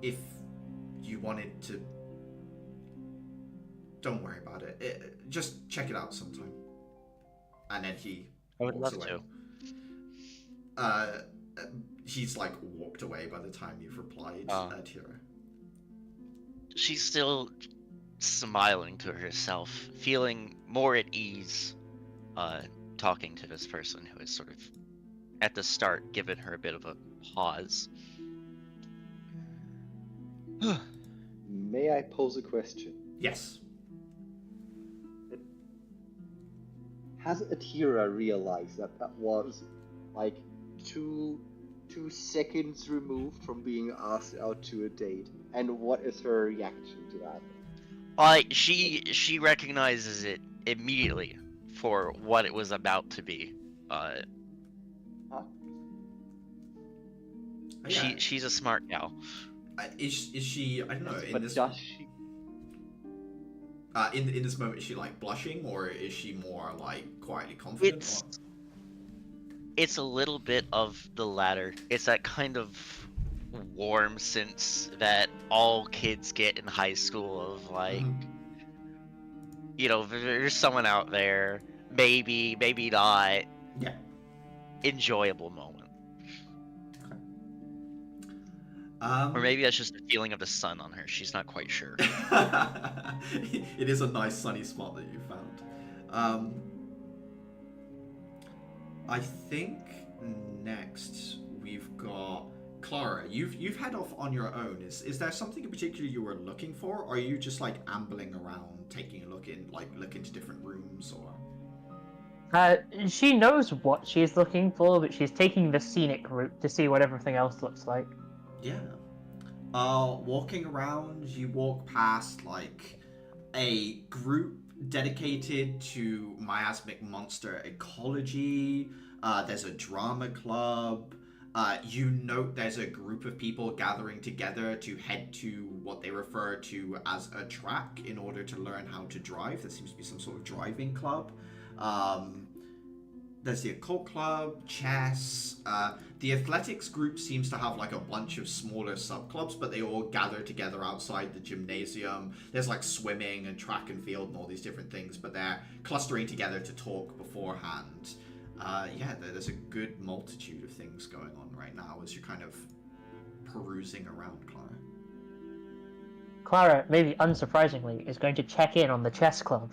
If you wanted to... Don't worry about it. Just check it out sometime. And then he I would walks love away. to. He's walked away by the time you've replied, Oh. Adhira. she's still smiling to herself, feeling more at ease, talking to this person who has sort of, at the start, given her a bit of a pause. May I pose a question? Yes. Has Atira realized that that was like two seconds removed from being asked out to a date? And what is her reaction to that? She recognizes it immediately for what it was about to be. Huh? She's a smart gal. Is she? I don't know. But does she? In this moment, is she like blushing, or is she more like quietly confident? It's a little bit of the latter. It's that kind of warm sense that all kids get in high school of like, you know, there's someone out there, maybe not. Yeah. Enjoyable moment. Or maybe that's just the feeling of the sun on her. She's not quite sure. It is a nice sunny spot that you found. I think next we've got Clara. You've head off on your own. Is there something in particular you were looking for, or are you just like ambling around, taking a look into different rooms, or? She knows what she's looking for, but she's taking the scenic route to see what everything else looks like. Yeah. Walking around, you walk past like a group dedicated to miasmic monster ecology. There's a drama club. You note there's a group of people gathering together to head to what they refer to as a track in order to learn how to drive. There seems to be some sort of driving club. There's the occult club, chess. The athletics group seems to have like a bunch of smaller sub-clubs, but they all gather together outside the gymnasium. There's like swimming and track and field and all these different things, but they're clustering together to talk beforehand. There's a good multitude of things going on right now as you're kind of perusing around, Clara. Clara, maybe unsurprisingly, is going to check in on the chess club.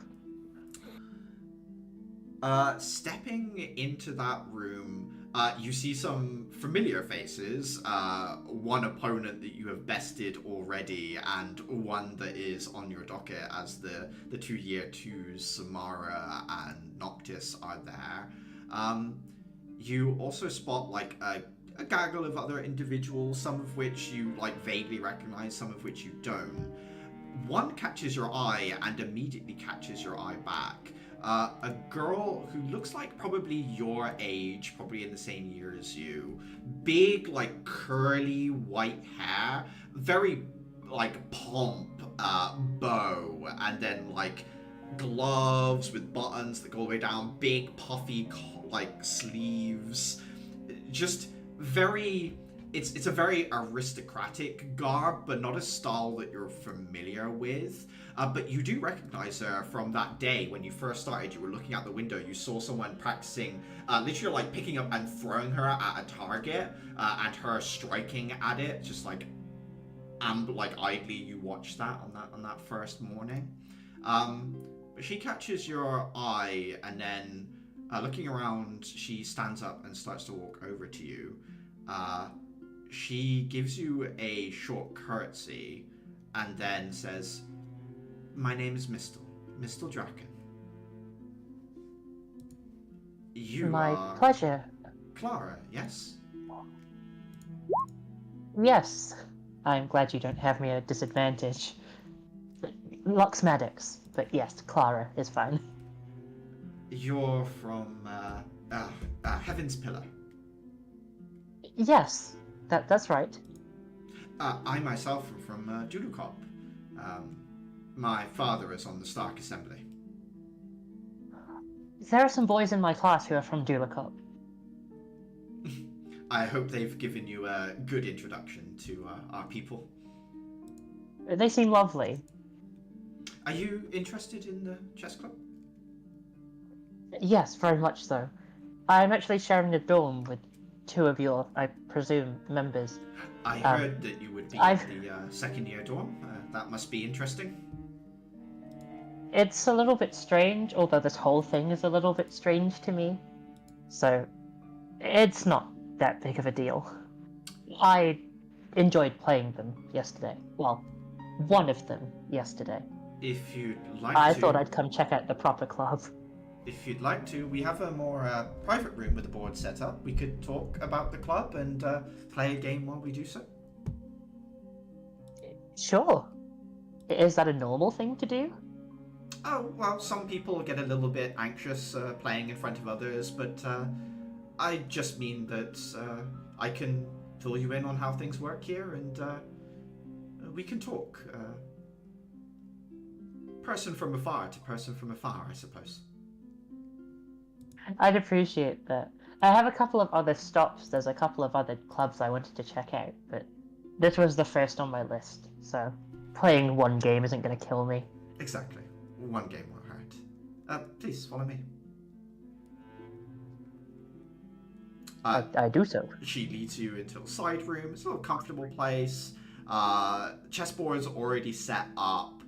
Stepping into that room, you see some familiar faces. One opponent that you have bested already, and one that is on your docket as the 2 year 2s, Samara and Noctis are there. You also spot like a gaggle of other individuals, some of which you like vaguely recognize, some of which you don't. One catches your eye and immediately catches your eye back. A girl who looks like probably your age, probably in the same year as you. Big, like, curly white hair. Very, like, pomp, bow. And then, like, gloves with buttons that go all the way down. Big, puffy, like, sleeves. Just very... It's a very aristocratic garb, but not a style that you're familiar with. But you do recognize her from that day when you first started. You were looking out the window. You saw someone practicing, literally like picking up and throwing her at a target, and her striking at it. Just like idly, you watched that on that first morning. But she catches your eye, and then looking around, she stands up and starts to walk over to you. She gives you a short curtsy, and then says, "My name is Mistel Draken. You My are pleasure. Clara, yes?" Yes. I'm glad you don't have me at a disadvantage. Lux Maddox, but yes, Clara is fine. You're from Heaven's Pillar. Yes, that's right. I myself am from Dudukop. My father is on the Stark Assembly. There are some boys in my class who are from Dulacop. I hope they've given you a good introduction to our people. They seem lovely. Are you interested in the chess club? Yes, very much so. I'm actually sharing a dorm with two of your, I presume, members. I heard that you would be I've- in the second year dorm. That must be interesting. It's a little bit strange, although this whole thing is a little bit strange to me. So, it's not that big of a deal. I enjoyed playing them yesterday. Well, one of them yesterday. If you'd like I to, thought I'd come check out the proper club. if you'd like to, we have a more private room with the board set up. We could talk about the club and play a game while we do so. Sure. Is that a normal thing to do? Oh, well, some people get a little bit anxious playing in front of others, but I just mean that I can fill you in on how things work here, and we can talk. Person from afar to person from afar, I suppose. I'd appreciate that. I have a couple of other stops. There's a couple of other clubs I wanted to check out, but this was the first on my list, so playing one game isn't going to kill me. Exactly. One game won't hurt. Please, follow me. I do so. She leads you into a side room. It's a little comfortable place. Chessboard's already set up.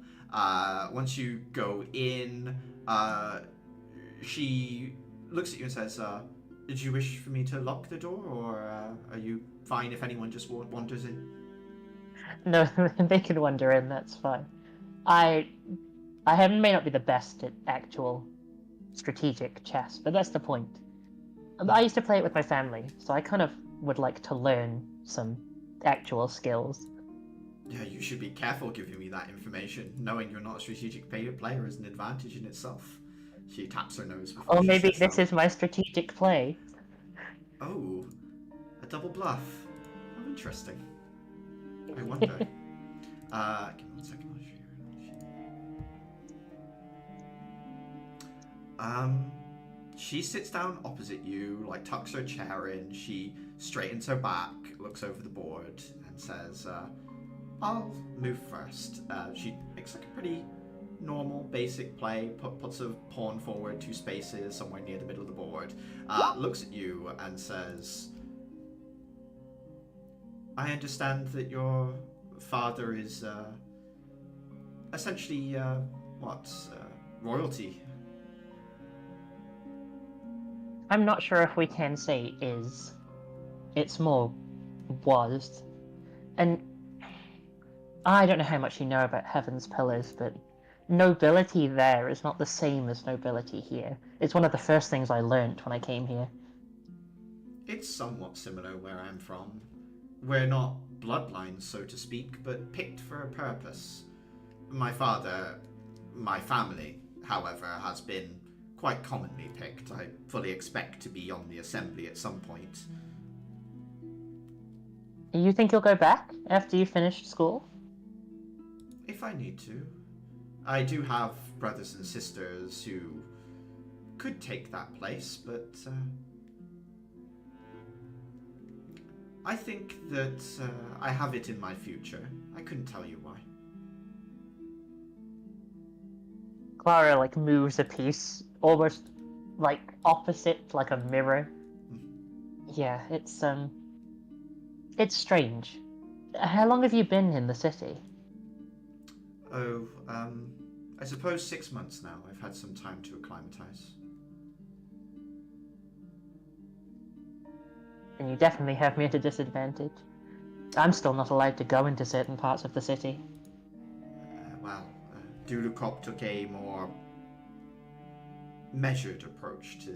Once you go in, she looks at you and says, did you wish for me to lock the door, or are you fine if anyone just wanders in? No, they can wander in, that's fine. I may not be the best at actual strategic chess, but that's the point. I used to play it with my family, so I kind of would like to learn some actual skills. Yeah, you should be careful giving me that information. Knowing you're not a strategic player is an advantage in itself. She taps her nose before Or she maybe sits this down. is my strategic play. Oh, a double bluff. Oh, interesting. I wonder. Give me 1 second. I'll share. She sits down opposite you, like tucks her chair in. She straightens her back, looks over the board, and says, "I'll move first." She makes like a pretty normal, basic play. Puts a pawn forward 2 spaces somewhere near the middle of the board. Looks at you and says, "I understand that your father is essentially royalty." I'm not sure if we can say is. It's more was. And I don't know how much you know about Heaven's Pillars, but nobility there is not the same as nobility here. It's one of the first things I learnt when I came here. It's somewhat similar where I'm from. We're not bloodlines, so to speak, but picked for a purpose. My family, however, has been quite commonly picked. I fully expect to be on the assembly at some point. You think you'll go back after you finish school? If I need to. I do have brothers and sisters who could take that place, but I think that I have it in my future. I couldn't tell you why. Clara, like, moves a piece, almost, like, opposite, like a mirror. Yeah, it's strange. How long have you been in the city? Oh, I suppose 6 months now. I've had some time to acclimatize. And you definitely have me at a disadvantage. I'm still not allowed to go into certain parts of the city. Dudukop took a more measured approach to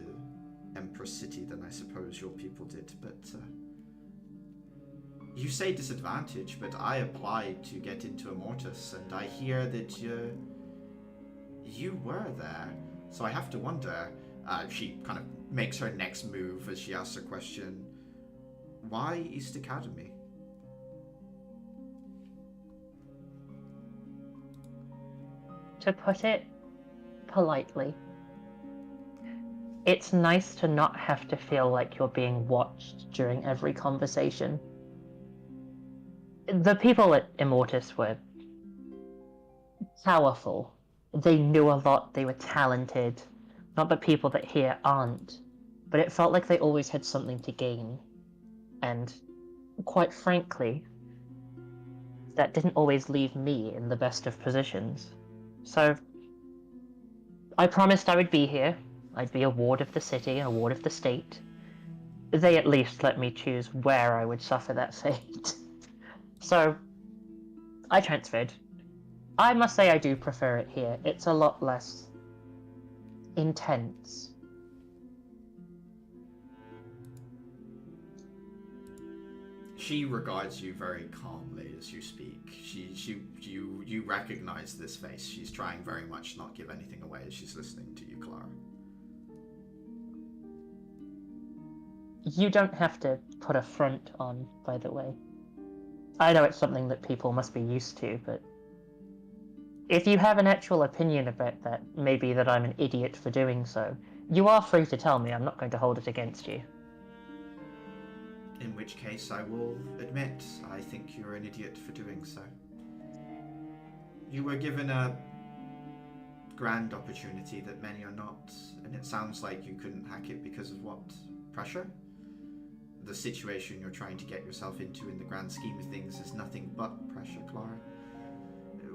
Empress City than I suppose your people did, but you say disadvantage, but I applied to get into Immortus, and I hear that you were there, so I have to wonder. She kind of makes her next move as she asks her question. Why East Academy? To put it politely, it's nice to not have to feel like you're being watched during every conversation. The people at Immortus were powerful. They knew a lot, they were talented. Not that people that here aren't, but it felt like they always had something to gain. And quite frankly, that didn't always leave me in the best of positions. So I promised I would be here. I'd be a ward of the city, a ward of the state. They at least let me choose where I would suffer that fate. So I transferred. I must say I do prefer it here. It's a lot less intense. She regards you very calmly as you speak. You recognize this face. She's trying very much not give anything away as she's listening to you, Clara. You don't have to put a front on, by the way. I know it's something that people must be used to, but if you have an actual opinion about that, maybe that I'm an idiot for doing so, you are free to tell me. I'm not going to hold it against you. In which case, I will admit, I think you're an idiot for doing so. You were given a grand opportunity that many are not, and it sounds like you couldn't hack it because of what? Pressure? The situation you're trying to get yourself into in the grand scheme of things is nothing but pressure, Clara.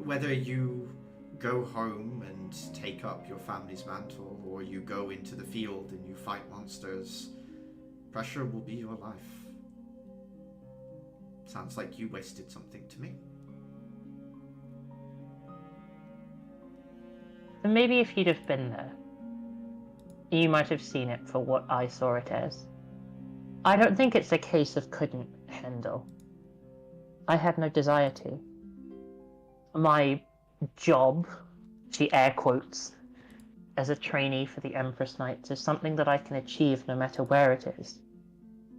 Whether you go home and take up your family's mantle, or you go into the field and you fight monsters, pressure will be your life. Sounds like you wasted something to me. And maybe if you'd have been there, you might have seen it for what I saw it as. I don't think it's a case of couldn't handle. I had no desire to. My job, she air quotes, as a trainee for the Empress Knights is something that I can achieve no matter where it is.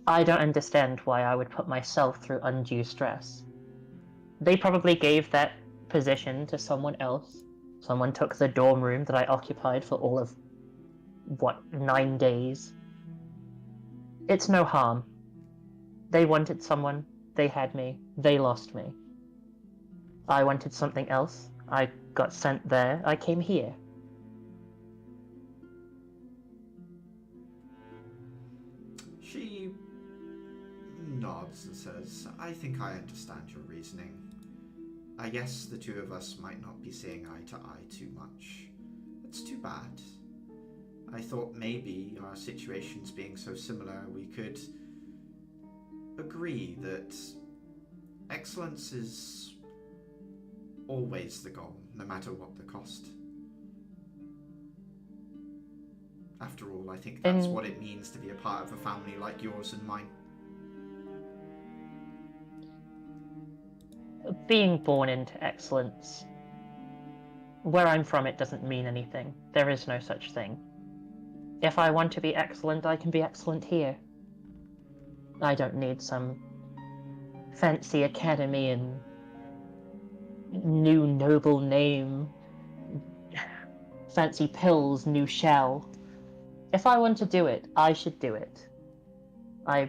I don't understand why I would put myself through undue stress. They probably gave that position to someone else. Someone took the dorm room that I occupied for all of, 9 days? It's no harm. They wanted someone, they had me, they lost me. I wanted something else, I got sent there, I came here. She nods and says, I think I understand your reasoning. I guess the two of us might not be seeing eye to eye too much. It's too bad. I thought maybe our situations being so similar, we could agree that excellence is always the goal, no matter what the cost. After all, I think that's what it means to be a part of a family like yours and mine. Being born into excellence. Where I'm from, it doesn't mean anything. There is no such thing. If I want to be excellent, I can be excellent here. I don't need some fancy academy and new noble name, fancy pills, new shell. If I want to do it, I should do it. I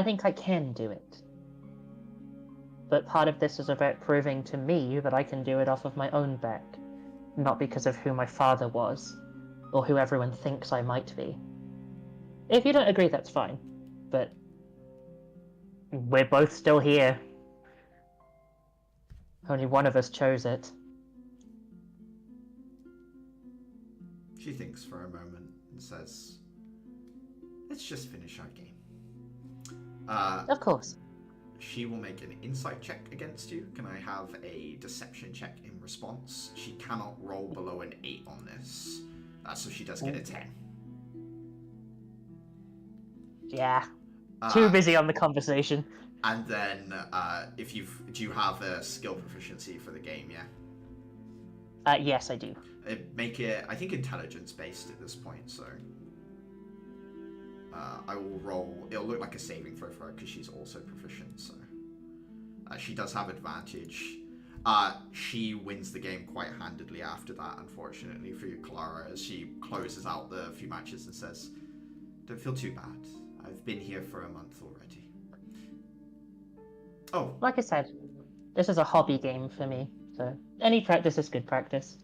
think I can do it. But part of this is about proving to me that I can do it off of my own back, not because of who my father was, or who everyone thinks I might be. If you don't agree, that's fine, but we're both still here. Only one of us chose it. She thinks for a moment and says, let's just finish our game. Of course. She will make an insight check against you. Can I have a deception check in response? She cannot roll below an 8 on this, so she does get a 10. Yeah. Too busy on the conversation. And then, do you have a skill proficiency for the game? Yeah. Yes, I do. Make it, I think, intelligence based at this point. So, I will roll. It'll look like a saving throw for her because she's also proficient. So, she does have advantage. She wins the game quite handedly after that, unfortunately for you, Clara, as she closes out the few matches and says, "Don't feel too bad. I've been here for a month already." Oh, Like I said, this is a hobby game for me, so any practice is good practice.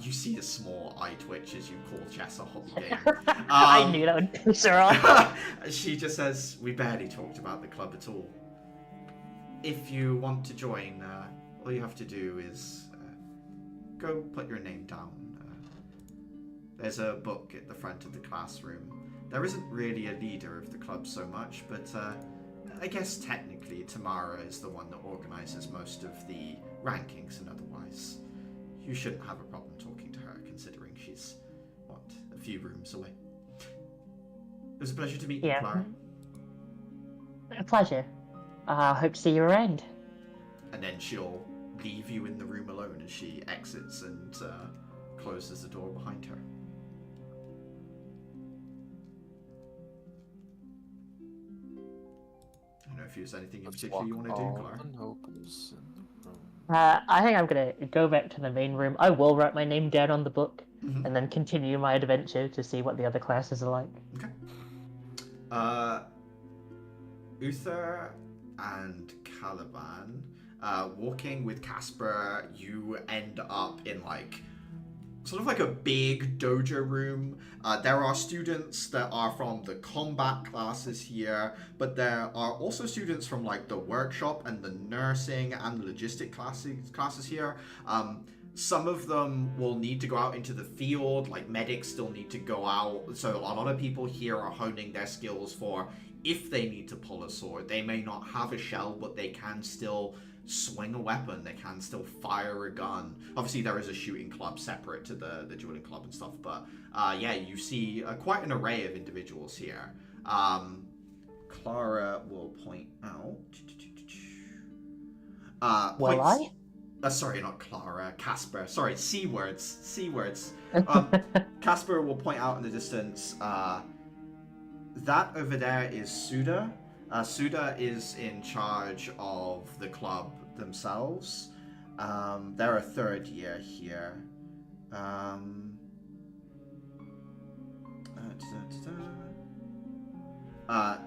You see a small eye twitch as you call chess a hobby game. I knew that would piss her off. She just says, "We barely talked about the club at all. If you want to join, all you have to do is go put your name down. There's a book at the front of the classroom. There isn't really a leader of the club so much, but I guess technically Tamara is the one that organizes most of the rankings and otherwise. You shouldn't have a problem talking to her, considering she's, a few rooms away. It was a pleasure to meet you, Clara." A pleasure. Hope to see you around. And then she'll leave you in the room alone as she exits and closes the door behind her. I don't know if there's anything in particular you want to do, Clara. I think I'm gonna go back to the main room. I will write my name down on the book, and then continue my adventure to see what the other classes are like. Okay. Uther and Caliban, walking with Casper, you end up in sort of like a big dojo room. There are students that are from the combat classes here, but there are also students from the workshop and the nursing and the logistic classes here. Some of them will need to go out into the field, medics still need to go out, so a lot of people here are honing their skills for if they need to pull a sword. They may not have a shell, but they can still swing a weapon, they can still fire a gun. Obviously there is a shooting club separate to the dueling club and stuff, but yeah, you see quite an array of individuals here. Clara will point out... sorry, not Clara, Casper. Sorry, C words. Casper will point out in the distance, that over there is Suda. Suda is in charge of the club themselves. They're a third year here.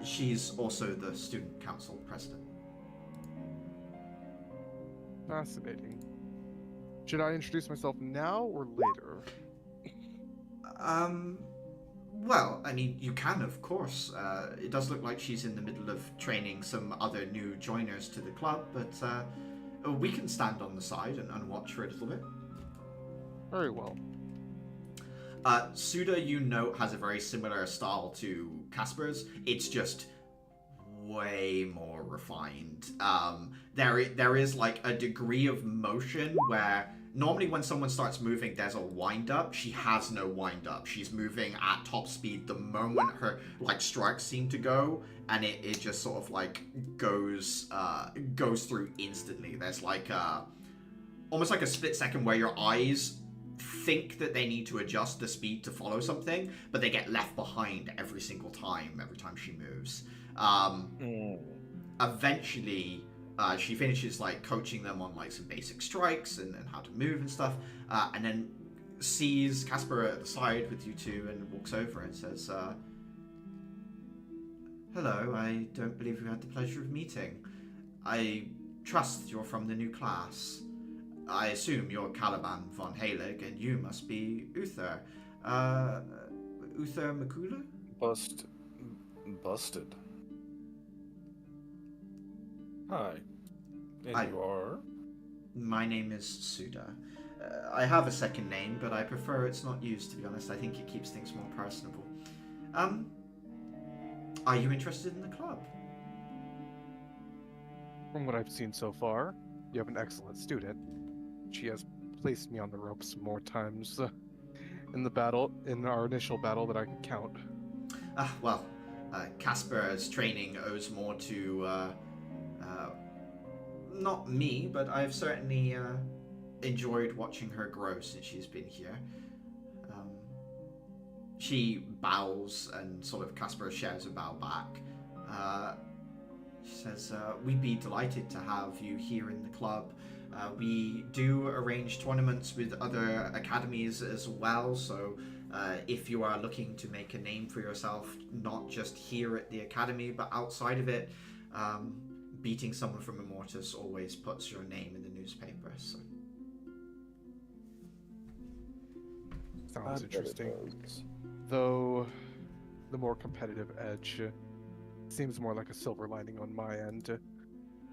She's also the student council president. Fascinating. Should I introduce myself now or later? Well, I mean, you can, of course. It does look like she's in the middle of training some other new joiners to the club, but we can stand on the side and watch her a little bit. Very well. Suda, you note, has a very similar style to Casper's. It's just way more refined. There is a degree of motion where normally when someone starts moving, there's a wind-up. She has no wind-up. She's moving at top speed the moment her, strikes seem to go, and it just sort of, goes through instantly. There's, almost like a split second where your eyes think that they need to adjust the speed to follow something, but they get left behind every time she moves. Eventually... she finishes coaching them on some basic strikes and how to move and stuff, and then sees Casper at the side with you two and walks over and says, "Hello, I don't believe we had the pleasure of meeting. I trust you're from the new class. I assume you're Caliban von Halig, and you must be Uther. Uther Makula?" Busted. Hi. And you are? My name is Suda. I have a second name, but I prefer it's not used, to be honest. I think it keeps things more personable. Are you interested in the club? From what I've seen so far, you have an excellent student. She has placed me on the ropes more times in our initial battle that I can count. Casper's training owes more to, not me, but I've certainly enjoyed watching her grow since she's been here. She bows and sort of Casper shares a bow back. She says, "We'd be delighted to have you here in the club. We do arrange tournaments with other academies as well, so if you are looking to make a name for yourself, not just here at the academy, but outside of it, beating someone from Immortus always puts your name in the newspaper." So. Sounds bet it interesting. does. Though the more competitive edge seems more like a silver lining on my end.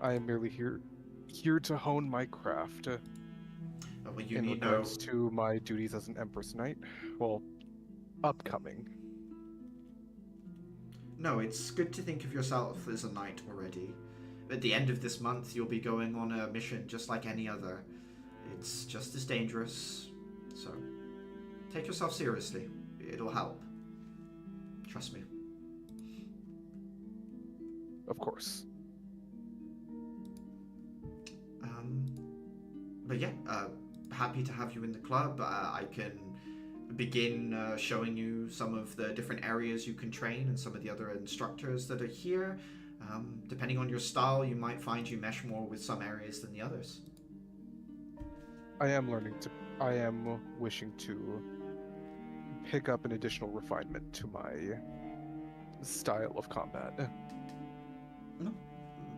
I am merely here to hone my craft Well, you in need no. regards to my duties as an Empress Knight. Well, upcoming. No, it's good to think of yourself as a knight already. At the end of this month, you'll be going on a mission just like any other. It's just as dangerous, so take yourself seriously. It'll help. Trust me. Of course. But yeah, happy to have you in the club. I can begin showing you some of the different areas you can train and some of the other instructors that are here. Depending on your style, you might find you mesh more with some areas than the others. I am wishing to pick up an additional refinement to my style of combat. No,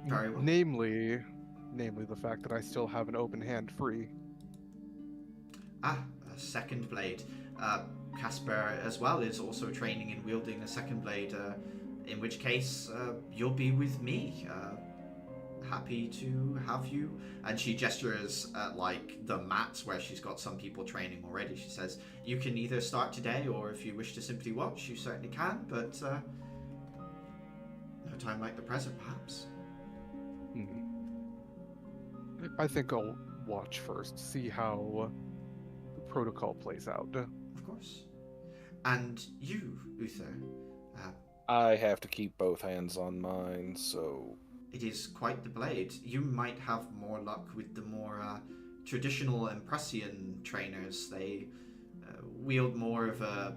very well. Namely the fact that I still have an open hand free. A second blade. Casper as well is also training in wielding a second blade, in which case you'll be with me. Happy to have you. And she gestures at like the mats where she's got some people training already. She says, you can either start today, or if you wish to simply watch, you certainly can, but no time like the present, perhaps. I think I'll watch first, see how the protocol plays out. Of course. And you, Uther, I have to keep both hands on mine, so it is quite the blade. You might have more luck with the more traditional Empressian trainers. They wield more of a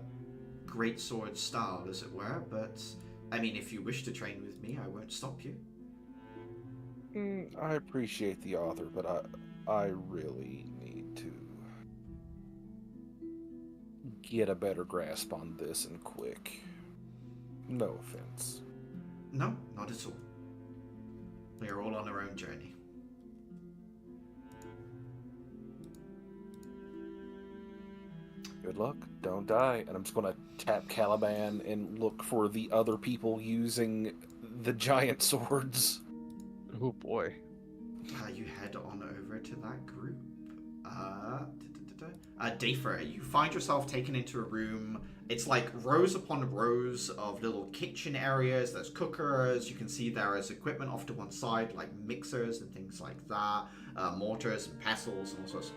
greatsword style, as it were, but I mean, if you wish to train with me, I won't stop you. I appreciate the author, but I really need to get a better grasp on this and quick. No offense. No, not at all. We are all on our own journey. Good luck. Don't die. And I'm just going to tap Caliban and look for the other people using the giant swords. Oh boy. You head on over to that group. Dafer, you find yourself taken into a room. It's like rows upon rows of little kitchen areas. There's cookers. You can see there is equipment off to one side, like mixers and things like that, mortars and pestles and all sorts.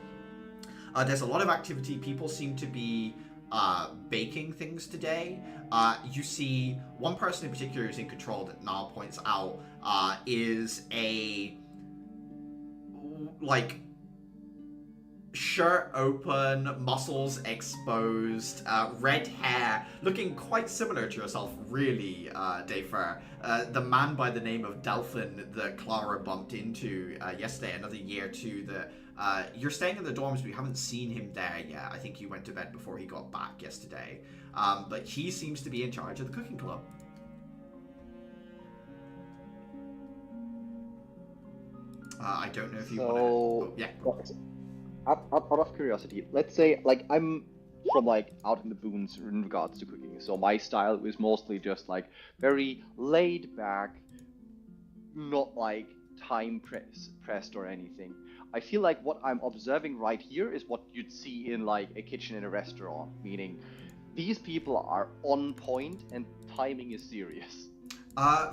There's a lot of activity. People seem to be baking things today. You see one person in particular who's in control that Niall points out is a like shirt open, muscles exposed, red hair, looking quite similar to yourself, really, Dafer. The man by the name of Delphin that Clara bumped into yesterday, another year too, that you're staying in the dorms, but you haven't seen him there yet. I think he went to bed before he got back yesterday. But he seems to be in charge of the cooking club. I don't know if you want to... Oh, yeah. Out of curiosity, let's say, like, I'm from, like, out in the boons in regards to cooking, so my style was mostly just, like, very laid back, not, like, time pressed or anything. I feel like what I'm observing right here is what you'd see in, like, a kitchen in a restaurant, meaning these people are on point and timing is serious.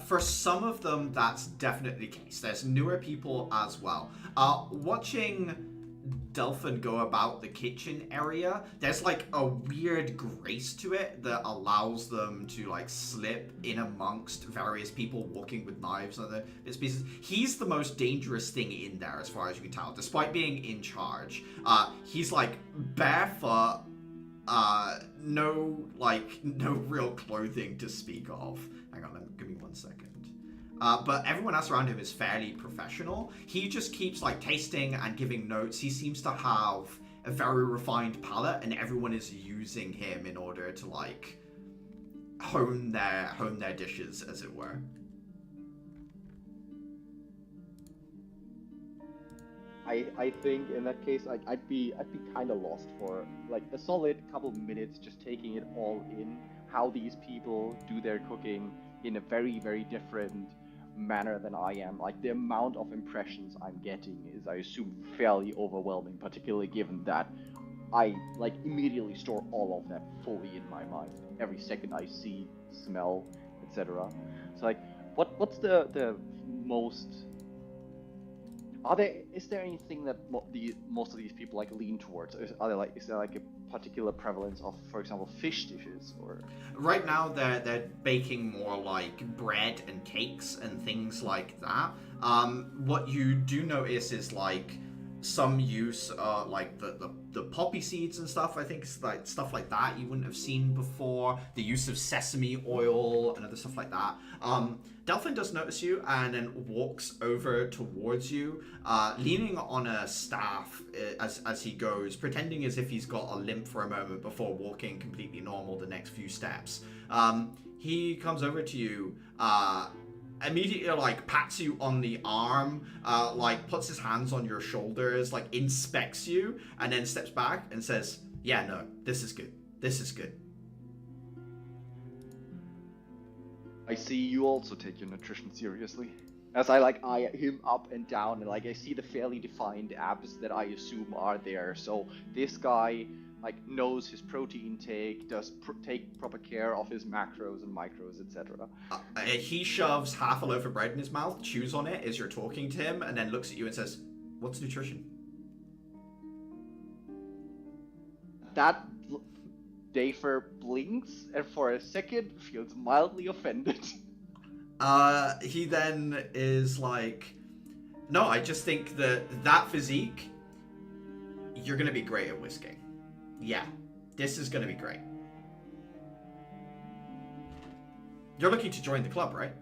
For some of them, that's definitely the case. There's newer people as well. Watching Delphin go about the kitchen area, there's like a weird grace to it that allows them to like slip in amongst various people walking with knives and other bits and pieces. He's the most dangerous thing in there as far as you can tell, despite being in charge. He's like barefoot, no real clothing to speak of. Hang on, give me 1 second. But everyone else around him is fairly professional. He just keeps like tasting and giving notes. He seems to have a very refined palate, and everyone is using him in order to like hone their dishes, as it were. I think in that case I'd be kind of lost for like a solid couple minutes just taking it all in, how these people do their cooking in a very different manner than I am. Like the amount of impressions I'm getting is, I assume, fairly overwhelming, particularly given that I like immediately store all of that fully in my mind every second I see, smell, etc. So like, what's the most, is there anything that most of these people like lean towards? Is there like a particular prevalence of, for example, fish dishes or? Right now they're baking more like bread and cakes and things like that. What you do notice is like some use like the poppy seeds and stuff. I think it's like stuff like that you wouldn't have seen before. The use of sesame oil and other stuff like that. Delphin does notice you and then walks over towards you, leaning on a staff as he goes, pretending as if he's got a limp for a moment before walking completely normal the next few steps. He comes over to you, immediately like pats you on the arm, like puts his hands on your shoulders, like inspects you, and then steps back and says, "Yeah, no, this is good. This is good." I see you also take your nutrition seriously. As I like eye him up and down, and like I see the fairly defined abs that I assume are there. So this guy like knows his protein intake, does take proper care of his macros and micros, etc. He shoves half a loaf of bread in his mouth, chews on it as you're talking to him, and then looks at you and says, "What's nutrition?" That Dafer blinks and for a second feels mildly offended. He then is like, "No, I just think that physique, you're gonna be great at whisking. Yeah, this is gonna be great. You're looking to join the club, right?"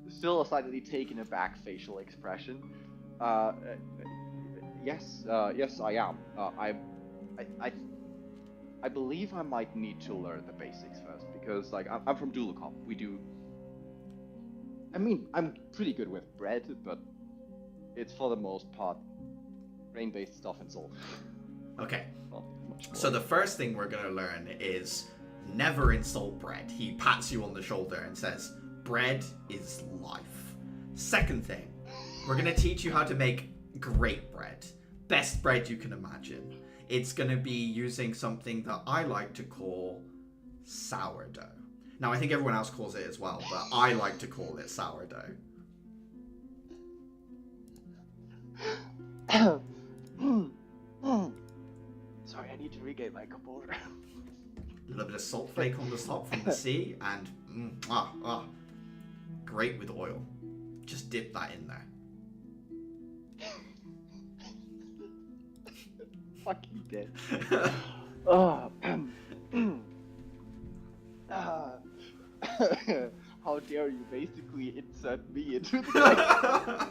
Still a slightly taken aback facial expression. Yes, I am. I believe I might need to learn the basics first, because like I'm from Dulacom. We do. I mean, I'm pretty good with bread, but it's for the most part grain-based stuff and salt. Okay. Not much more. So the first thing we're gonna learn is never insult bread. He pats you on the shoulder and says, "Bread is life." Second thing, we're gonna teach you how to make great bread. Best bread you can imagine. It's gonna be using something that I like to call sourdough. Now I think everyone else calls it as well, but I like to call it sourdough. Sorry, I need to regain my composure. A little bit of salt flake on the top from the sea, and great with oil. Just dip that in there. Fucking dead. How dare you basically insert me into the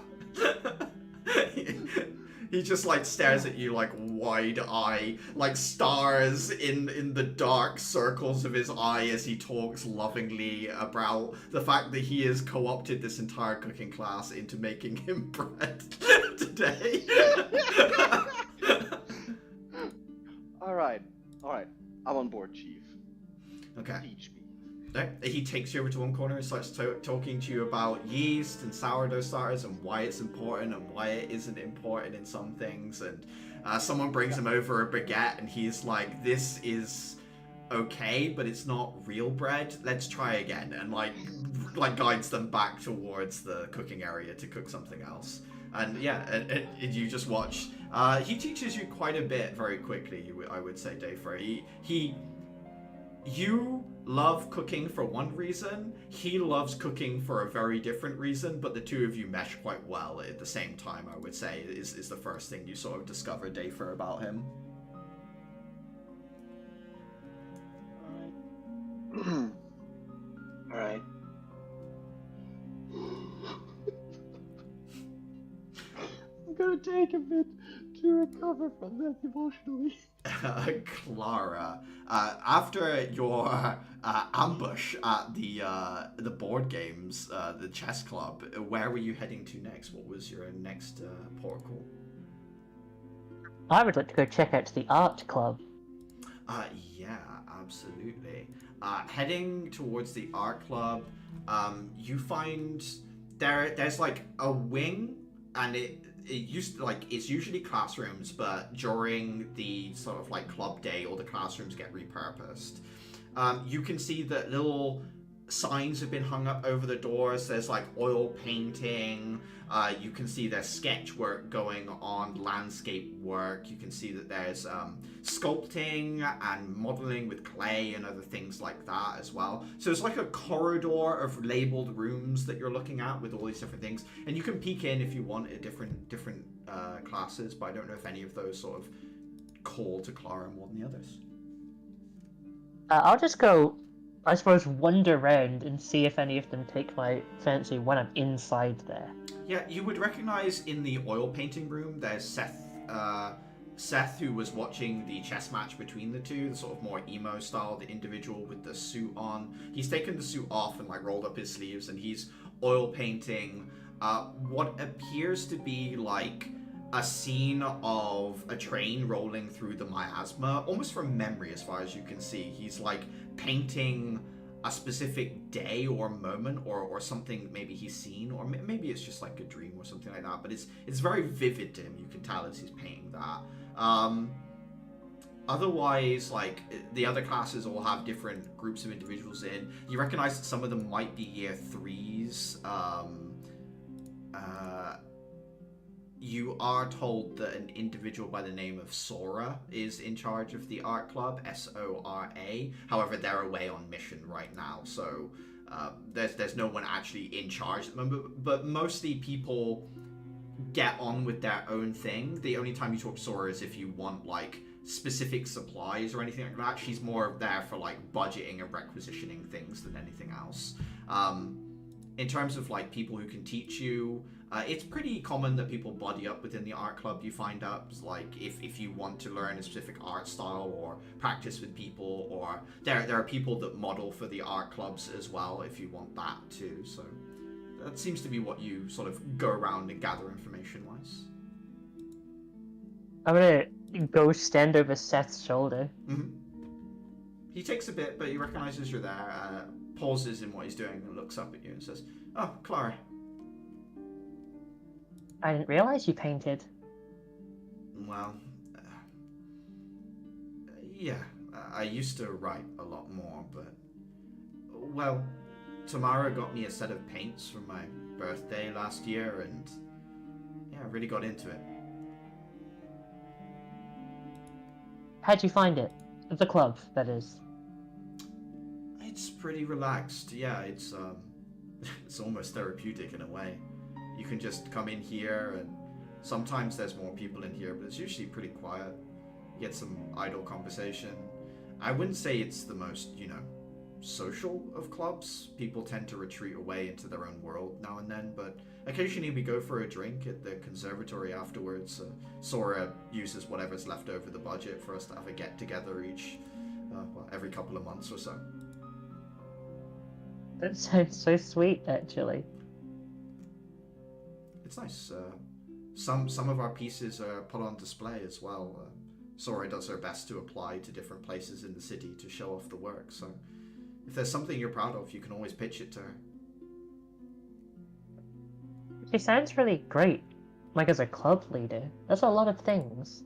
He just like stares at you like wide eye, like stars in the dark circles of his eye as he talks lovingly about the fact that he has co-opted this entire cooking class into making him bread today. Alright. I'm on board, Chief. Okay. Teach me. He takes you over to one corner and starts talking to you about yeast and sourdough starters and why it's important and why it isn't important in some things. And someone brings him over a baguette and he's like, "This is okay, but it's not real bread. Let's try again." And like guides them back towards the cooking area to cook something else. And yeah, and you just watch. He teaches you quite a bit very quickly, I would say, Dayfra. You love cooking for one reason, he loves cooking for a very different reason, but the two of you mesh quite well at the same time, I would say, is the first thing you sort of discover, Dayfra, about him. Alright. I'm gonna take a bit to recover from that emotionally. Clara, after your ambush at the board games, the chess club, where were you heading to next? What was your next port call? I would like to go check out the art club. Yeah, absolutely. Heading towards the art club, you find there's like a wing, and it's usually classrooms, but during the sort of like club day, all the classrooms get repurposed. You can see that little signs have been hung up over the doors. There's like oil painting. You can see there's sketch work going on, landscape work. You can see that there's sculpting and modeling with clay and other things like that as well. So it's like a corridor of labeled rooms that you're looking at with all these different things. And you can peek in if you want at different classes, but I don't know if any of those sort of call to Clara more than the others. I'll just go, I suppose, wander around and see if any of them take my fancy when I'm inside there. Yeah, you would recognize in the oil painting room, there's Seth, who was watching the chess match between the two, the sort of more emo style, the individual with the suit on. He's taken the suit off and like rolled up his sleeves, and he's oil painting what appears to be like a scene of a train rolling through the miasma, almost from memory as far as you can see. He's like painting a specific day or moment or something maybe he's seen, or maybe it's just like a dream or something like that, but it's very vivid to him. You can tell as he's painting that. Otherwise, like, the other classes all have different groups of individuals in. You recognize that some of them might be year 3s. You are told that an individual by the name of Sora is in charge of the art club, Sora. However, they're away on mission right now, so there's no one actually in charge at the moment. But mostly people get on with their own thing. The only time you talk to Sora is if you want like specific supplies or anything like that. She's more there for like budgeting and requisitioning things than anything else. In terms of like people who can teach you, it's pretty common that people buddy up within the art club. You find out like if you want to learn a specific art style or practice with people, or there are people that model for the art clubs as well if you want that too. So that seems to be what you sort of go around and gather information wise. I'm gonna go stand over Seth's shoulder. Mm-hmm. He takes a bit, but he recognizes you're there, pauses in what he's doing and looks up at you and says, "Oh, Clara." I didn't realize you painted. Well, yeah, I used to write a lot more, but, well, Tamara got me a set of paints for my birthday last year, and yeah, I really got into it. How'd you find it? The club, that is. It's pretty relaxed, yeah, it's almost therapeutic in a way. You can just come in here, and sometimes there's more people in here, but it's usually pretty quiet. You get some idle conversation. I wouldn't say it's the most, social of clubs. People tend to retreat away into their own world now and then, but occasionally we go for a drink at the conservatory afterwards. Sora uses whatever's left over the budget for us to have a get-together every couple of months or so. That sounds so sweet, actually. It's nice. Some of our pieces are put on display as well. Sora does her best to apply to different places in the city to show off the work, so if there's something you're proud of, you can always pitch it to her. She sounds really great. Like, as a club leader. That's a lot of things.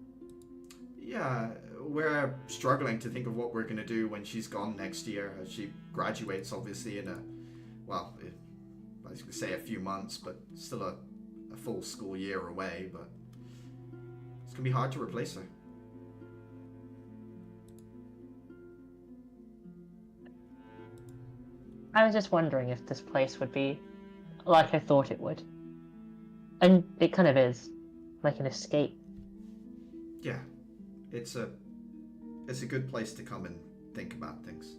Yeah, we're struggling to think of what we're going to do when she's gone next year. She graduates, obviously, in I was going to say a few months, but still a full school year away, but it's going to be hard to replace her. I was just wondering if this place would be like I thought it would. And it kind of is. Like an escape. Yeah. It's a good place to come and think about things.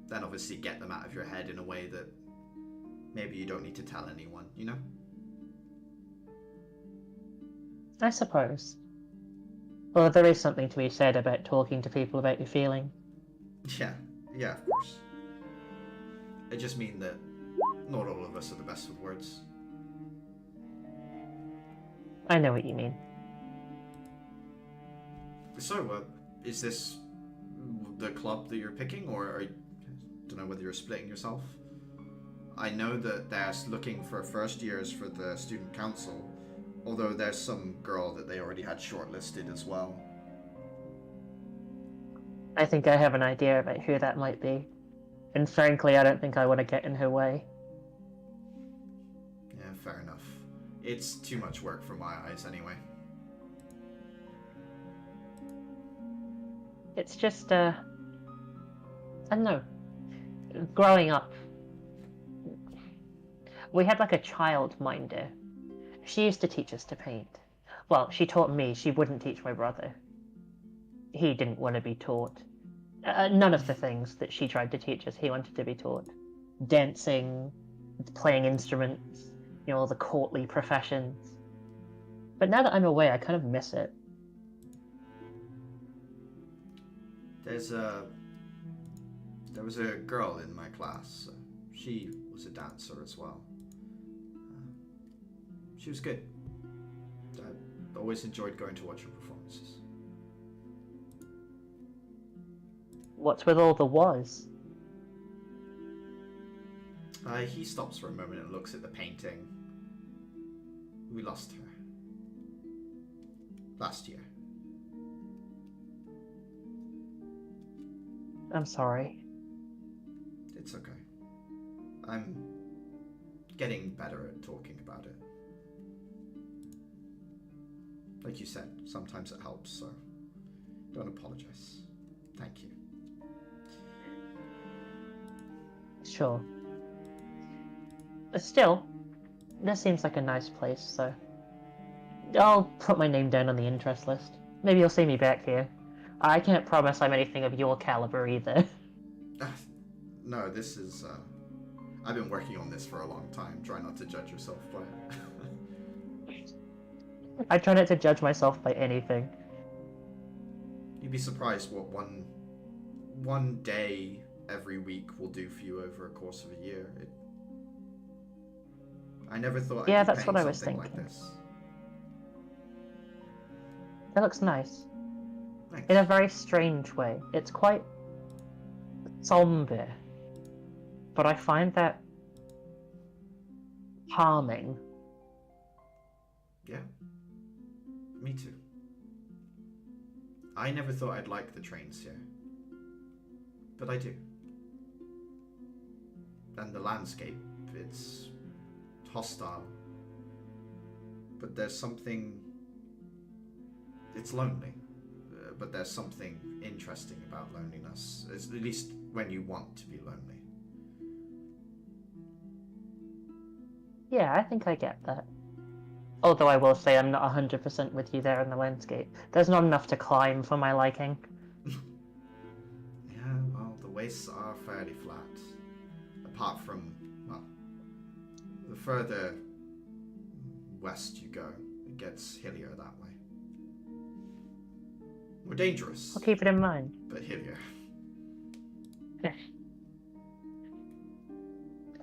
Then obviously get them out of your head in a way that maybe you don't need to tell anyone, you know? I suppose. Well, there is something to be said about talking to people about your feeling. Yeah, of course. I just mean that not all of us are the best with words. I know what you mean. So, is this the club that you're picking, or I don't know whether you're splitting yourself? I know that they're looking for first years for the student council, although there's some girl that they already had shortlisted as well. I think I have an idea about who that might be. And frankly, I don't think I want to get in her way. Yeah, fair enough. It's too much work for my eyes anyway. It's just, I don't know. Growing up, we had like a child minder. She used to teach us to paint. Well, she taught me, she wouldn't teach my brother. He didn't want to be taught. None of the things that she tried to teach us, he wanted to be taught. Dancing, playing instruments, all the courtly professions. But now that I'm away, I kind of miss it. There was a girl in my class. She was a dancer as well. She was good. I always enjoyed going to watch her performances. What's with all the was? He stops for a moment and looks at the painting. We lost her. Last year. I'm sorry. It's okay. I'm getting better at talking about it. Like you said, sometimes it helps, so don't apologize. Thank you. Sure. But still, this seems like a nice place, so I'll put my name down on the interest list. Maybe you'll see me back here. I can't promise I'm anything of your caliber either. No, this is, I've been working on this for a long time. Try not to judge yourself by it. I try not to judge myself by anything. You'd be surprised what one day every week will do for you over a course of a year. I never thought Yeah, I'd be that's painting what I was something like thinking. this. It looks nice. Thanks. In a very strange way. It's quite somber. But I find that calming. Yeah. Me too. I never thought I'd like the trains here. But I do. And the landscape, it's hostile. But there's something... It's lonely. But there's something interesting about loneliness. At least when you want to be lonely. Yeah, I think I get that. Although I will say I'm not 100% with you there in the landscape. There's not enough to climb for my liking. Yeah, well, the wastes are fairly flat. Apart from, well, the further west you go, it gets hillier that way. More dangerous, I'll keep it in mind. but hillier.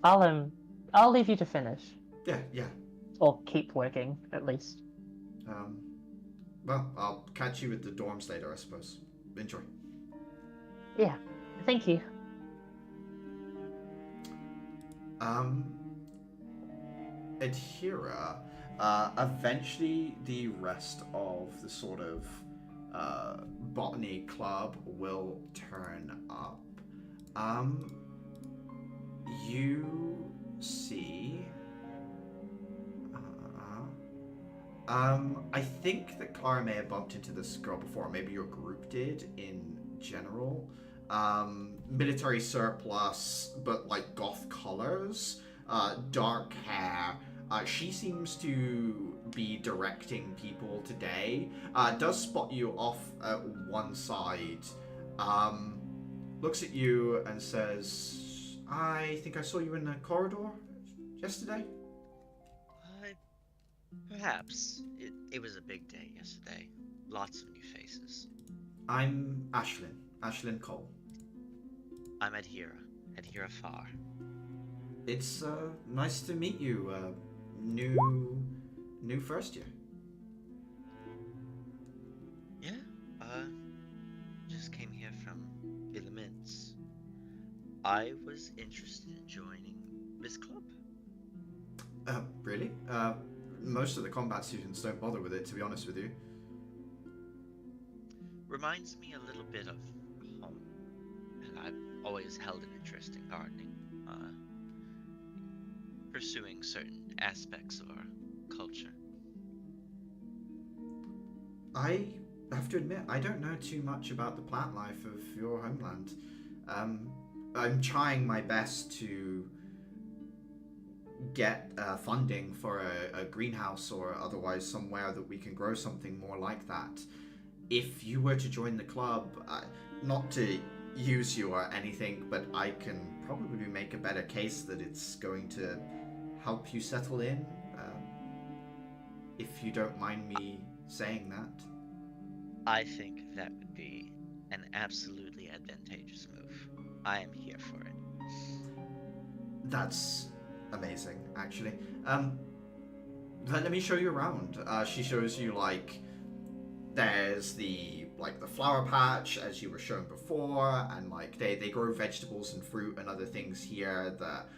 I'll leave you to finish. Yeah. Or keep working, at least. Well, I'll catch you at the dorms later, I suppose. Enjoy. Yeah, thank you. Adhira, eventually the rest of the sort of botany club will turn up. You see... I think that Clara may have bumped into this girl before. Maybe your group did in general. Military surplus, but like goth colors, dark hair. She seems to be directing people today. Does spot you off at one side. Looks at you and says, I think I saw you in the corridor yesterday. Perhaps. It was a big day yesterday. lots of new faces. I'm Ashlyn. Ashlyn Cole. I'm Adhira. Adhira Farr. It's nice to meet you. New first year. Yeah, just came here from Philamins. I was interested in joining this club. Really? Most of the combat students don't bother with it, to be honest with you. Reminds me a little bit of home, and I've always held an interest in gardening, pursuing certain aspects of our culture. I have to admit, I don't know too much about the plant life of your homeland. I'm trying my best to get funding for a greenhouse or otherwise somewhere that we can grow something more like that. If you were to join the club, not to use you or anything, but I can probably make a better case that it's going to help you settle in, if you don't mind me saying that. I think that would be an absolutely advantageous move. I am here for it. That's amazing, actually. Let me show you around. She shows you, like, there's the flower patch, as you were shown before, and like they grow vegetables and fruit and other things here that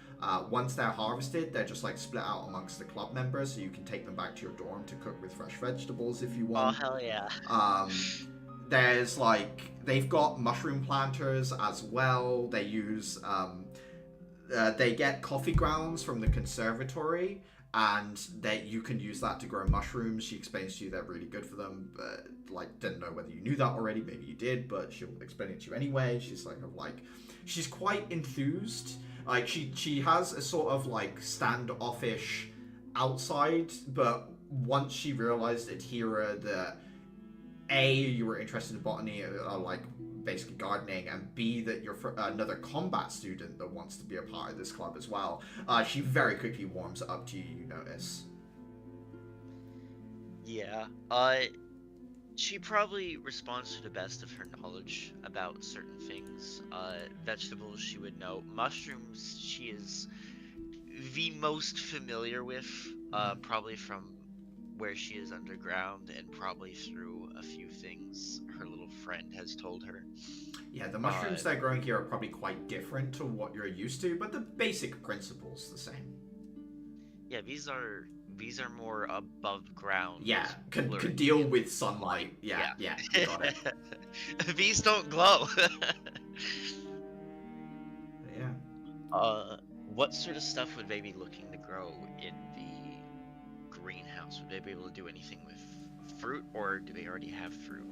once they're harvested, they're just like split out amongst the club members, so you can take them back to your dorm to cook with fresh vegetables if you Oh, want. hell yeah. There's like, they've got mushroom planters as well. They use they get coffee grounds from the conservatory, and that you can use that to grow mushrooms. She explains to you they're really good for them, but like, didn't know whether you knew that already. Maybe you did, but she'll explain it to you anyway. She's like, she's quite enthused. Like, she has a sort of like standoffish outside, but once she realized Adhira that A, you were interested in botany, like basically gardening, and B, that you're another combat student that wants to be a part of this club as well, she very quickly warms up to you, you notice. Yeah, she probably responds to the best of her knowledge about certain things. Vegetables she would know. Mushrooms she is the most familiar with, probably from where she is underground and probably through a few things her little friend has told her. Yeah, the mushrooms they're growing here are probably quite different to what you're used to, but the basic principle's the same. Yeah, these are more above ground. Yeah, could deal with sunlight. Yeah, you got it. These don't glow. Yeah. What sort of stuff would they be looking to grow in the greenhouse? Would they be able to do anything with fruit, or do they already have fruit?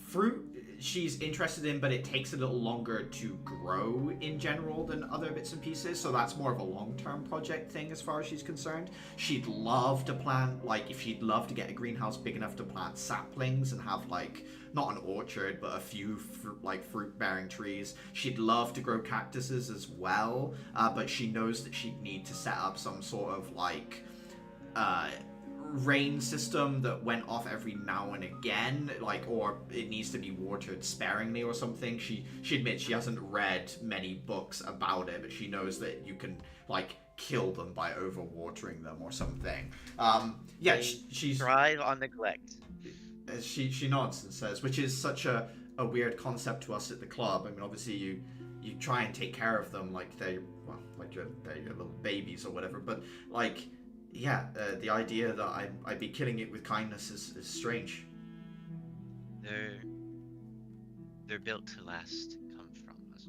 Fruit she's interested in, but it takes a little longer to grow in general than other bits and pieces, so that's more of a long-term project thing as far as she's concerned. She'd love to plant, like, if she'd love to get a greenhouse big enough to plant saplings and have, like, not an orchard, but a few fruit-bearing trees. She'd love to grow cactuses as well, but she knows that she'd need to set up some sort of, like, rain system that went off every now and again, like, or it needs to be watered sparingly or something. She admits she hasn't read many books about it, but she knows that you can, like, kill them by overwatering them or something. She's thrive on neglect. She nods and says, which is such a weird concept to us at the club. I mean, obviously you try and take care of them like they're your little babies or whatever, but like, yeah, the idea that I'd be killing it with kindness is strange. They're built to last, come from us.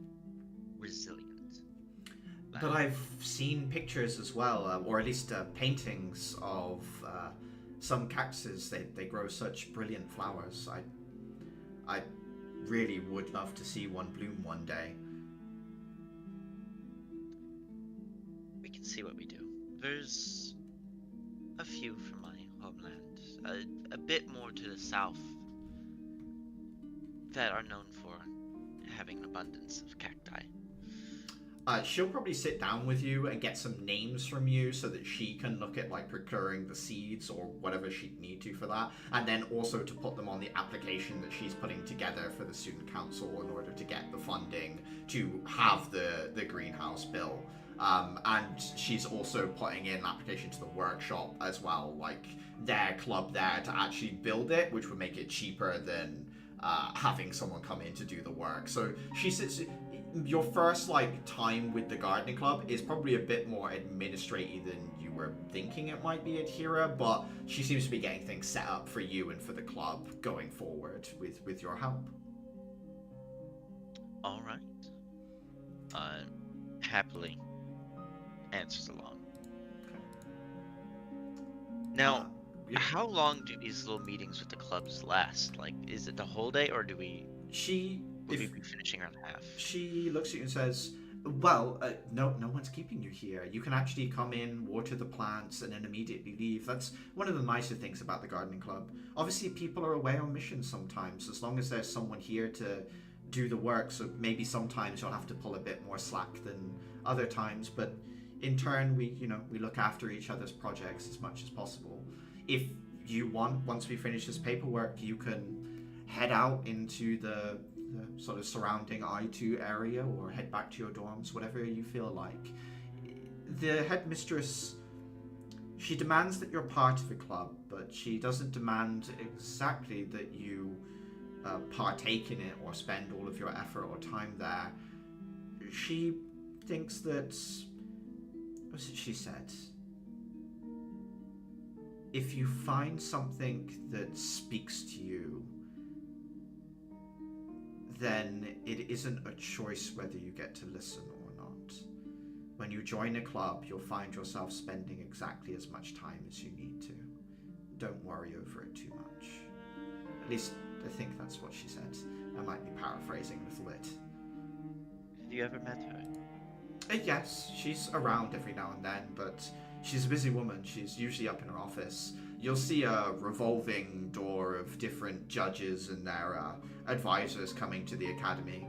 Resilient. But I've seen pictures as well, or at least paintings of some cactuses. They grow such brilliant flowers. I really would love to see one bloom one day. We can see what we do. There's a few from my homeland, a bit more to the south, that are known for having an abundance of cacti. she'll probably sit down with you and get some names from you so that she can look at like procuring the seeds or whatever she'd need to for that, and then also to put them on the application that she's putting together for the student council in order to get the funding to have the greenhouse bill. And she's also putting in an application to the workshop as well, like their club there, to actually build it, which would make it cheaper than having someone come in to do the work. So she sits. Your first like time with the gardening club is probably a bit more administrative than you were thinking it might be at Hira, but she seems to be getting things set up for you and for the club going forward with your help. All right. Happily answers along. Now, Yeah. how long do these little meetings with the clubs last? Like, is it the whole day, or do we would we be finishing around half? She looks at you and says, well, no one's keeping you here. You can actually come in, water the plants, and then immediately leave. That's one of the nicer things about the gardening club. Obviously, people are away on missions sometimes, as long as there's someone here to do the work. So maybe sometimes you'll have to pull a bit more slack than other times, but in turn, we look after each other's projects as much as possible. If you want, once we finish this paperwork, you can head out into the sort of surrounding I2 area or head back to your dorms, whatever you feel like. The headmistress, she demands that you're part of the club, but she doesn't demand exactly that you partake in it or spend all of your effort or time there. She thinks that, what's it she said? If you find something that speaks to you, then it isn't a choice whether you get to listen or not. When you join a club, you'll find yourself spending exactly as much time as you need to. Don't worry over it too much. At least, I think that's what she said. I might be paraphrasing a little bit. Have you ever met her? Yes, she's around every now and then, but she's a busy woman. She's usually up in her office. You'll see a revolving door of different judges and their advisors coming to the academy.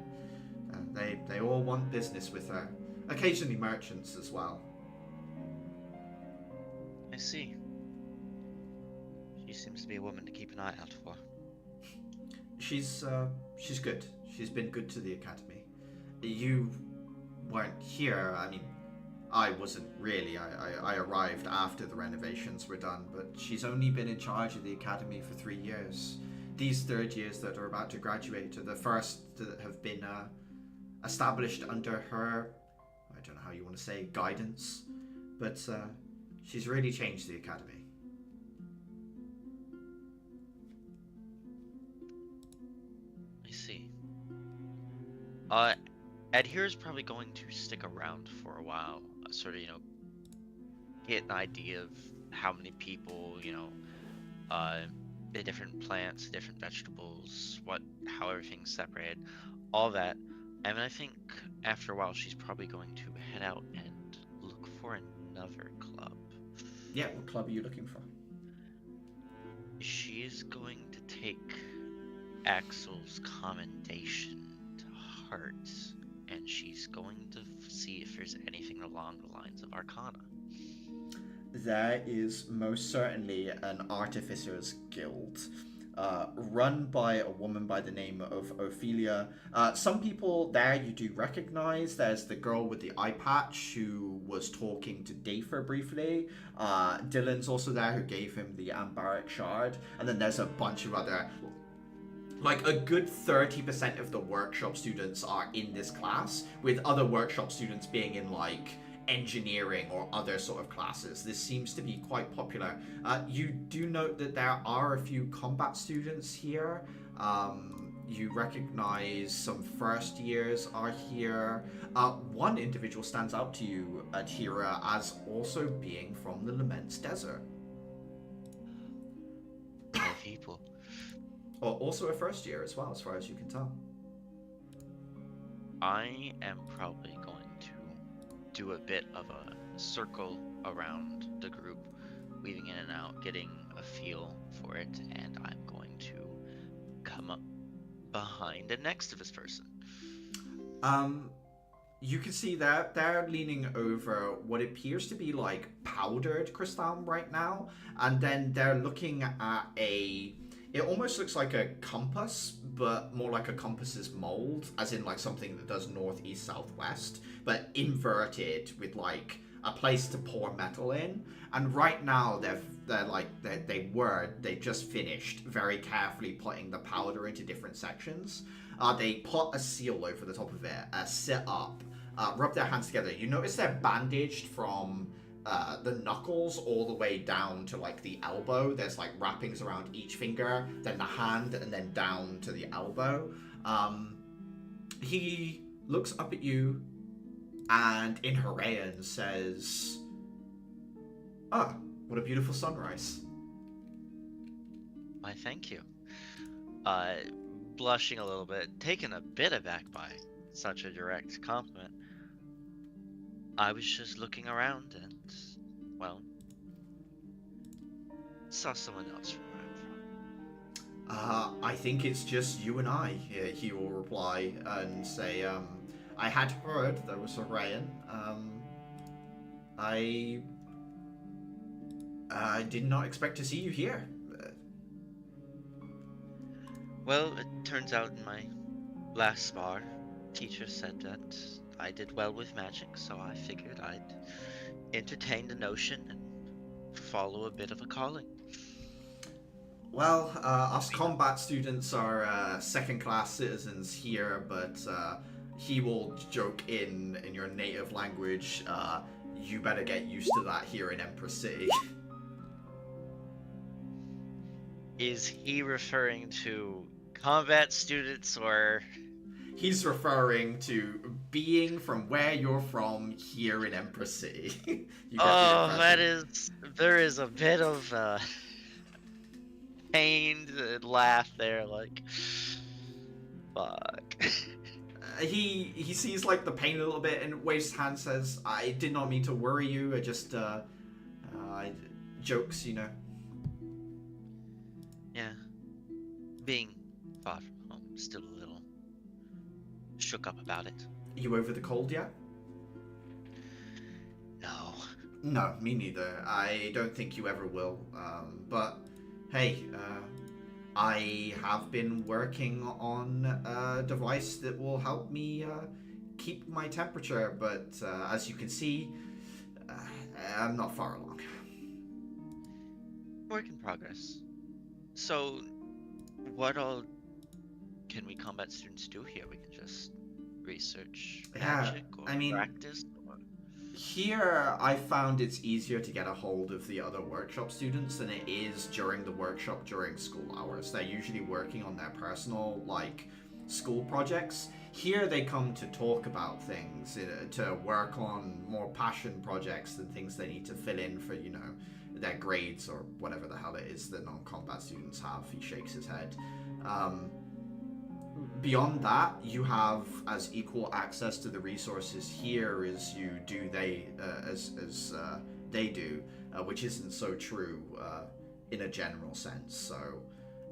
They all want business with her. Occasionally merchants as well. I see. She seems to be a woman to keep an eye out for. She's good. She's been good to the academy. You weren't here. I mean, I wasn't really. I arrived after the renovations were done, but she's only been in charge of the academy for 3 years. These third years that are about to graduate are the first that have been established under her, I don't know how you want to say, guidance, but she's really changed the academy. I see. Adhere is probably going to stick around for a while, sort of, get an idea of how many people, the different plants, the different vegetables, how everything's separated, all that. And I think after a while, she's probably going to head out and look for another club. Yeah, what club are you looking for? She's going to take Axel's commendation to heart, and she's going to see if there's anything along the lines of Arcana. There is most certainly an Artificers Guild, run by a woman by the name of Ophelia. Some people there you do recognize. There's the girl with the eye patch who was talking to Dafer briefly. Dylan's also there, who gave him the Ambaric Shard. And then there's a bunch of other... Like, a good 30% of the workshop students are in this class, with other workshop students being in, like, engineering or other sort of classes. This seems to be quite popular. You do note that there are a few combat students here. You recognize some first years are here. One individual stands out to you, Adhira, as also being from the Laments Desert. My people. Also a first year as well, as far as you can tell. I am probably going to do a bit of a circle around the group, weaving in and out, getting a feel for it, and I'm going to come up behind and next to this person. you can see they're leaning over what appears to be like powdered crystal right now, and then they're looking at it almost looks like a compass, but more like a compass's mold, as in like something that does north, east, southwest, but inverted with like a place to pour metal in. And right now they've just finished very carefully putting the powder into different sections. They put a seal over the top of it, sit up, rub their hands together. You notice they're bandaged from the knuckles all the way down to like the elbow. There's like wrappings around each finger, then the hand, and then down to the elbow. He looks up at you and in Hawaiian says, "Ah, what a beautiful sunrise." Why, thank you. Blushing a little bit, taken a bit aback by such a direct compliment. I was just looking around and, well, saw someone else from where I'm from. I think it's just you and I, he will reply and say, I had heard there was a Ryan. I did not expect to see you here. Well, it turns out in my last spar, teacher said that I did well with magic, so I figured I'd entertain the notion and follow a bit of a calling. Well, us combat students are second-class citizens here, but he will joke in your native language, you better get used to that here in Empress City. Is he referring to combat students or... He's referring to being from where you're from here in Empress City. You get the impression. there is a bit of pained laugh there, like, fuck. He sees like the pain a little bit and waves his hand, says, "I did not mean to worry you. I just jokes, you know." Yeah, being far from home, still a little shook up about it. You over the cold yet? No. No, me neither. I don't think you ever will. But hey, I have been working on a device that will help me keep my temperature, but as you can see, I'm not far along. Work in progress. So, what all can we combat students do here? We can just research magic or practice? Or... Here, I found it's easier to get a hold of the other workshop students than it is during the workshop during school hours. They're usually working on their personal, like, school projects. Here, they come to talk about things, to work on more passion projects than things they need to fill in for, you know, their grades or whatever the hell it is that non-combat students have. He shakes his head. Beyond that, you have as equal access to the resources here as you do as they do, which isn't so true in a general sense. So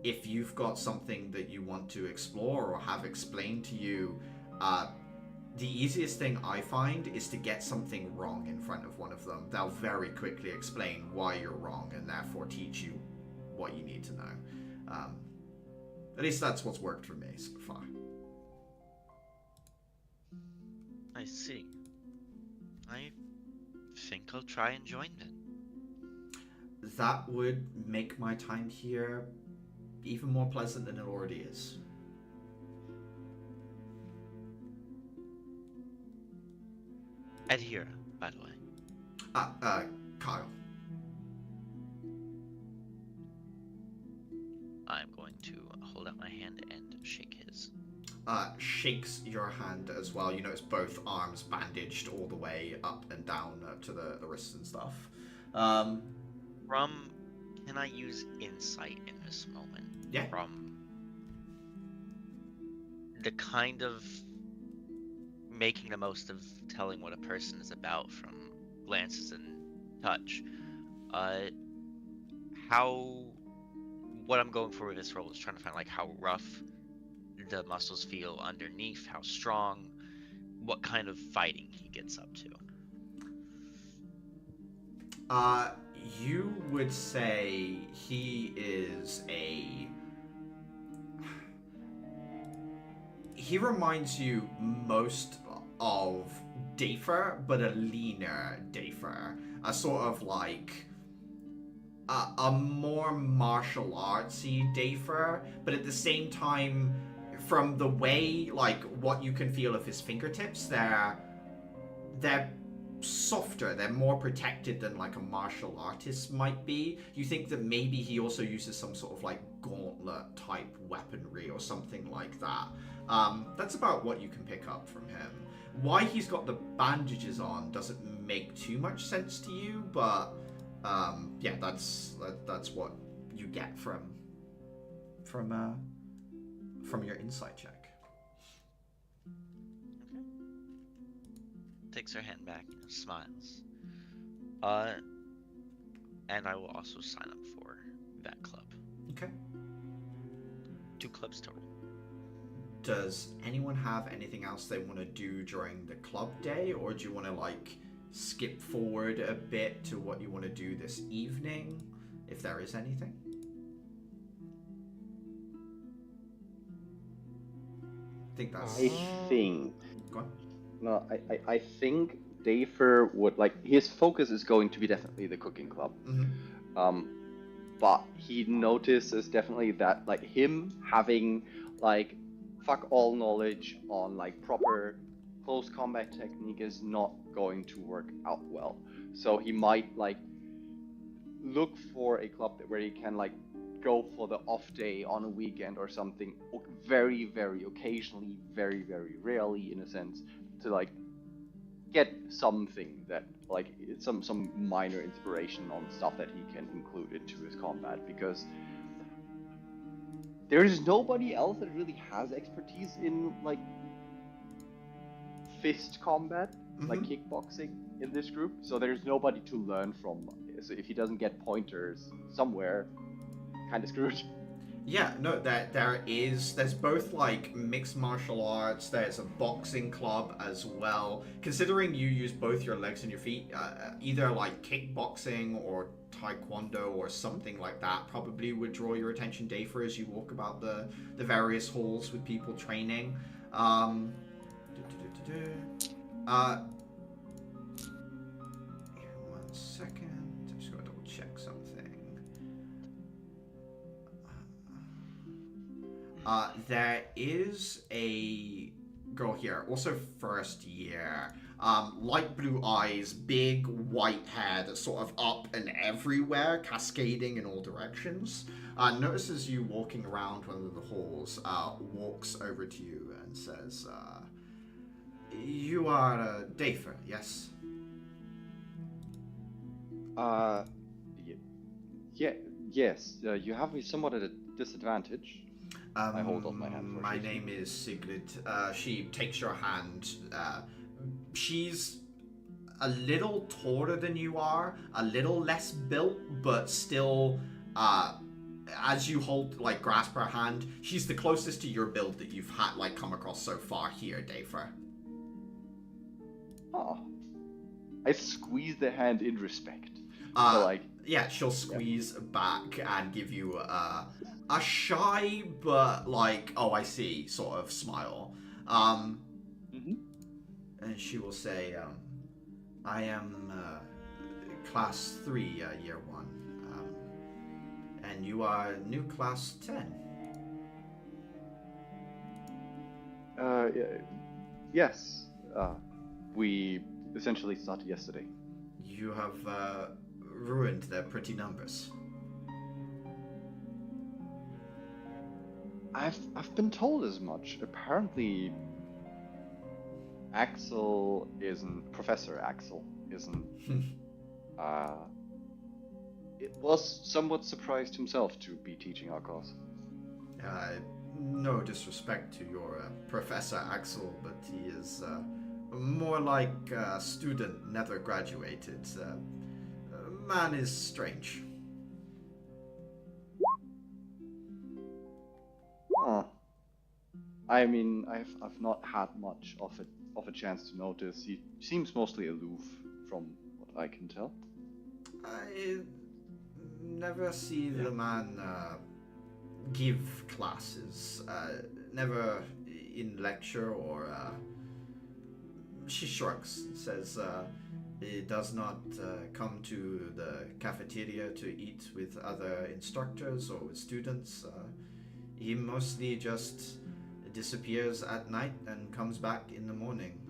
if you've got something that you want to explore or have explained to you, the easiest thing I find is to get something wrong in front of one of them. They'll very quickly explain why you're wrong and therefore teach you what you need to know. At least that's what's worked for me so far. I see. I think I'll try and join then. That would make my time here even more pleasant than it already is. Adhira, by the way. Kyle. I'm going to hold out my hand and shake his. Shakes your hand as well. You notice both arms bandaged all the way up and down to the wrists and stuff. Can I use insight in this moment? Yeah. From the kind of making the most of telling what a person is about from glances and touch. What I'm going for with this role is trying to find like how rough the muscles feel underneath, how strong, what kind of fighting he gets up to. You would say he is a... He reminds you most of Dafer, but a leaner Dafer. A sort of like... a more martial artsy Dafer, but at the same time, from the way, like, what you can feel of his fingertips, they're softer, they're more protected than like a martial artist might be. You think that maybe he also uses some sort of like gauntlet type weaponry or something like that. That's about what you can pick up from him. Why he's got the bandages on doesn't make too much sense to you, but yeah, that's what you get from your insight check. Takes her hand back and smiles. And I will also sign up for that club. Okay. 2 clubs total. Does anyone have anything else they want to do during the club day, or do you want to like skip forward a bit to what you want to do this evening, if there is anything? I think that's... I think. Go on. No, I think Dafer would like his focus is going to be definitely the cooking club. Mm-hmm. But he notices definitely that like him having like fuck all knowledge on like proper close combat technique is not going to work out well. So he might like look for a club where he can like go for the off day on a weekend or something, very, very occasionally, very, very rarely in a sense, to like get something that like some minor inspiration on stuff that he can include into his combat, because there is nobody else that really has expertise in like fist combat, like kickboxing in this group. So there's nobody to learn from. So if he doesn't get pointers somewhere, kind of screwed. Yeah, no, there's both like mixed martial arts, there's a boxing club as well. Considering you use both your legs and your feet, either like kickboxing or taekwondo or something like that probably would draw your attention, Dafer, as you walk about the various halls with people training. One second, I'm just gonna double check something. There is a girl here, also first year. Light blue eyes, big white hair that's sort of up and everywhere, cascading in all directions. Notices you walking around one of the halls, walks over to you and says, you are Dafer, yes? Yes. You have me somewhat at a disadvantage. I hold up my hand for my name is Sigrid. She takes your hand. She's a little taller than you are, a little less built, but still, as you hold, like, grasp her hand, she's the closest to your build that you've had, like, come across so far here, Dafer. Oh. I squeeze the hand in respect. So, like... Yeah, she'll squeeze back and give you a shy but like, oh, I see, sort of smile. And she will say, I am class 3, year 1. And you are new class 10. Yes. We essentially started yesterday. You have ruined their pretty numbers. I've been told as much. Apparently, Professor Axel isn't. It was somewhat surprised himself to be teaching our class. No disrespect to your Professor Axel, but he is more like a student never graduated. Man is strange. I mean, I've not had much of a of a chance to notice. He seems mostly aloof, from what I can tell. I never see the man give classes. Never in lecture or. She shrugs and says he does not come to the cafeteria to eat with other instructors or with students. He mostly just disappears at night and comes back in the morning.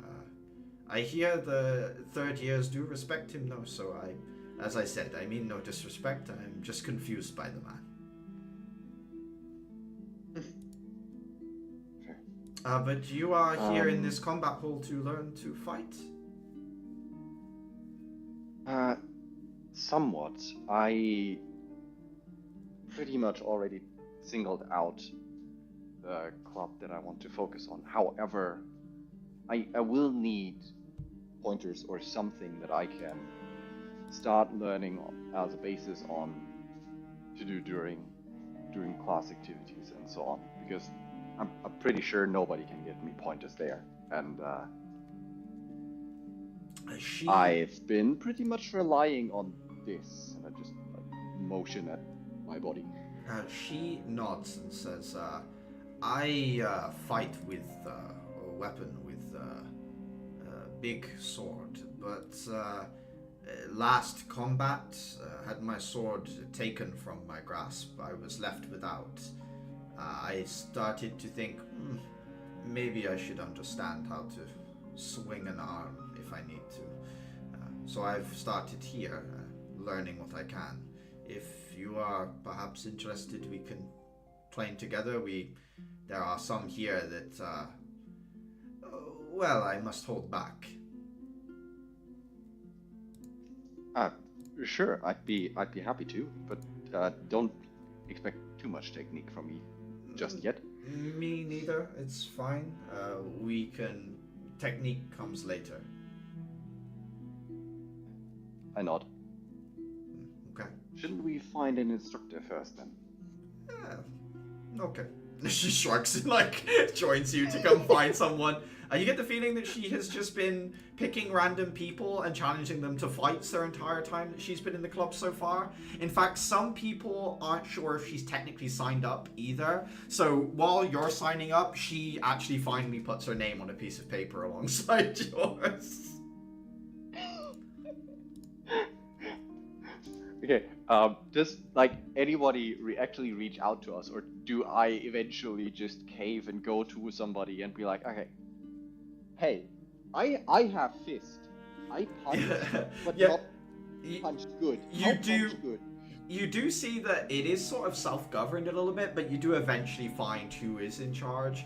I hear the third years do respect him though, so as I said, I mean no disrespect, I'm just confused by the man. But you are here in this combat hall to learn to fight? Somewhat. I pretty much already singled out the club that I want to focus on. However, I will need pointers or something that I can start learning as a basis on to do during class activities and so on, because I'm pretty sure nobody can get me pointers there, and I've been pretty much relying on this, and I just motion at my body. She nods and says, I fight with a weapon with a big sword, but last combat had my sword taken from my grasp. I was left without. I started to think, maybe I should understand how to swing an arm if I need to. So I've started here, learning what I can. If you are perhaps interested, we can train together. There are some here that, well, I must hold back. Sure, I'd be happy to, but don't expect too much technique from me just yet. Me neither. It's fine. Technique comes later. I nod. Okay. Shouldn't we find an instructor first then? Okay. She shrugs and joins you to come find someone. You get the feeling that she has just been picking random people and challenging them to fights their entire time that she's been in the club so far. In fact, some people aren't sure if she's technically signed up either. So while you're signing up, she actually finally puts her name on a piece of paper alongside yours. Okay, does anybody actually reach out to us, or do I eventually just cave and go to somebody and be like, okay, hey, I have fist. I punch, but not punch good. You do see that it is sort of self-governed a little bit, but you do eventually find who is in charge.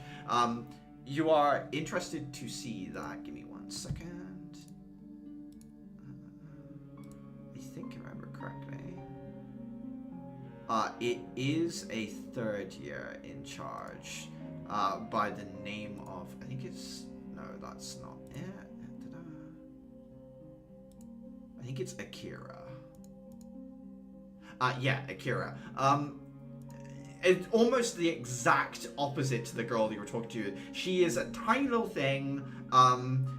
You are interested to see that. Give me 1 second. I think I remember correctly. It is a third year in charge by the name of, I think it's, no, that's not it. I think it's Akira. Yeah, Akira. It's almost the exact opposite to the girl that you were talking to. She is a tiny little thing.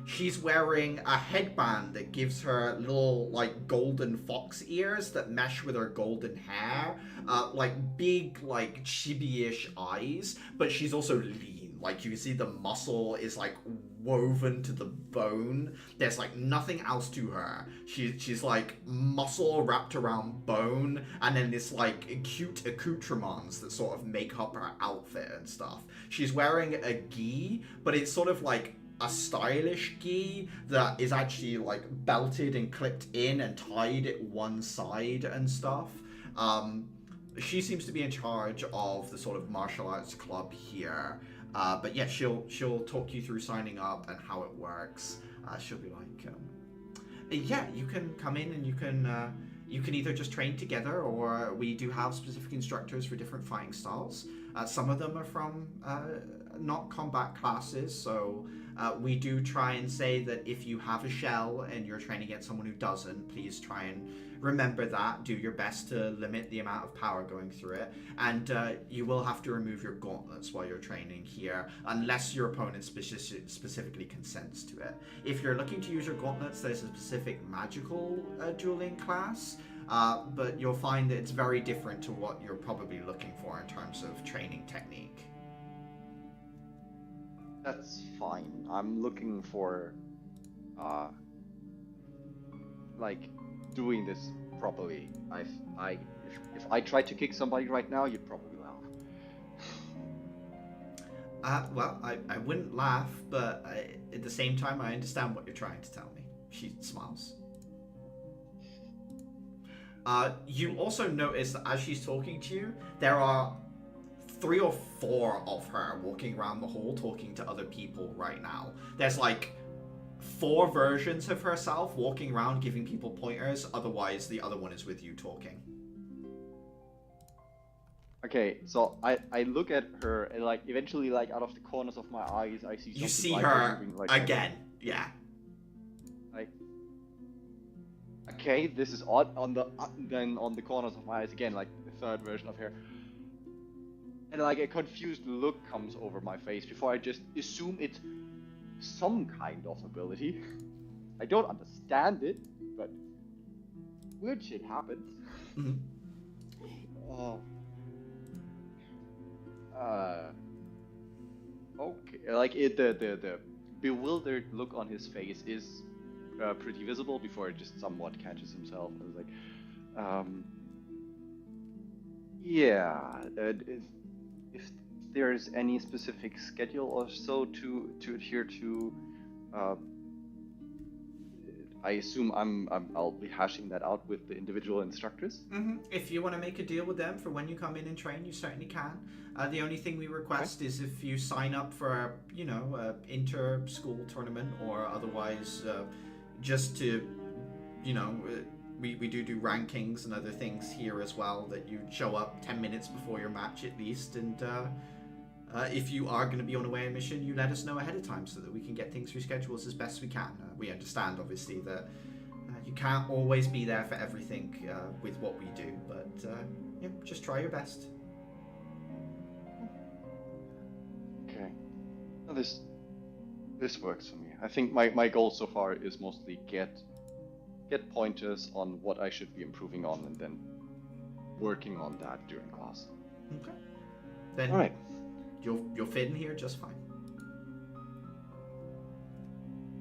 She's wearing a headband that gives her little, golden fox ears that mesh with her golden hair. Big, chibi-ish eyes. But she's also lean. You can see the muscle is, woven to the bone. There's, nothing else to her. She's, muscle wrapped around bone, and then this, cute accoutrements that sort of make up her outfit and stuff. She's wearing a gi, but it's sort of, a stylish gi that is actually, belted and clipped in and tied at one side and stuff. She seems to be in charge of the sort of martial arts club here. But yeah, she'll talk you through signing up and how it works. She'll be like, yeah, you can come in and you can either just train together, or we do have specific instructors for different fighting styles. Some of them are from not combat classes, so We do try and say that if you have a shell and you're training against someone who doesn't, please try and remember that. Do your best to limit the amount of power going through it. And you will have to remove your gauntlets while you're training here, unless your opponent specifically consents to it. If you're looking to use your gauntlets, there's a specific magical dueling class, but you'll find that it's very different to what you're probably looking for in terms of training technique. That's fine. I'm looking for, like, doing this properly. If I tried to kick somebody right now, you'd probably laugh. Well, I wouldn't laugh, but at the same time, I understand what you're trying to tell me. She smiles. You also notice that as she's talking to you, there are 3 or 4 of her walking around the hall talking to other people right now. There's like 4 versions of herself walking around giving people pointers, otherwise the other one is with you talking. Okay, so I look at her and like eventually like out of the corners of my eyes I see something. You see like her moving, like, again, yeah. Like, okay, this is odd. Then on the corners of my eyes again, like the 3rd version of her. And like a confused look comes over my face before I just assume it's some kind of ability. I don't understand it, but weird shit happens. Mm-hmm. Okay, like the bewildered look on his face is pretty visible before it just somewhat catches himself. I was like, yeah, if there's any specific schedule or so to adhere to, I assume I'll be hashing that out with the individual instructors. Mm-hmm. If you want to make a deal with them for when you come in and train, you certainly can. The only thing we request is if you sign up for a inter-school tournament or otherwise just to, we do rankings and other things here as well, that you show up 10 minutes before your match at least, and if you are going to be on a away mission, you let us know ahead of time so that we can get things rescheduled as best we can. We understand, obviously, that you can't always be there for everything with what we do, but just try your best. Okay. Well, this works for me. I think my goal so far is mostly get pointers on what I should be improving on, and then working on that during class. Okay. Then. All right. You'll fit in here just fine.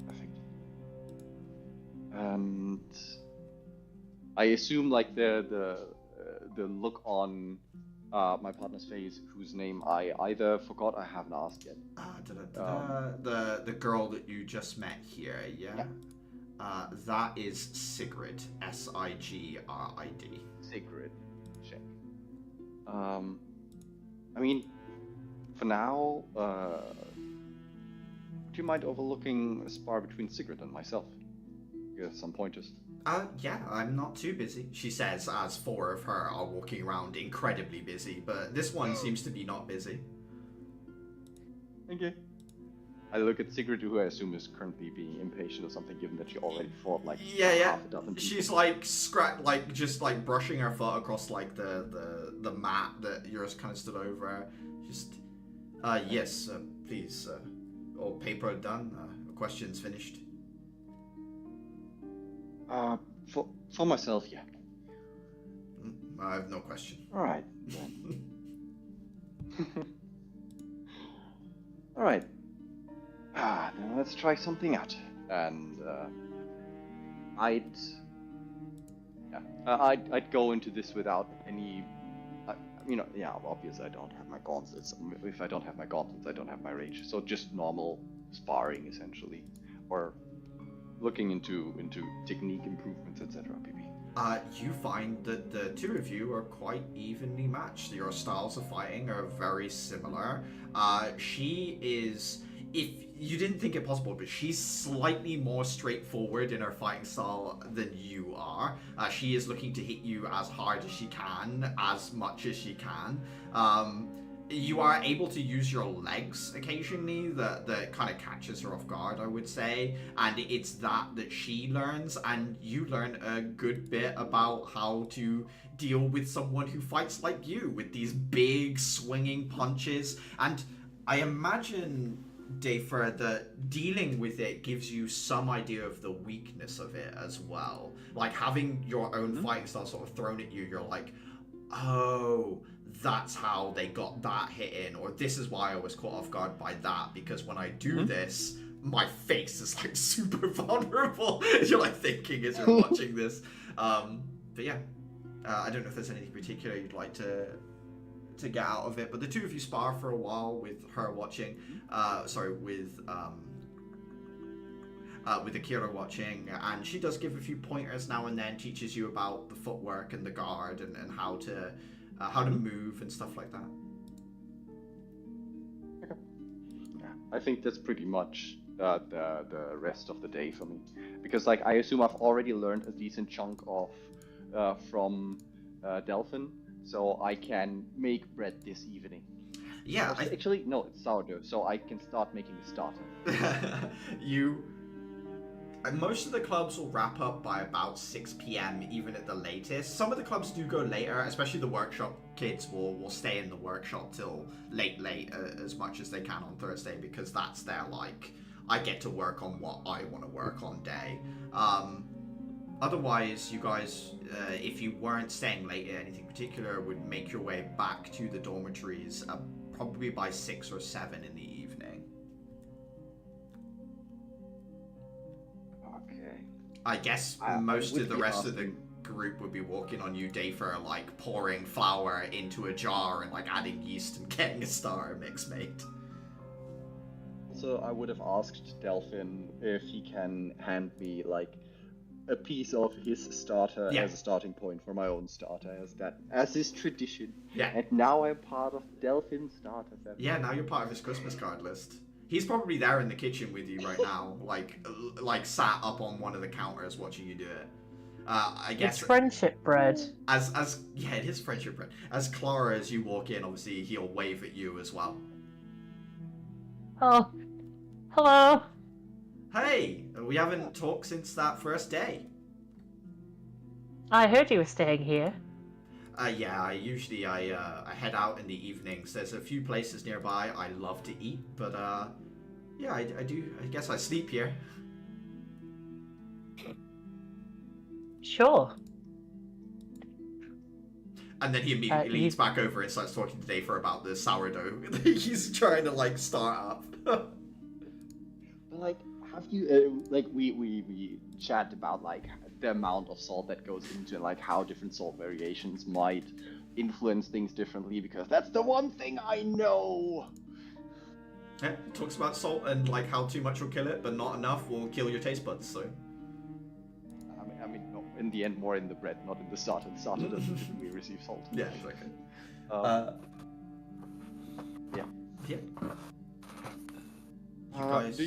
Perfect. And I assume like the look on my partner's face, whose name I either forgot I haven't asked yet. The girl that you just met here, yeah? That is Sigrid. Sigrid. Sigrid. Check. I mean, for now, would you mind overlooking a spar between Sigrid and myself? Give some pointers. Yeah, I'm not too busy, she says, as 4 of her are walking around incredibly busy, but this one seems to be not busy. Okay. I look at Sigrid, who I assume is currently being impatient or something, given that she already fought like half a dozen people. She's just brushing her foot across like the mat that yours kind of stood over. Just, yes, please. All paper done. Questions finished. For myself, yeah. I have no question. All right. Then. All right. Then let's try something out. And I'd go into this without any. Obviously I don't have my gauntlets. If I don't have my gauntlets, I don't have my rage. So just normal sparring, essentially, or looking into technique improvements, etc. Maybe. You find that the 2 of you are quite evenly matched. Your styles of fighting are very similar. She is, if you didn't think it possible, but she's slightly more straightforward in her fighting style than you are. She is looking to hit you as hard as she can, as much as she can. you are able to use your legs occasionally that kind of catches her off guard, I would say, and it's that she learns, and you learn a good bit about how to deal with someone who fights like you with these big swinging punches. And I imagine, Dafer, that dealing with it gives you some idea of the weakness of it as well. Like having your own fighting style sort of thrown at you, you're like, oh, that's how they got that hit in, or this is why I was caught off guard by that, because when I do this, my face is like super vulnerable. You're like thinking as you're watching this. But yeah, I don't know if there's anything particular you'd like to get out of it, but the two of you spar for a while with her watching, with Akira watching, and she does give a few pointers now and then, teaches you about the footwork and the guard and how to move and stuff like that. Okay. Yeah, I think that's pretty much the rest of the day for me, because like I assume I've already learned a decent chunk of from Delphin, so I can make bread this evening. Yeah, actually no, it's sourdough, so I can start making a starter. Most of the clubs will wrap up by about 6 p.m. even at the latest. Some of the clubs do go later, especially the workshop kids will stay in the workshop till late as much as they can on Thursday, because that's their like, I get to work on what I want to work on day. Otherwise, you guys, if you weren't staying late at anything particular, would make your way back to the dormitories probably by 6 or 7 in the evening. Okay. I guess most of the rest of the group would be walking on you, Dafer, like pouring flour into a jar and like adding yeast and getting a starter mix made. So I would have asked Delphin if he can hand me like a piece of his starter as a starting point for my own starter, as is tradition. Yeah. And now I'm part of Delphin's starter family. Yeah, now you're part of his Christmas card list. He's probably there in the kitchen with you right now, like sat up on one of the counters watching you do it. I guess it's friendship bread. It is friendship bread. As Clara, as you walk in, obviously he'll wave at you as well. Oh, hello. Hey, we haven't talked since that first day. I heard you were staying here. Yeah, I head out in the evenings. There's a few places nearby I love to eat, but yeah, I do. I guess I sleep here. Sure. And then he immediately leans back over and starts talking to Dafer about the sourdough he's trying to like start up. But like, have you we chat about like the amount of salt that goes into and like how different salt variations might influence things differently, because that's the one thing I know. Yeah, talks about salt and like how too much will kill it, but not enough will kill your taste buds. So. I mean, no, in the end, more in the bread, not in the starter. The starter doesn't typically receive salt. Yeah, exactly. Yeah. Yeah. You guys.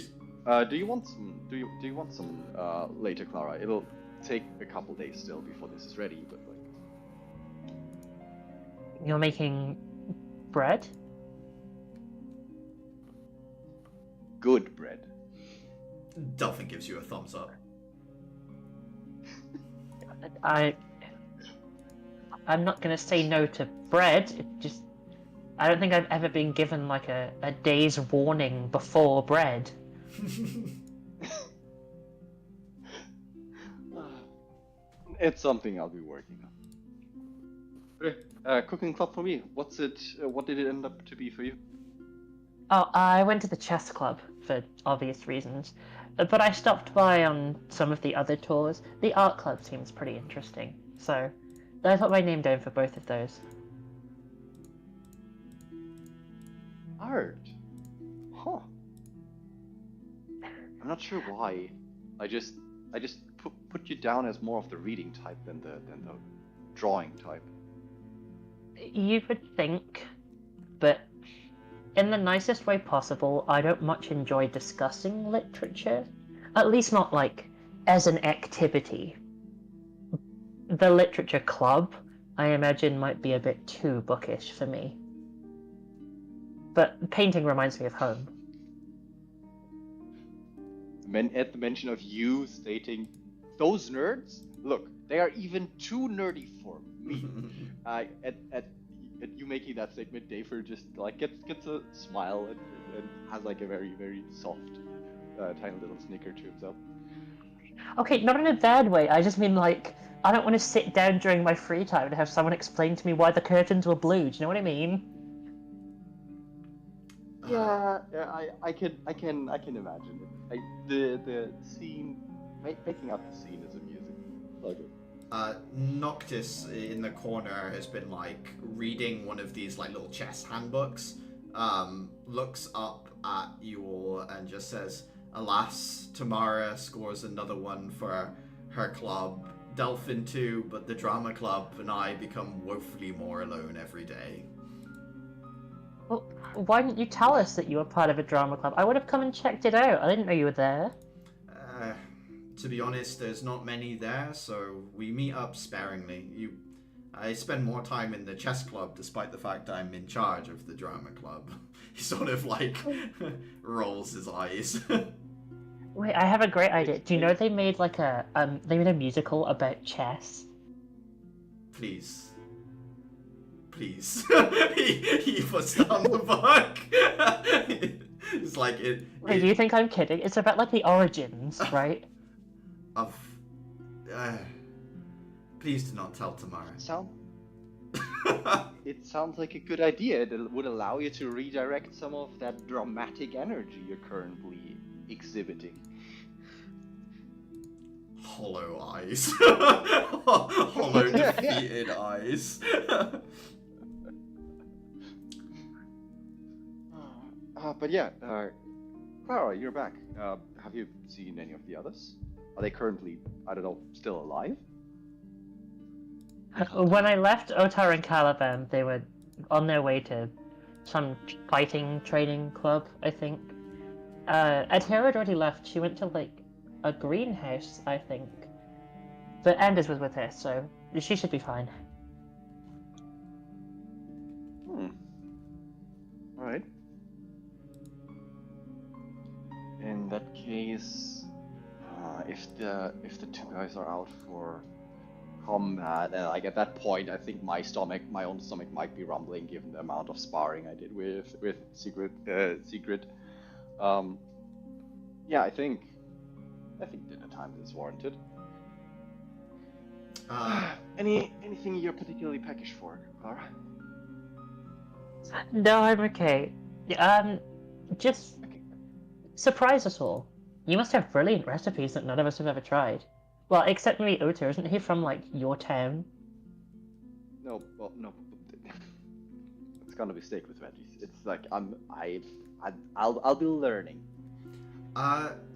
Do you want some? Do you want some later, Clara? It'll take a couple days still before this is ready, but like. You're making bread? Good bread. Delphin gives you a thumbs up. I'm not gonna say no to bread. It just, I don't think I've ever been given like a day's warning before bread. It's something I'll be working on. Okay, cooking club for me. What's it? What did it end up to be for you? Oh, I went to the chess club for obvious reasons, but I stopped by on some of the other tours. The art club seems pretty interesting, so I put my name down for both of those. Art? Huh. I'm not sure why. I just put you down as more of the reading type than the drawing type. You would think, but in the nicest way possible, I don't much enjoy discussing literature. At least not like as an activity. The literature club, I imagine, might be a bit too bookish for me. But painting reminds me of home. At the mention of you stating, those nerds, look, they are even too nerdy for me. At you making that statement, Dafer just like gets a smile and has like a very, very soft, tiny little snicker to himself. Okay, not in a bad way. I just mean like I don't want to sit down during my free time and have someone explain to me why the curtains were blue. Do you know what I mean? Yeah, I can imagine it. The scene, making up the scene is amusing. Okay. Noctis in the corner has been like reading one of these like little chess handbooks. Looks up at you all and just says, "Alas, Tamara scores another one for her club. Delphin too, but the drama club and I become woefully more alone every day." Well, why didn't you tell us that you were part of a drama club? I would have come and checked it out. I didn't know you were there. To be honest, there's not many there, so we meet up sparingly. I spend more time in the chess club, despite the fact I'm in charge of the drama club. He sort of like rolls his eyes. Wait, I have a great idea. Do you know they made like they made a musical about chess? Please. he puts down the book. It's like it. Wait, do you think I'm kidding? It's about like the origins, right? Of. Please do not tell Tamara. It sounds like a good idea. It would allow you to redirect some of that dramatic energy you're currently exhibiting. Hollow eyes. Hollow defeated eyes. But yeah, Clara, you're back. Have you seen any of the others? Are they currently, I don't know, still alive? When I left Otar and Caliban, they were on their way to some fighting training club, I think. Adhera had already left. She went to like a greenhouse, I think. But Anders was with her, so she should be fine. Alright. In that case, if the two guys are out for combat, and like at that point, I think my own stomach might be rumbling given the amount of sparring I did with Secret. Yeah, I think dinner time is warranted. Anything you're particularly peckish for, Clara? No, I'm okay. Just surprise us all. You must have brilliant recipes that none of us have ever tried. Well, except maybe Otar. Isn't he from like your town? No. It's gonna be steak with veggies. It's like I'll be learning.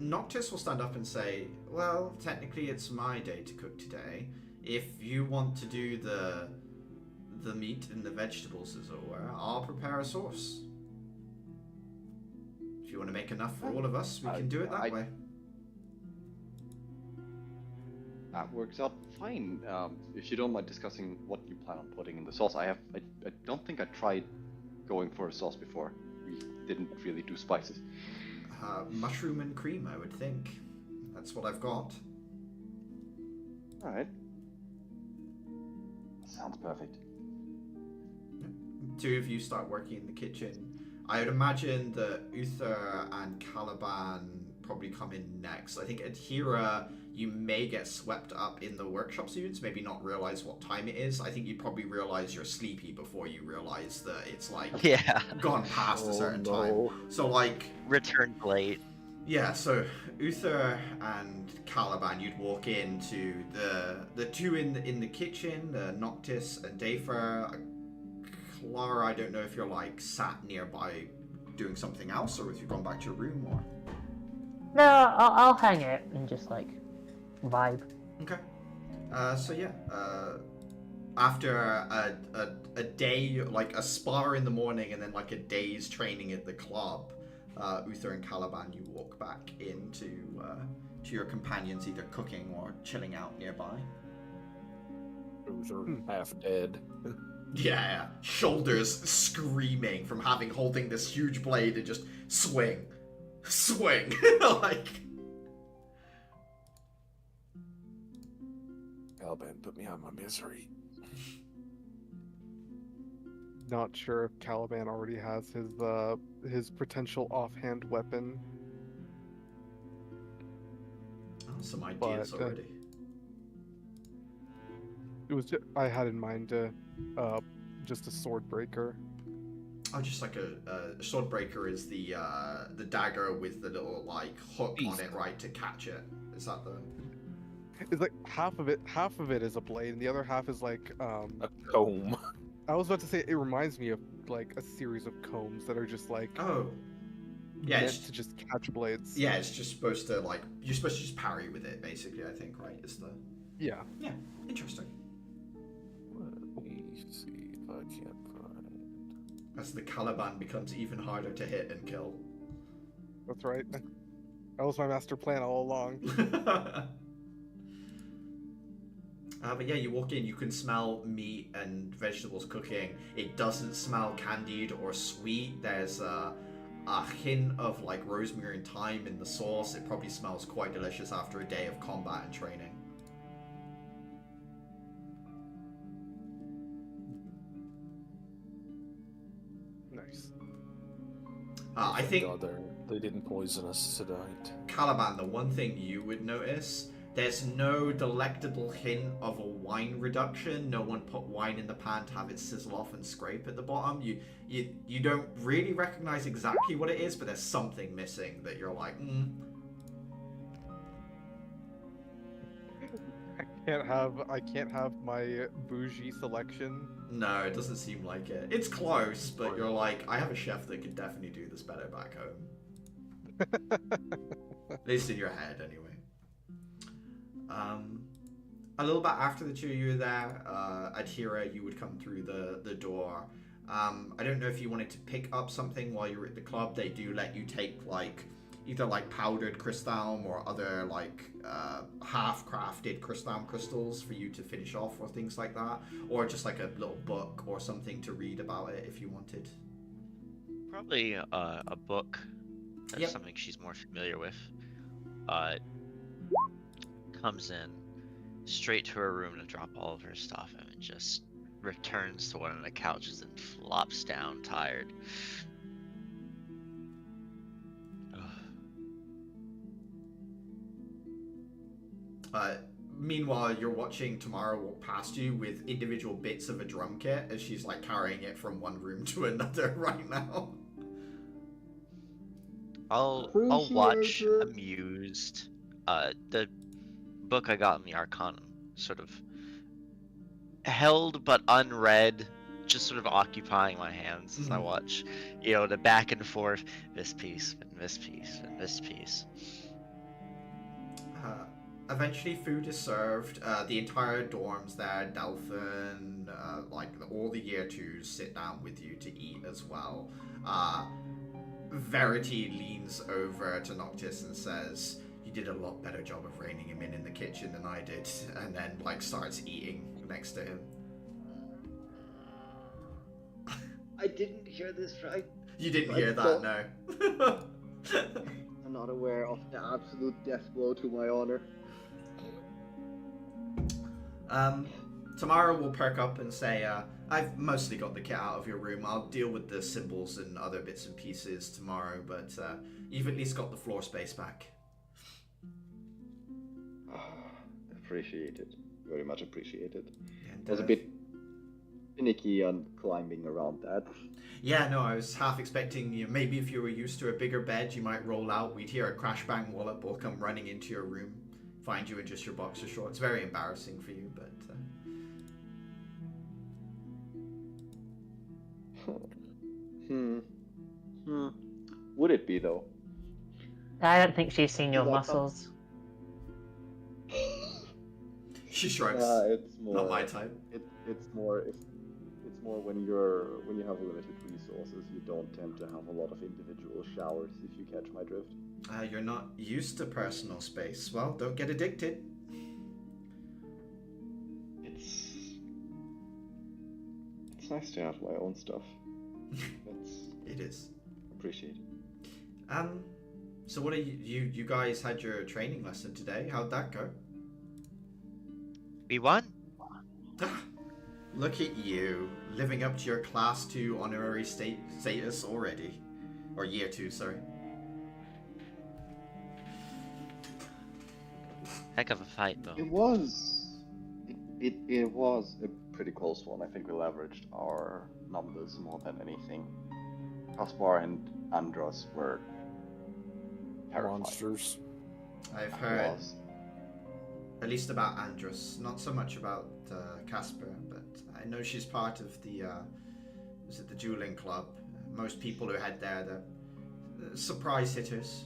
Noctis will stand up and say, "Well, technically it's my day to cook today. If you want to do the meat and the vegetables, as it were, I'll prepare a sauce. If you want to make enough for all of us, we can do it that way." That works out fine. If you don't mind discussing what you plan on putting in the sauce, I don't think I tried going for a sauce before. We didn't really do spices. Mushroom and cream, I would think. That's what I've got. Alright. Sounds perfect. Two of you start working in the kitchen. I would imagine that Uther and Caliban probably come in next. I think Adhera, you may get swept up in the workshop students, maybe not realize what time it is. I think you probably realize you're sleepy before you realize that it's like gone past a certain time. So like returned late. Yeah, so Uther and Caliban, you'd walk into the two in the kitchen, Noctis and Dafer. Clara, I don't know if you're like sat nearby doing something else, or if you've gone back to your room, or. No, I'll hang out and just like vibe. Okay. So yeah, after a day, like a spar in the morning, and then like a day's training at the club, Uther and Caliban, you walk back into to your companions, either cooking or chilling out nearby. Uther half dead. Yeah, shoulders screaming from holding this huge blade and just swing. Like. Caliban, put me out of my misery. Not sure if Caliban already has his potential offhand weapon. Oh, some ideas But, already. I had in mind just a sword breaker. Oh, just like a sword breaker is the dagger with the little like hook on it, right, to catch it. Is that the? It's like half of it is a blade, and the other half is like A comb. I was about to say it reminds me of like a series of combs that are just like Oh. Yeah, meant to just catch blades. Yeah, it's just supposed to like you're supposed to just parry with it, basically. I think, right? Is the? Yeah. Yeah, interesting. Let me see if I can't find. As the Caliban becomes even harder to hit and kill. That's right. That was my master plan all along. But yeah, you walk in, you can smell meat and vegetables cooking. It doesn't smell candied or sweet. There's a hint of like rosemary and thyme in the sauce. It probably smells quite delicious after a day of combat and training. Nice. I think God, they didn't poison us tonight. Caliban, the one thing you would notice, there's no delectable hint of a wine reduction. No one put wine in the pan to have it sizzle off and scrape at the bottom. You don't really recognize exactly what it is, but there's something missing that you're like, I can't have my bougie selection. No, it doesn't seem like it. It's close, but you're like, I have a chef that could definitely do this better back home. At least in your head, anyway. A little bit after the two of you were there, Adhira, you would come through the door. I don't know if you wanted to pick up something while you were at the club. They do let you take like either like powdered crystalm or other like half-crafted crystalm crystals for you to finish off or things like that, or just like a little book or something to read about it if you wanted. Probably a book. That's Yep. something she's more familiar with. Comes in straight to her room to drop all of her stuff and just returns to one of the couches and flops down tired. Meanwhile, you're watching Tamara walk past you with individual bits of a drum kit as she's like carrying it from one room to another right now. I'll watch amused. The book I got in the Arcanum, sort of held but unread, just sort of occupying my hands as I watch, the back and forth, this piece and this piece and this piece. Eventually, food is served. The entire dorms there, Delphin, all the year twos sit down with you to eat as well. Verity leans over to Noctis and says, "You did a lot better job of reining him in the kitchen than I did," and then starts eating next to him. I didn't hear this right. You didn't hear that, no. I'm not aware of the absolute death blow to my honor. Tamara will perk up and say, I've mostly got the kit out of your room. I'll deal with the symbols and other bits and pieces tomorrow, but you've at least got the floor space back. Appreciated. Very much appreciated. And, I was a bit finicky on climbing around that. Yeah, no, I was half expecting maybe if you were used to a bigger bed, you might roll out. We'd hear a crash bang wallop will come running into your room, find you in just your boxer shorts. Very embarrassing for you, but... Would it be though? I don't think she's seen your muscles. She shrugs. It's more. Not my type. It's more when you have limited resources, you don't tend to have a lot of individual showers. If you catch my drift. You're not used to personal space. Well, don't get addicted. It's nice to have my own stuff. That's It is. appreciated. So what are you guys had your training lesson today? How'd that go? We won. Ah, look at you, living up to your class 2 honorary status already. Or year 2, sorry. Heck of a fight, though. It was. It was a pretty close one. I think we leveraged our numbers more than anything. Kaspar and Andros were terrified. Monsters. I've heard Was. at least about Andrus, not so much about Casper, but I know she's part of the is it the dueling club? Most people who head there, they're surprise hitters.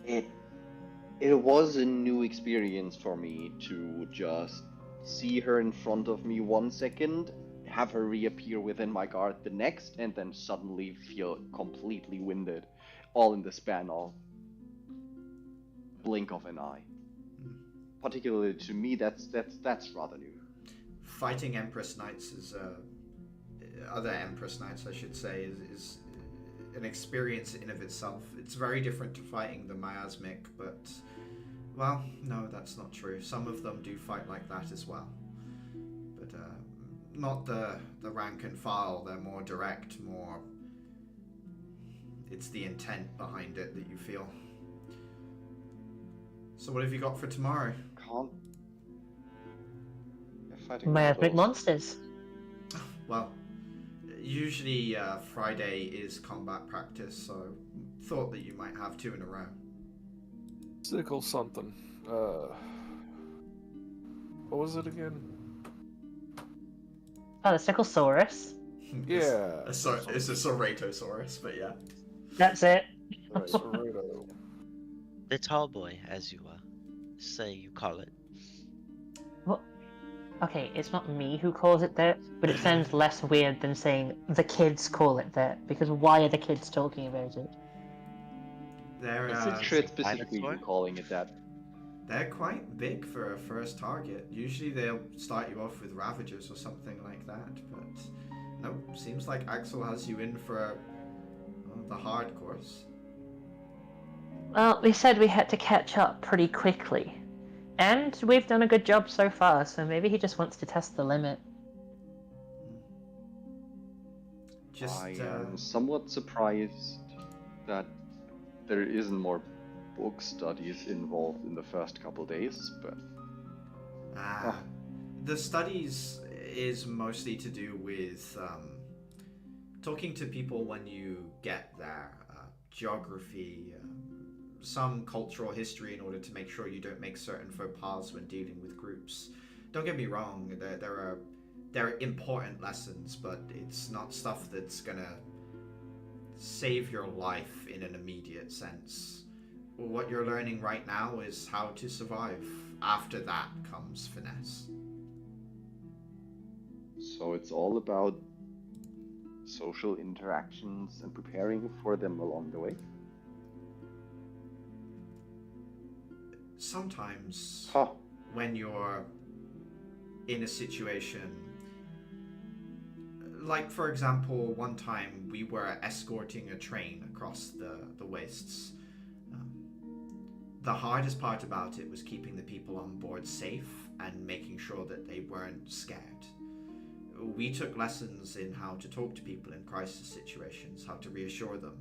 It was a new experience for me to just see her in front of me 1 second, have her reappear within my guard the next, and then suddenly feel completely winded, all in the span of blink of an eye. Particularly to me, that's rather new. Fighting Empress Knights is other Empress Knights, I should say, is an experience in of itself. It's very different to fighting the miasmic, but well, no, that's not true. Some of them do fight like that as well, but not the rank and file. They're more direct, more. It's the intent behind it that you feel. So what have you got for tomorrow? Can't. You're fighting Miasmic rebels. monsters. Well, usually Friday is combat practice, so thought that you might have 2 in a row. Sickle something. What was it again? Oh, the Sicklesaurus. Yeah. It's a Ceratosaurus, but yeah. That's it. Right, Cerrado. The tall boy, as you say you call it. What? Okay, it's not me who calls it that, but it sounds less weird than saying the kids call it that, because why are the kids talking about it? They're Is I'm it sure it's specifically dinosaur? you calling it that. they're quite big for a first target. Usually they'll start you off with Ravagers or something like that, but no, seems like Axel has you in for the hard course. Well, we said we had to catch up pretty quickly. And we've done a good job so far, so maybe he just wants to test the limit. Just I am somewhat surprised that there isn't more book studies involved in the first couple days, but the studies is mostly to do with talking to people when you get there, geography, some cultural history in order to make sure you don't make certain faux pas when dealing with groups. Don't get me wrong, there are important lessons, but it's not stuff that's gonna save your life in an immediate sense. What you're learning right now is how to survive. After that comes finesse. so it's all about social interactions and preparing for them along the way. Sometimes Huh. when you're in a situation, like for example, one time we were escorting a train across the wastes. The hardest part about it was keeping the people on board safe and making sure that they weren't scared. We took lessons in how to talk to people in crisis situations, how to reassure them.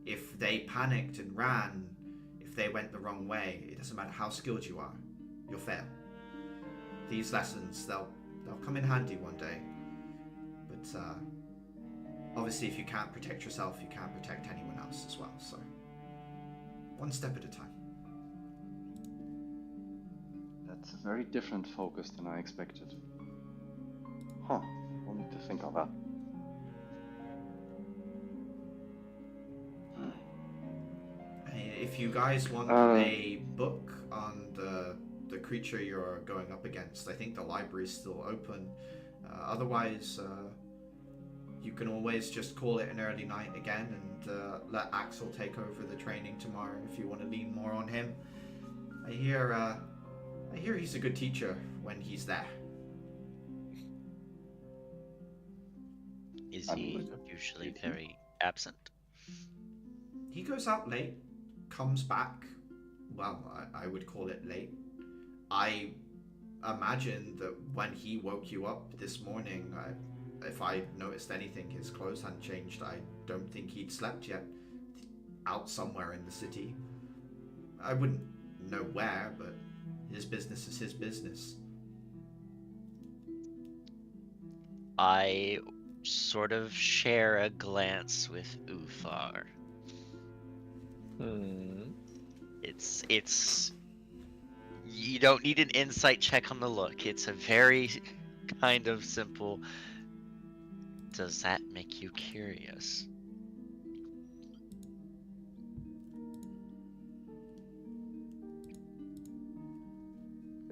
If they panicked and ran, if they went the wrong way, it doesn't matter how skilled you are, you'll fail. These lessons, they'll come in handy one day. But obviously if you can't protect yourself, you can't protect anyone else as well, so one step at a time. That's a very different focus than I expected. Huh. I'll need to think of that. If you guys want a book on the creature you're going up against, I think the library's still open. Otherwise, you can always just call it an early night again and let Axel take over the training tomorrow if you want to lean more on him. I hear he's a good teacher when he's there. Is I he mean, usually did he? very absent? He goes out late, comes back. Well, I would call it late. I imagine that when he woke you up this morning, if I noticed anything, his clothes hadn't changed. I don't think he'd slept yet. Out somewhere in the city. I wouldn't know where, but his business is his business. I sort of share a glance with Uthar. It's you don't need an insight check on the look. It's a very kind of simple. Does that make you curious?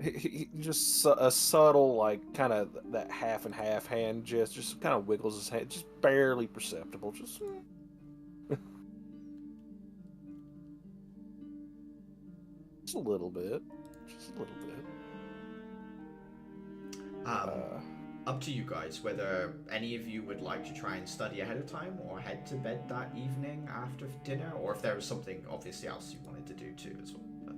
He just a subtle, like, kind of that half and half hand gesture, just kind of wiggles his hand, just barely perceptible, just. Just a little bit. Just a little bit. Up to you guys whether any of you would like to try and study ahead of time or head to bed that evening after dinner, or if there was something obviously else you wanted to do too as well. But...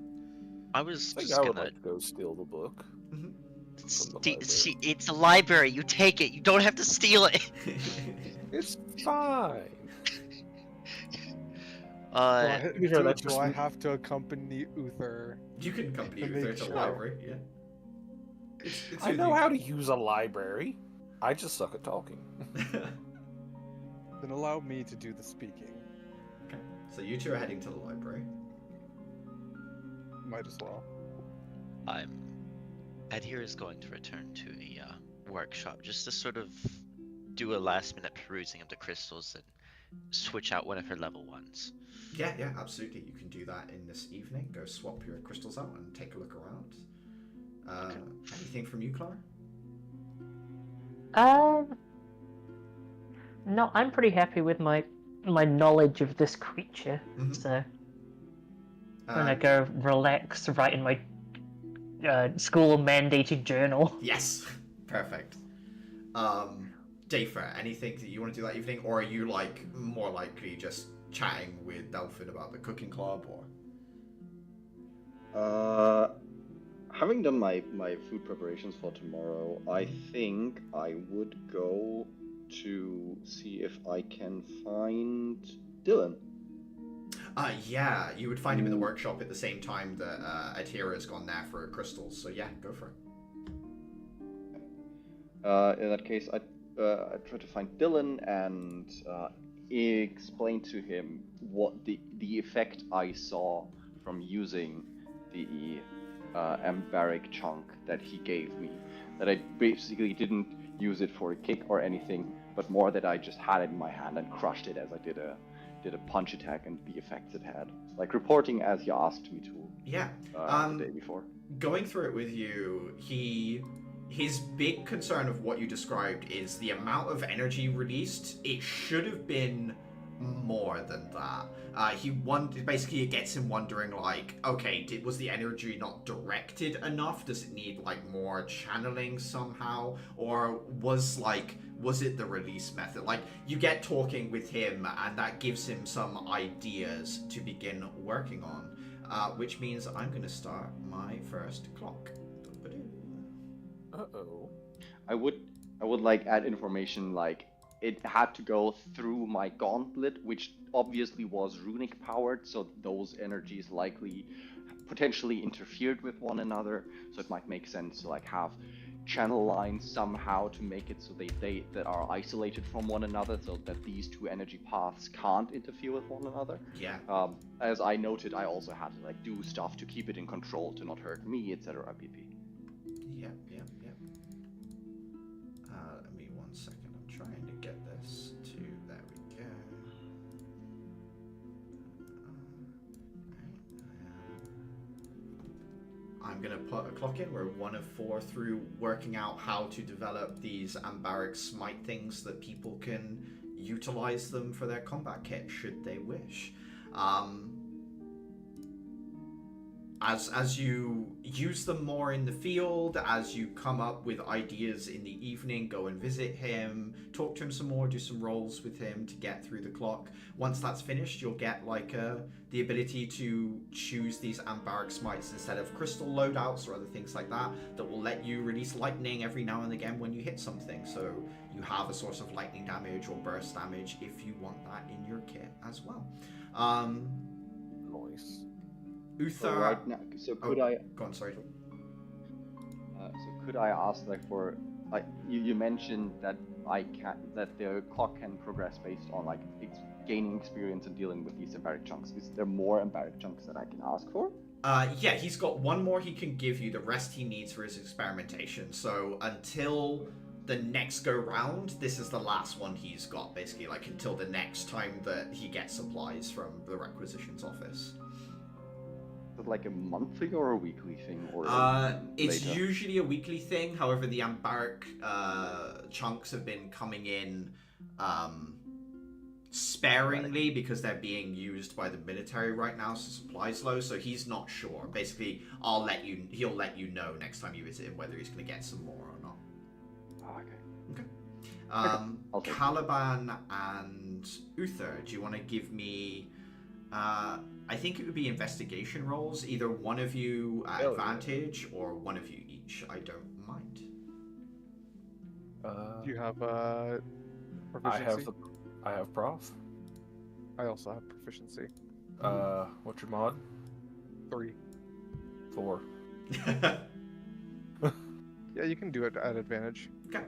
I was I think just I would gonna. like to go steal the book. Mhm. From the library. It's a library. You take it. You don't have to steal it. It's fine. Do be fair, that's do just- I have to accompany Uther? You can accompany To you make there to the sure. library, yeah. It's I know how to use a library. I just suck at talking. Then allow me to do the speaking. Okay, so you two are heading to the library. Might as well. Adhere is going to return to the workshop just to sort of do a last minute perusing of the crystals and switch out one of her level ones. Yeah, absolutely. You can do that in this evening. Go swap your crystals out and take a look around. Okay. Anything from you, Clara? No, I'm pretty happy with my knowledge of this creature. Mhm. So I'm gonna go relax, write in my school mandated journal. Yes, perfect. Dafer, anything that you want to do that evening, or are you like more likely just chatting with Delphin about the cooking club, or? Having done my food preparations for tomorrow, I think I would go to see if I can find Dylan. Yeah, you would find him in the workshop at the same time that Adhira's gone there for crystals. So yeah, go for it. In that case, I try to find Dylan and explain to him what the effect I saw from using the ambaric chunk that he gave me. That I basically didn't use it for a kick or anything, but more that I just had it in my hand and crushed it as I did a punch attack, and the effects it had. Like reporting as you asked me to. Yeah. The day before. Going through it with you, his big concern of what you described is the amount of energy released. It should have been more than that. Basically it gets him wondering, like, okay, was the energy not directed enough? Does it need like more channeling somehow, or was it the release method? Like, you get talking with him and that gives him some ideas to begin working on, which means I'm gonna start my first clock. Uh-oh. I would like add information like it had to go through my gauntlet, which obviously was runic powered, so those energies likely potentially interfered with one another, so it might make sense to like have channel lines somehow to make it so they that are isolated from one another, so that these two energy paths can't interfere with one another. Yeah. As I noted, I also had to like do stuff to keep it in control, to not hurt me, etc. pp. Yep. Let me 1 second. I'm trying to get this to. There we go. I'm gonna put a clock in. We're 1 of 4 through working out how to develop these ambaric smite things that people can utilize them for their combat kit should they wish. as you use them more in the field, as you come up with ideas in the evening, go and visit him, talk to him some more, do some rolls with him to get through the clock. Once that's finished, you'll get like the ability to choose these Ambaric Smites instead of crystal loadouts or other things like that will let you release lightning every now and again when you hit something. So you have a source of lightning damage or burst damage if you want that in your kit as well. Nice. Uther. So right now, so could I? Go on, sorry. So could I ask, like, for like you mentioned that that the clock can progress based on like gaining experience and dealing with these Ambaric chunks. Is there more Ambaric chunks that I can ask for? Yeah, he's got one more he can give you. The rest he needs for his experimentation. So until the next go round, this is the last one he's got, basically, like until the next time that he gets supplies from the requisitions office. Is it like a monthly or a weekly thing, or it's later? usually a weekly thing. However, the Ambaric chunks have been coming in sparingly because they're being used by the military right now, so supply's low. So he's not sure. Basically, he'll let you know next time you visit him whether he's going to get some more or not. Oh, okay. Caliban and Uther, do you want to give me I think it would be investigation rolls, either one of you at advantage or one of you each. I don't mind. Do you have proficiency? I have prof. I also have proficiency. What's your mod? 3. 4. Yeah, you can do it at advantage. Okay.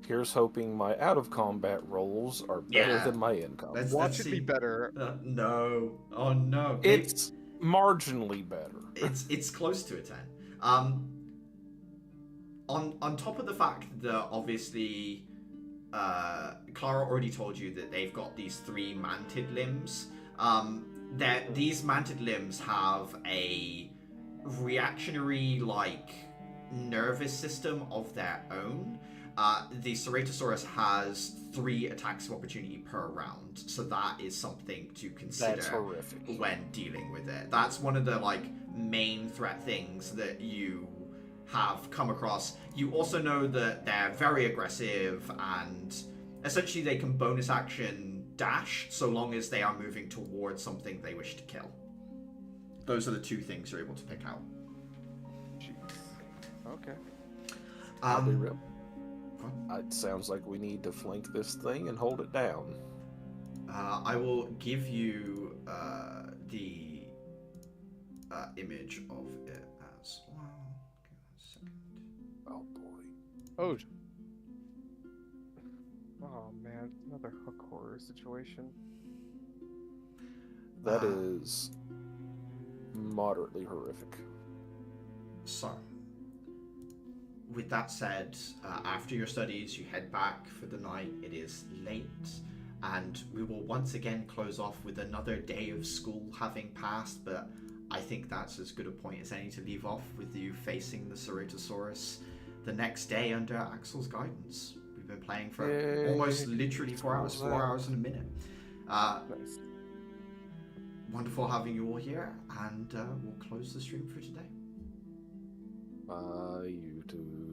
Here's hoping my out of combat rolls are better than my in combat. Watch it be better. No. Oh no. It's marginally better. It's close to a 10. On top of the fact that obviously Clara already told you that they've got these 3 manted limbs. That these manted limbs have a reactionary, like, nervous system of their own. The Ceratosaurus has 3 attacks of opportunity per round, so that is something to consider. That's horrific. When dealing with it. That's one of the main threat things that you have come across. You also know that they're very aggressive, and essentially they can bonus action dash so long as they are moving towards something they wish to kill. Those are the 2 things you're able to pick out. Jeez. Okay. I'll be real. It sounds like we need to flank this thing and hold it down. I will give you the image of it as well. Give me a second. Oh boy. Oh. Oh man, another hook horror situation. That is moderately horrific. So, with that said, after your studies, you head back for the night. It is late, and we will once again close off with another day of school having passed, but I think that's as good a point as any to leave off with you facing the Ceratosaurus the next day under Axel's guidance. We've been playing for almost literally 4 hours, 4 hours and a minute. Nice. Wonderful having you all here, and we'll close the stream for today. Bye, YouTube.